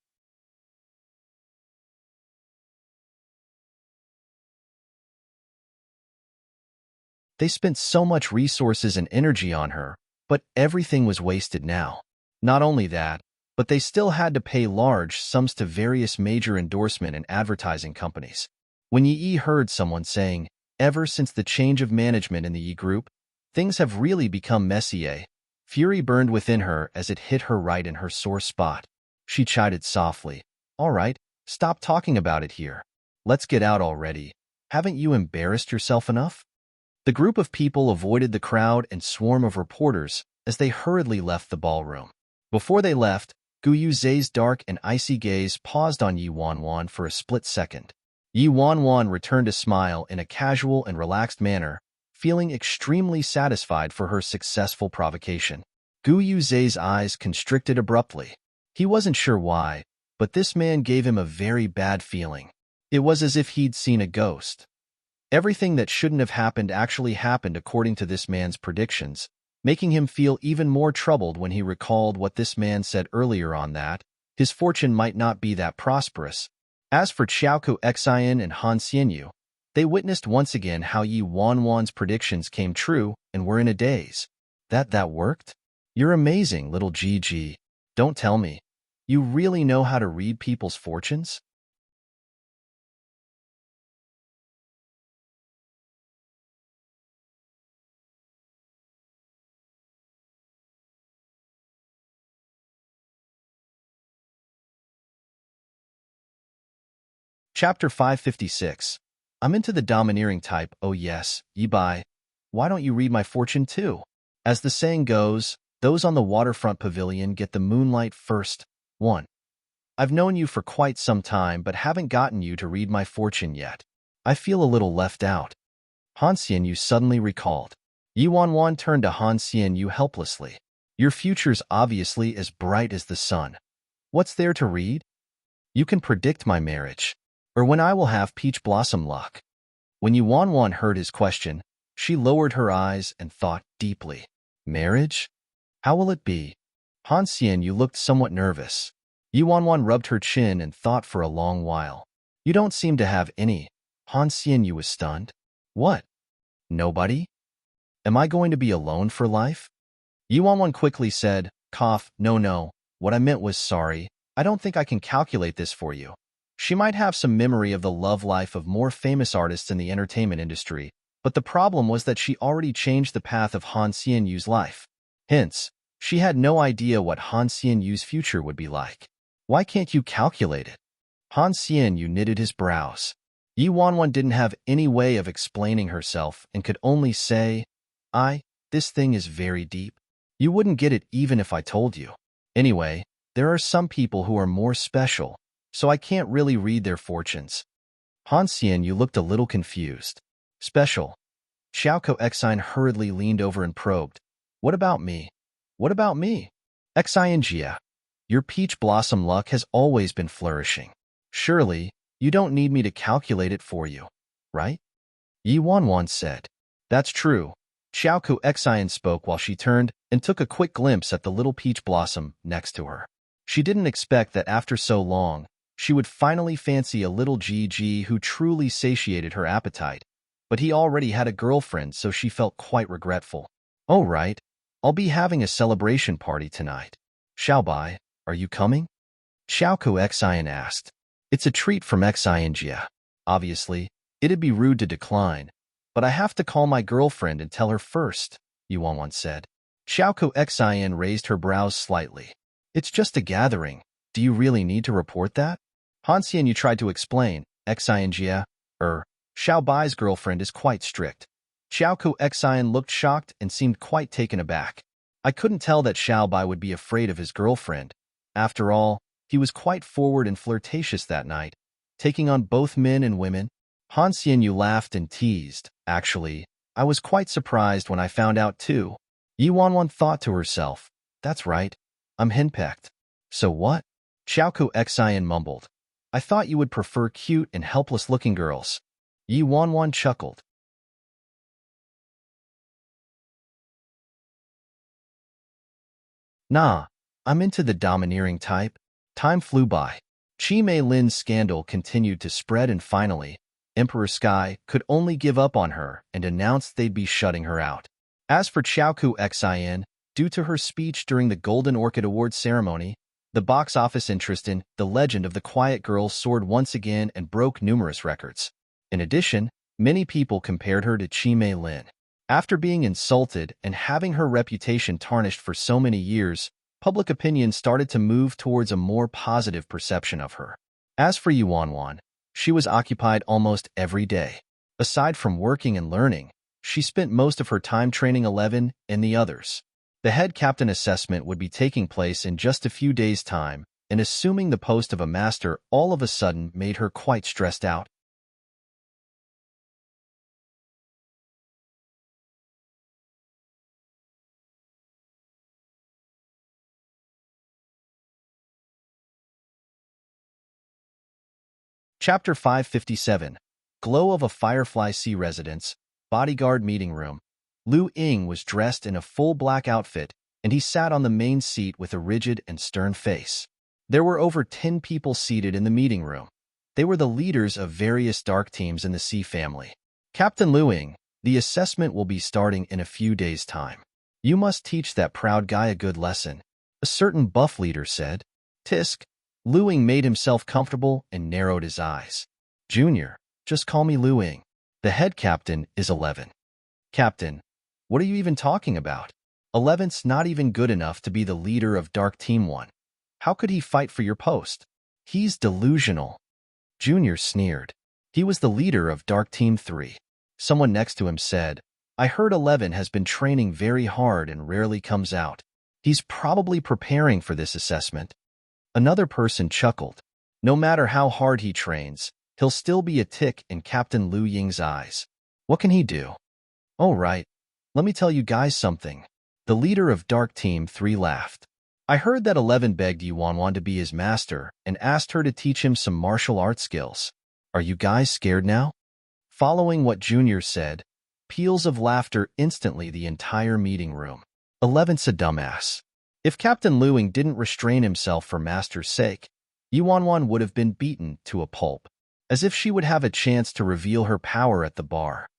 A: They spent so much resources and energy on her, but everything was wasted now. Not only that, but they still had to pay large sums to various major endorsement and advertising companies. When Yi heard someone saying, ever since the change of management in the Yi Group, things have really become messy, fury burned within her as it hit her right in her sore spot. She chided softly, all right, stop talking about it here. Let's get out already. Haven't you embarrassed yourself enough? The group of people avoided the crowd and swarm of reporters as they hurriedly left the ballroom. Before they left, Gu Yuzhe's dark and icy gaze paused on Yi Wanwan for a split second. Yi Wanwan returned a smile in a casual and relaxed manner, feeling extremely satisfied for her successful provocation. Gu Yuzhe's eyes constricted abruptly. He wasn't sure why, but this man gave him a very bad feeling. It was as if he'd seen a ghost. Everything that shouldn't have happened actually happened according to this man's predictions, making him feel even more troubled when he recalled what this man said earlier on that his fortune might not be that prosperous. As for Xiaoku Xian and Han Xianyu, they witnessed once again how Yi Wanwan's predictions came true and were in a daze. That worked? You're amazing, little Gigi. Don't tell me. You really know how to read people's fortunes? Chapter 556. I'm into the domineering type, oh yes, Yi Bai. Why don't you read my fortune too? As the saying goes, those on the waterfront pavilion get the moonlight first. 1. I've known you for quite some time but haven't gotten you to read my fortune yet. I feel a little left out. Han Xianyu suddenly recalled. Yi Wanwan turned to Han Xianyu helplessly. Your future's obviously as bright as the sun. What's there to read? You can predict my marriage, or when I will have peach blossom luck. When Yi Wanwan heard his question, she lowered her eyes and thought deeply. Marriage? How will it be? Han Xianyu looked somewhat nervous. Yi Wanwan rubbed her chin and thought for a long while. You don't seem to have any. Han Xianyu was stunned. What? Nobody? Am I going to be alone for life? Yi Wanwan quickly said, cough, no, what I meant was sorry. I don't think I can calculate this for you. She might have some memory of the love life of more famous artists in the entertainment industry, but the problem was that she already changed the path of Han Xianyu's life. Hence, she had no idea what Han Xianyu's future would be like. Why can't you calculate it? Han Xianyu knitted his brows. Yi Wanwan didn't have any way of explaining herself and could only say, this thing is very deep. You wouldn't get it even if I told you. Anyway, there are some people who are more special, so I can't really read their fortunes. Hanxian, you looked a little confused. Special. Xiaoko Xine hurriedly leaned over and probed. What about me? What about me? Xinjia, your peach blossom luck has always been flourishing. Surely, you don't need me to calculate it for you, right? Yi Wanwan said. That's true. Xiaoko Xine spoke while she turned and took a quick glimpse at the little peach blossom next to her. She didn't expect that after so long, she would finally fancy a little GG who truly satiated her appetite, but he already had a girlfriend, so she felt quite regretful. Oh right, I'll be having a celebration party tonight. Xiaobai, are you coming? Xiaoko Xine asked. It's a treat from Xinjia. Obviously, it'd be rude to decline, but I have to call my girlfriend and tell her first, Yuanwan said. Xiaoko Xine raised her brows slightly. It's just a gathering. Do you really need to report that? Hanxian, you tried to explain. Xinjia, Xiao Bai's girlfriend is quite strict. Xiaoko Xine looked shocked and seemed quite taken aback. I couldn't tell that Xiao Bai would be afraid of his girlfriend. After all, he was quite forward and flirtatious that night, taking on both men and women. Hanxian, you laughed and teased. Actually, I was quite surprised when I found out too. Yi Wanwan thought to herself, that's right, I'm henpecked. So what? Xiaoko Xine mumbled. I thought you would prefer cute and helpless-looking girls. Yi Wanwan chuckled. Nah, I'm into the domineering type. Time flew by. Chi Mei Lin's scandal continued to spread, and finally, Emperor Sky could only give up on her and announced they'd be shutting her out. As for Xiaoku Xin, due to her speech during the Golden Orchid Awards ceremony, the box office interest in The Legend of the Quiet Girl soared once again and broke numerous records. In addition, many people compared her to Chi Mei Lin. After being insulted and having her reputation tarnished for so many years, public opinion started to move towards a more positive perception of her. As for Yuanwan, she was occupied almost every day. Aside from working and learning, she spent most of her time training 11 and the others. The head captain assessment would be taking place in just a few days' time, and assuming the post of a master all of a sudden made her quite stressed out. Chapter 557. Glow of a Firefly Sea Residence, Bodyguard Meeting Room. Lu Ying was dressed in a full black outfit, and he sat on the main seat with a rigid and stern face. There were over 10 people seated in the meeting room. They were the leaders of various dark teams in the Sea family. Captain Lu Ying, the assessment will be starting in a few days' time. You must teach that proud guy a good lesson, a certain buff leader said. Tisk. Lu Ying made himself comfortable and narrowed his eyes. Junior, just call me Lu Ying. The head captain is 11. Captain, what are you even talking about? 11's not even good enough to be the leader of Dark Team 1. How could he fight for your post? He's delusional. Junior sneered. He was the leader of Dark Team 3. Someone next to him said, I heard 11 has been training very hard and rarely comes out. He's probably preparing for this assessment. Another person chuckled. No matter how hard he trains, he'll still be a tick in Captain Lu Ying's eyes. What can he do? Oh right, let me tell you guys something. The leader of Dark Team 3 laughed. I heard that 11 begged Yuanwan to be his master and asked her to teach him some martial arts skills. Are you guys scared now? Following what Junior said, peals of laughter instantly the entire meeting room. 11's a dumbass. If Captain Lu Ying didn't restrain himself for master's sake, Yuanwan would have been beaten to a pulp, as if she would have a chance to reveal her power at the bar.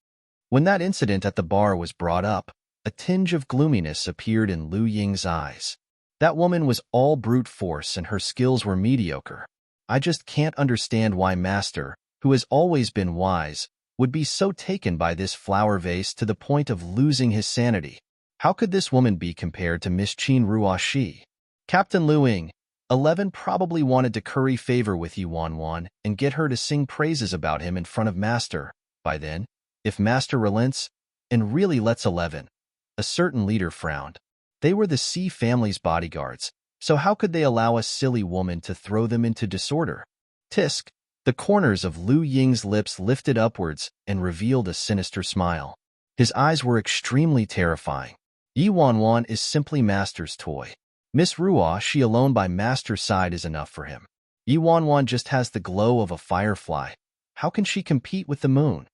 A: When that incident at the bar was brought up, a tinge of gloominess appeared in Lu Ying's eyes. That woman was all brute force and her skills were mediocre. I just can't understand why Master, who has always been wise, would be so taken by this flower vase to the point of losing his sanity. How could this woman be compared to Miss Qin Ruoxi? Captain Lu Ying, 11 probably wanted to curry favor with Yuanwan and get her to sing praises about him in front of Master. By then, if Master relents and really lets 11, a certain leader frowned. They were the Sea family's bodyguards, so how could they allow a silly woman to throw them into disorder? Tisk! The corners of Lu Ying's lips lifted upwards and revealed a sinister smile. His eyes were extremely terrifying. Yi Wanwan is simply Master's toy. Miss Ruo, she alone by Master's side is enough for him. Yi Wanwan just has the glow of a firefly. How can she compete with the moon?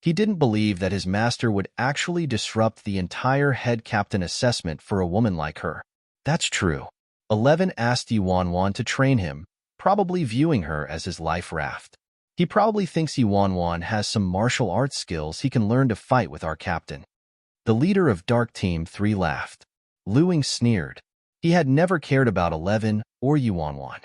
A: He didn't believe that his master would actually disrupt the entire head captain assessment for a woman like her. That's true. 11 asked Yi Wanwan to train him, probably viewing her as his life raft. He probably thinks Yi Wanwan has some martial arts skills he can learn to fight with our captain. The leader of Dark Team 3 laughed. Lu Ying sneered. He had never cared about 11 or Yi Wanwan.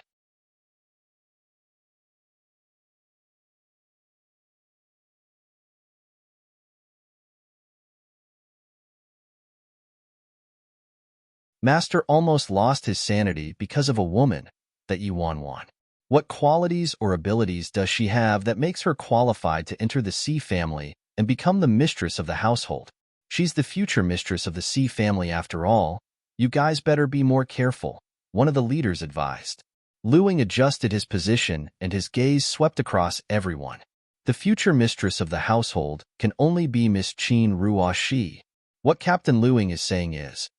A: Master almost lost his sanity because of a woman, that Yi Wanwan. What qualities or abilities does she have that makes her qualified to enter the Sea family and become the mistress of the household? She's the future mistress of the Sea family after all. You guys better be more careful, one of the leaders advised. Lu Ying adjusted his position and his gaze swept across everyone. The future mistress of the household can only be Miss Qin Ruo Shi. What Captain Lu Ying is saying is,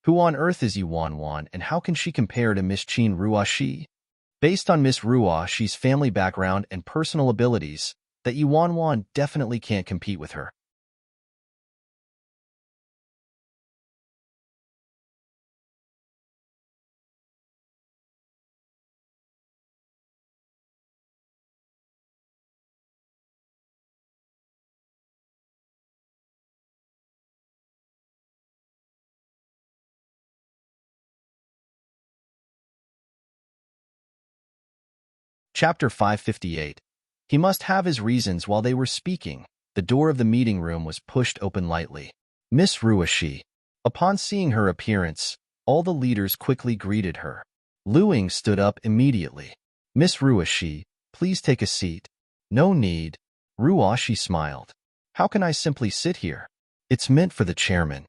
A: who on earth is Yi Wanwan and how can she compare to Miss Qin Ruo Shi? Based on Miss Ruo Shi's family background and personal abilities, that Yi Wanwan definitely can't compete with her. Chapter 558. He must have his reasons. While they were speaking, the door of the meeting room was pushed open lightly. Miss Ruoshi. Upon seeing her appearance, all the leaders quickly greeted her. Lu Ying stood up immediately. Miss Ruoshi, please take a seat. No need. Ruoshi smiled. How can I simply sit here? It's meant for the chairman.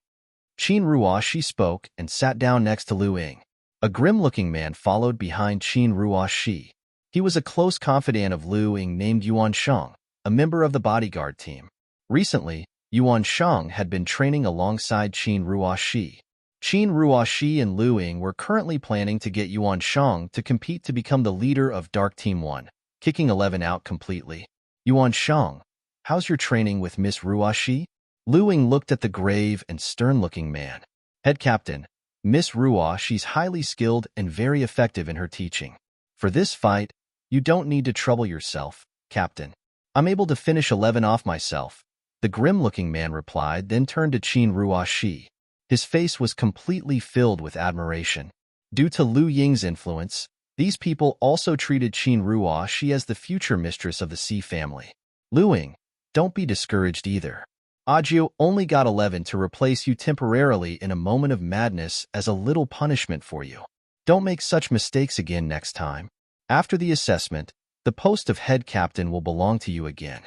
A: Qin Ruoshi spoke and sat down next to Lu Ying. A grim-looking man followed behind Qin Ruoshi. He was a close confidant of Lu Ying named Yuan Sheng, a member of the bodyguard team. Recently, Yuan Sheng had been training alongside Qin Ruoshi. Qin Ruoshi and Lu Ying were currently planning to get Yuan Sheng to compete to become the leader of Dark Team 1, kicking 11 out completely. Yuan Sheng, how's your training with Miss Ruoshi? Lu Ying looked at the grave and stern-looking man. Head captain, Miss Ruoshi's highly skilled and very effective in her teaching. For this fight, you don't need to trouble yourself, Captain. I'm able to finish 11 off myself, the grim-looking man replied, then turned to Qin Ruoshi. His face was completely filled with admiration. Due to Lu Ying's influence, these people also treated Qin Ruoshi as the future mistress of the Sea family. Lu Ying, don't be discouraged either. Ajio only got 11 to replace you temporarily in a moment of madness as a little punishment for you. Don't make such mistakes again next time. After the assessment, the post of head captain will belong to you again.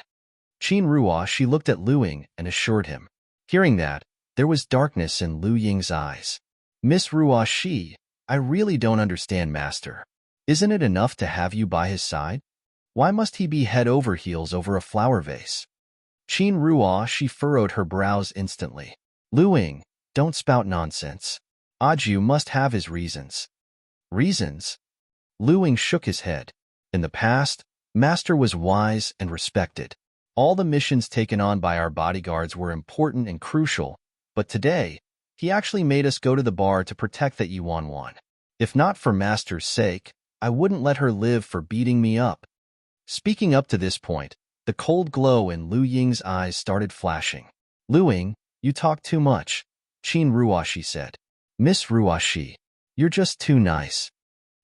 A: Qin Ruoshi looked at Lu Ying and assured him. Hearing that, there was darkness in Lu Ying's eyes. Miss Ruoshi, I really don't understand, Master. Isn't it enough to have you by his side? Why must he be head over heels over a flower vase? Qin Ruoshi furrowed her brows instantly. Lu Ying, don't spout nonsense. Aju must have his reasons. Reasons? Lu Ying shook his head. In the past, Master was wise and respected. All the missions taken on by our bodyguards were important and crucial, but today, he actually made us go to the bar to protect that Yi Wanwan. If not for Master's sake, I wouldn't let her live for beating me up. Speaking up to this point, the cold glow in Lu Ying's eyes started flashing. Lu Ying, you talk too much, Qin Ruoshi said. Miss Ruoshi, you're just too nice.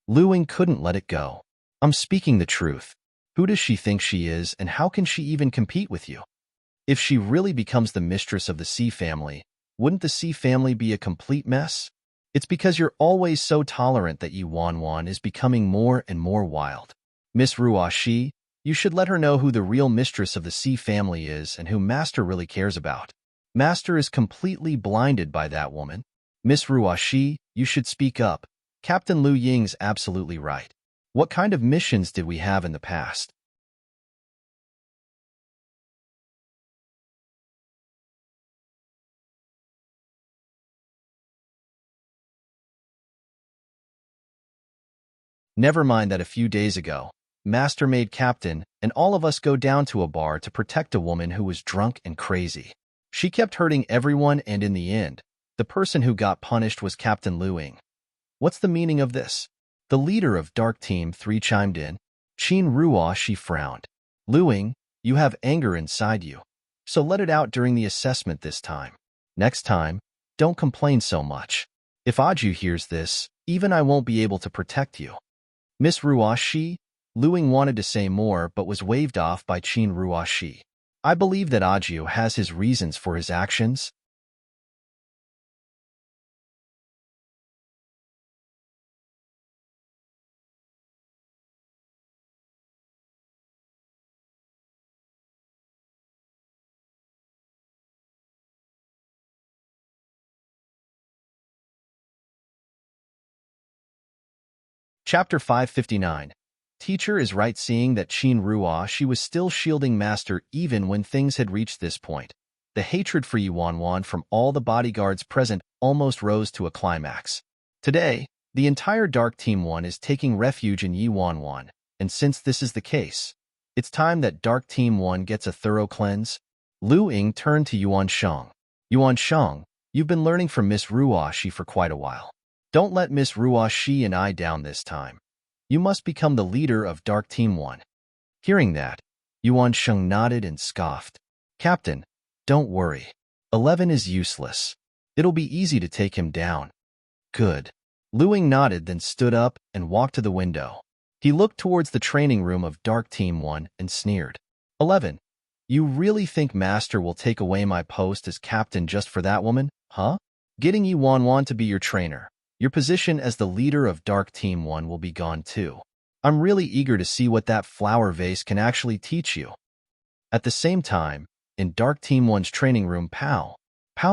A: Lu Ying couldn't let it go. I'm speaking the truth. Who does she think she is, and how can she even compete with you? If she really becomes the mistress of the Sea family, wouldn't the Sea family be a complete mess? It's because you're always so tolerant that Yi Wanwan is becoming more and more wild. Miss Ruoshi, you should let her know who the real mistress of the Sea family is and who Master really cares about. Master is completely blinded by that woman. Miss Ruashi, you should speak up. Captain Liu Ying's absolutely right. What kind of missions did we have in the past? Never mind that a few days ago, Master made Captain and all of us go down to a bar to protect a woman who was drunk and crazy. She kept hurting everyone and in the end, the person who got punished was Captain Liu Ying. What's the meaning of this? The leader of Dark Team 3 chimed in. Qin Ruo, she frowned. Liu Ying, you have anger inside you. So let it out during the assessment this time. Next time, don't complain so much. If Aju hears this, even I won't be able to protect you. Miss Ruashi, Liu Ying wanted to say more but was waved off by Qin Ruashi. I believe that Aju has his reasons for his actions. Chapter 559. Teacher is right seeing that Qin Ruo she was still shielding Master even when things had reached this point. The hatred for Yuanwan from all the bodyguards present almost rose to a climax. Today, the entire Dark Team 1 is taking refuge in Yuanwan, and since this is the case, it's time that Dark Team 1 gets a thorough cleanse. Liu Ying turned to Yuan Sheng. Yuan Sheng, you've been learning from Miss Ruoshi for quite a while. Don't let Miss Ruoshi and I down this time. You must become the leader of Dark Team 1. Hearing that, Yuan Sheng nodded and scoffed. Captain, don't worry. 11 is useless. It'll be easy to take him down. Good. Liu Ying nodded then stood up and walked to the window. He looked towards the training room of Dark Team 1 and sneered. 11. You really think Master will take away my post as captain just for that woman, huh? Getting Yuanwan to be your trainer. Your position as the leader of Dark Team 1 will be gone too. I'm really eager to see what that flower vase can actually teach you. At the same time, in Dark Team 1's training room, pow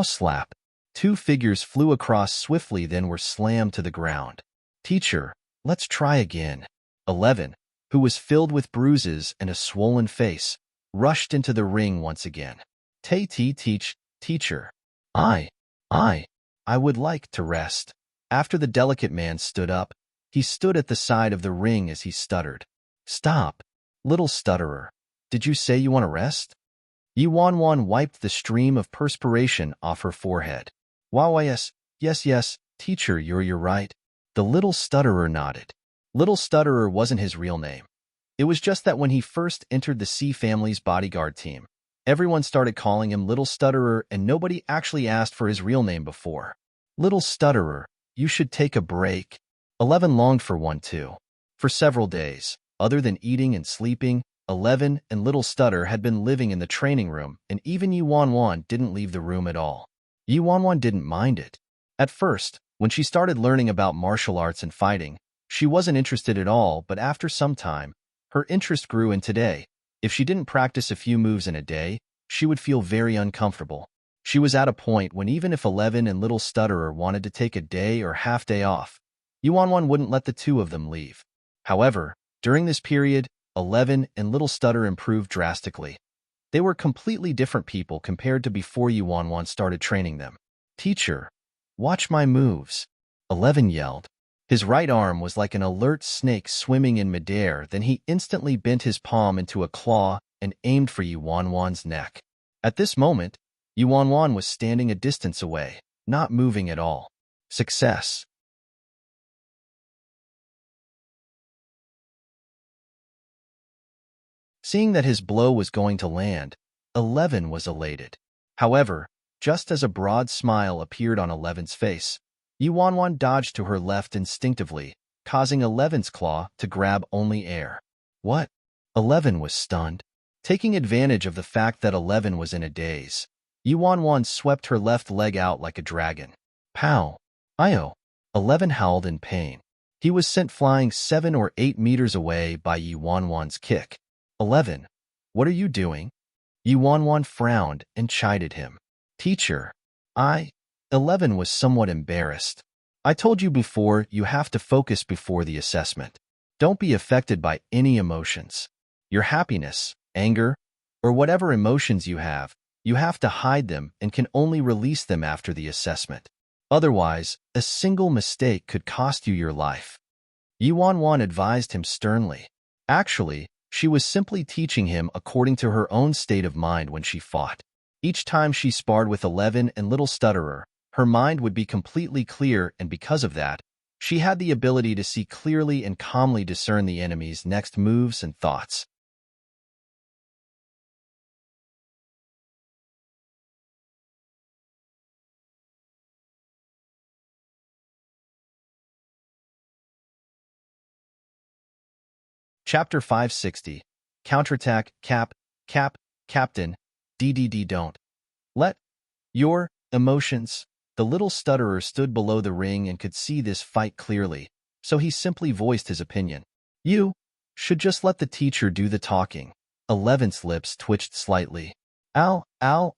A: slap. Two figures flew across swiftly then were slammed to the ground. Teacher, let's try again. 11, who was filled with bruises and a swollen face, rushed into the ring once again. Teacher. I would like to rest. After the delicate man stood up, he stood at the side of the ring as he stuttered. Stop, little stutterer. Did you say you want to rest? Yuanwan wiped the stream of perspiration off her forehead. Wow, yes, teacher, you're right. The little stutterer nodded. Little stutterer wasn't his real name. It was just that when he first entered the C family's bodyguard team, everyone started calling him Little Stutterer and nobody actually asked for his real name before. Little Stutterer, you should take a break. 11 longed for one too. For several days, other than eating and sleeping, 11 and Little Stutter had been living in the training room and even Yuanwan didn't leave the room at all. Yuanwan didn't mind it. At first, when she started learning about martial arts and fighting, she wasn't interested at all, but after some time, her interest grew and today, if she didn't practice a few moves in a day, she would feel very uncomfortable. She was at a point when even if 11 and Little Stutterer wanted to take a day or half day off, Yuanwan wouldn't let the two of them leave. However, during this period, 11 and Little Stutter improved drastically. They were completely different people compared to before Yuanwan started training them. Teacher, watch my moves, 11 yelled. His right arm was like an alert snake swimming in midair, then he instantly bent his palm into a claw and aimed for Yuanwan's neck. At this moment, Yuanwan was standing a distance away, not moving at all. Success. Seeing that his blow was going to land, 11 was elated. However, just as a broad smile appeared on 11's face, Yuanwan dodged to her left instinctively, causing 11's claw to grab only air. What? 11 was stunned. Taking advantage of the fact that 11 was in a daze, Yuanwan swept her left leg out like a dragon. Pow! Io! 11 howled in pain. He was sent flying 7 or 8 meters away by Yuanwan's kick. 11, what are you doing? Yuanwan frowned and chided him. Teacher, 11 was somewhat embarrassed. I told you before, you have to focus before the assessment. Don't be affected by any emotions. Your happiness, anger, or whatever emotions you have to hide them and can only release them after the assessment. Otherwise, a single mistake could cost you your life. Yuan advised him sternly. Actually, she was simply teaching him according to her own state of mind when she fought. Each time she sparred with 11 and Little Stutterer, her mind would be completely clear, and because of that, she had the ability to see clearly and calmly discern the enemy's next moves and thoughts. Chapter 560. Counterattack, Captain, don't let your emotions. The Little Stutterer stood below the ring and could see this fight clearly, so he simply voiced his opinion. You should just let the teacher do the talking. 11's lips twitched slightly. All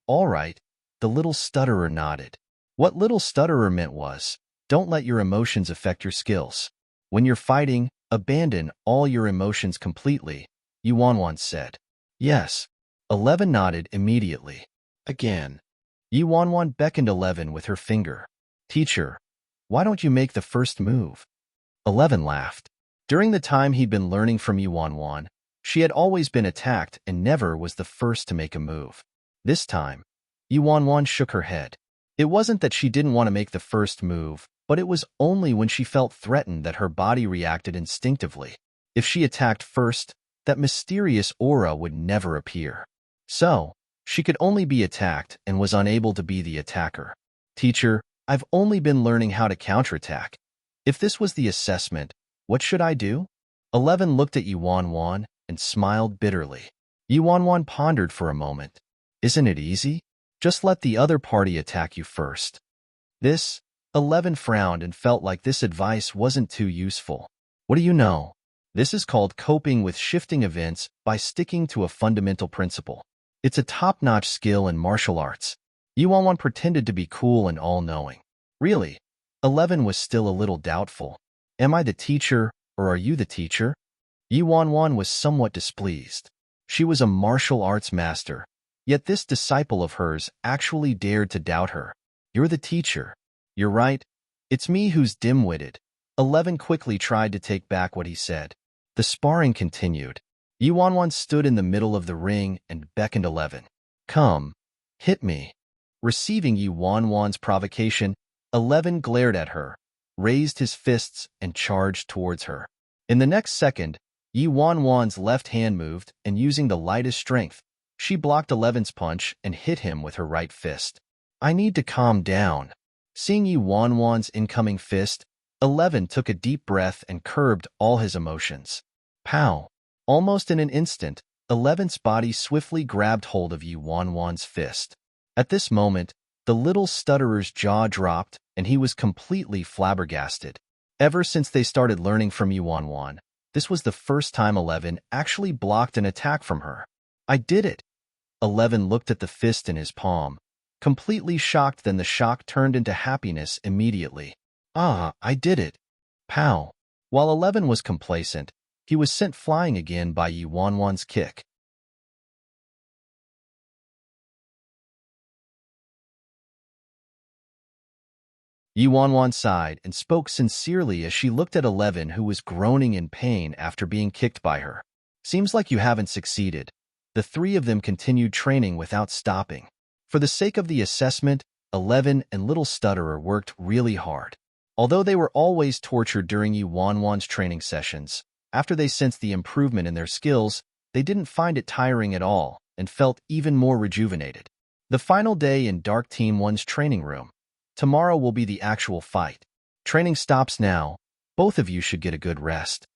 A: right. The Little Stutterer nodded. What Little Stutterer meant was, don't let your emotions affect your skills. When you're fighting, abandon all your emotions completely, Yuan said. Yes. 11 nodded immediately. Again. Yuan beckoned 11 with her finger. Teacher, why don't you make the first move? 11 laughed. During the time he'd been learning from Yuan, she had always been attacked and never was the first to make a move. This time, Yuan shook her head. It wasn't that she didn't want to make the first move, but it was only when she felt threatened that her body reacted instinctively. If she attacked first, that mysterious aura would never appear. So, she could only be attacked and was unable to be the attacker. Teacher, I've only been learning how to counterattack. If this was the assessment, what should I do? 11 looked at Yuan and smiled bitterly. Yuan pondered for a moment. Isn't it easy? Just let the other party attack you first. 11 frowned and felt like this advice wasn't too useful. What do you know? This is called coping with shifting events by sticking to a fundamental principle. It's a top-notch skill in martial arts. Yuan pretended to be cool and all-knowing. Really? 11 was still a little doubtful. Am I the teacher, or are you the teacher? Yuan was somewhat displeased. She was a martial arts master, yet this disciple of hers actually dared to doubt her. You're the teacher. You're right. It's me who's dim-witted. 11 quickly tried to take back what he said. The sparring continued. Yuan stood in the middle of the ring and beckoned 11. Come, hit me. Receiving Yuan's provocation, 11 glared at her, raised his fists, and charged towards her. In the next second, Yuan's left hand moved, and using the lightest strength, she blocked 11's punch and hit him with her right fist. I need to calm down. Seeing Yuan's incoming fist, 11 took a deep breath and curbed all his emotions. Pow! Almost in an instant, 11's body swiftly grabbed hold of Yuan's fist. At this moment, the Little Stutterer's jaw dropped, and he was completely flabbergasted. Ever since they started learning from Yuan, this was the first time 11 actually blocked an attack from her. I did it! 11 looked at the fist in his palm, completely shocked. Then the shock turned into happiness immediately. Ah, I did it! Pow! While 11 was complacent, he was sent flying again by Yuan's kick. Yuan sighed and spoke sincerely as she looked at 11, who was groaning in pain after being kicked by her. Seems like you haven't succeeded. The three of them continued training without stopping. For the sake of the assessment, 11 and Little Stutterer worked really hard. Although they were always tortured during Yuan's training sessions, after they sensed the improvement in their skills, they didn't find it tiring at all and felt even more rejuvenated. The final day in Dark Team 1's training room. Tomorrow will be the actual fight. Training stops now. Both of you should get a good rest.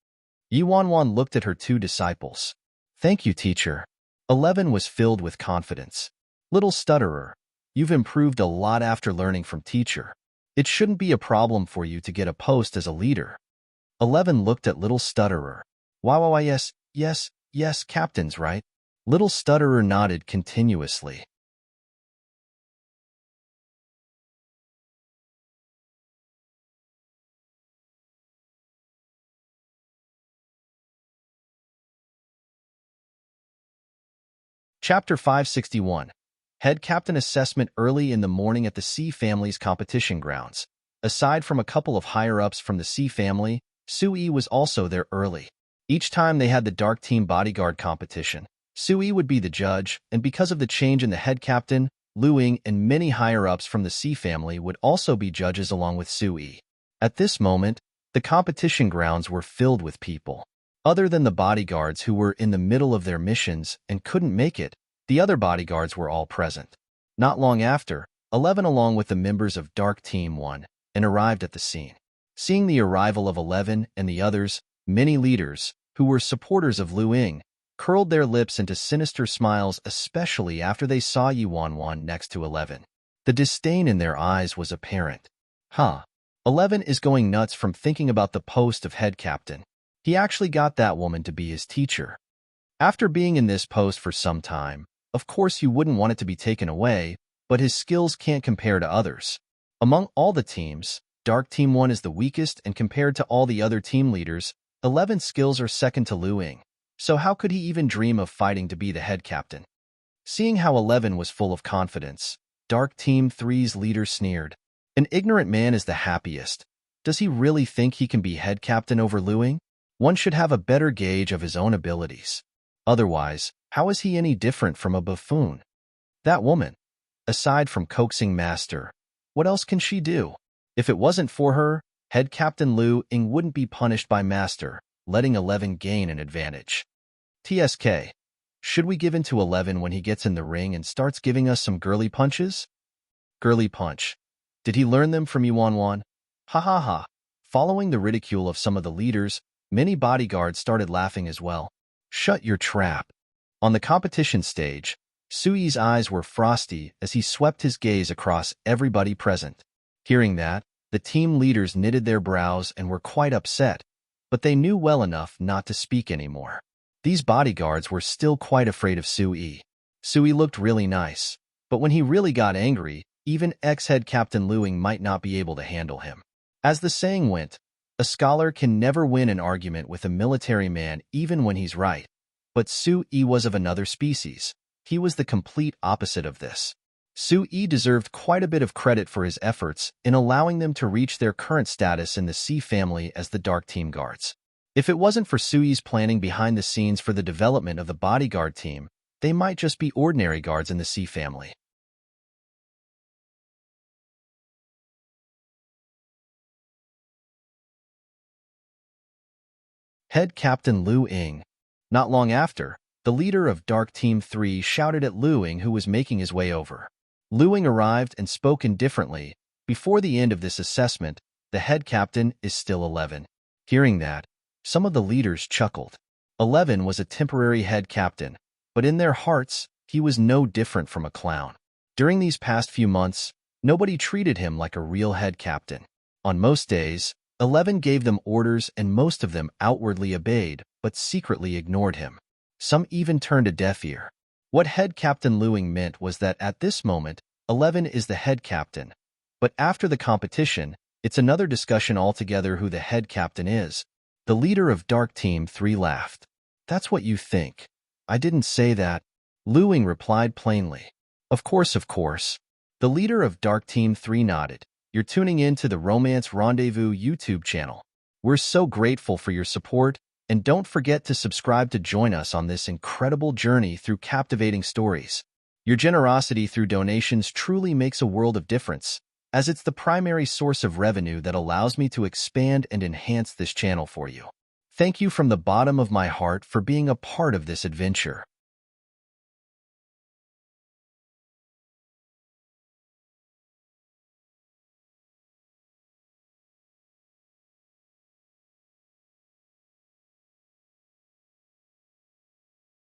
A: Yuan looked at her two disciples. Thank you, teacher. 11 was filled with confidence. Little Stutterer, you've improved a lot after learning from teacher. It shouldn't be a problem for you to get a post as a leader. 11 looked at Little Stutterer. Wow, yes, captain's right. Little Stutterer nodded continuously. Chapter 561. Head Captain Assessment early in the morning at the C family's competition grounds. Aside from a couple of higher-ups from the C family, Sui was also there early. Each time they had the Dark Team Bodyguard competition, Sui would be the judge, and because of the change in the head captain, Luing and many higher-ups from the C family would also be judges along with Sui. At this moment, the competition grounds were filled with people. Other than the bodyguards who were in the middle of their missions and couldn't make it, the other bodyguards were all present. Not long after, 11 along with the members of Dark Team 1 and arrived at the scene. Seeing the arrival of 11 and the others, many leaders, who were supporters of Luing, curled their lips into sinister smiles, especially after they saw Yuanwan next to 11. The disdain in their eyes was apparent. 11 is going nuts from thinking about the post of head captain. He actually got that woman to be his teacher. After being in this post for some time, of course you wouldn't want it to be taken away, but his skills can't compare to others. Among all the teams, Dark Team 1 is the weakest, and compared to all the other team leaders, 11's skills are second to Luing. So how could he even dream of fighting to be the head captain? Seeing how 11 was full of confidence, Dark Team 3's leader sneered. An ignorant man is the happiest. Does he really think he can be head captain over Luing? One should have a better gauge of his own abilities. Otherwise, how is he any different from a buffoon? That woman, aside from coaxing Master, what else can she do? If it wasn't for her, head captain Luing wouldn't be punished by Master, letting 11 gain an advantage. TSK. Should we give in to 11 when he gets in the ring and starts giving us some girly punches? Girly punch. Did he learn them from Yuanwan? Ha ha ha. Following the ridicule of some of the leaders, many bodyguards started laughing as well. Shut your trap. On the competition stage, Sui's eyes were frosty as he swept his gaze across everybody present. Hearing that, the team leaders knitted their brows and were quite upset, but they knew well enough not to speak anymore. These bodyguards were still quite afraid of Sui. Sui looked really nice, but when he really got angry, even ex-head Captain Luing might not be able to handle him. As the saying went, a scholar can never win an argument with a military man even when he's right. But Sui was of another species. He was the complete opposite of this. Sui deserved quite a bit of credit for his efforts in allowing them to reach their current status in the C family as the Dark Team Guards. If it wasn't for Sui's planning behind the scenes for the development of the bodyguard team, they might just be ordinary guards in the C family. Head Captain Luing. Not long after, the leader of Dark Team 3 shouted at Luing, who was making his way over. Luing arrived and spoke indifferently. Before the end of this assessment, the head captain is still 11. Hearing that, some of the leaders chuckled. 11 was a temporary head captain, but in their hearts, he was no different from a clown. During these past few months, nobody treated him like a real head captain. On most days, 11 gave them orders and most of them outwardly obeyed, but secretly ignored him. Some even turned a deaf ear. What head captain Luing meant was that at this moment, 11 is the head captain. But after the competition, it's another discussion altogether who the head captain is. The leader of Dark Team 3 laughed. That's what you think. I didn't say that. Luing replied plainly. Of course, of course. The leader of Dark Team 3 nodded. You're tuning in to the Romance Rendezvous YouTube channel. We're so grateful for your support, and don't forget to subscribe to join us on this incredible journey through captivating stories. Your generosity through donations truly makes a world of difference, as it's the primary source of revenue that allows me to expand and enhance this channel for you. Thank you from the bottom of my heart for being a part of this adventure.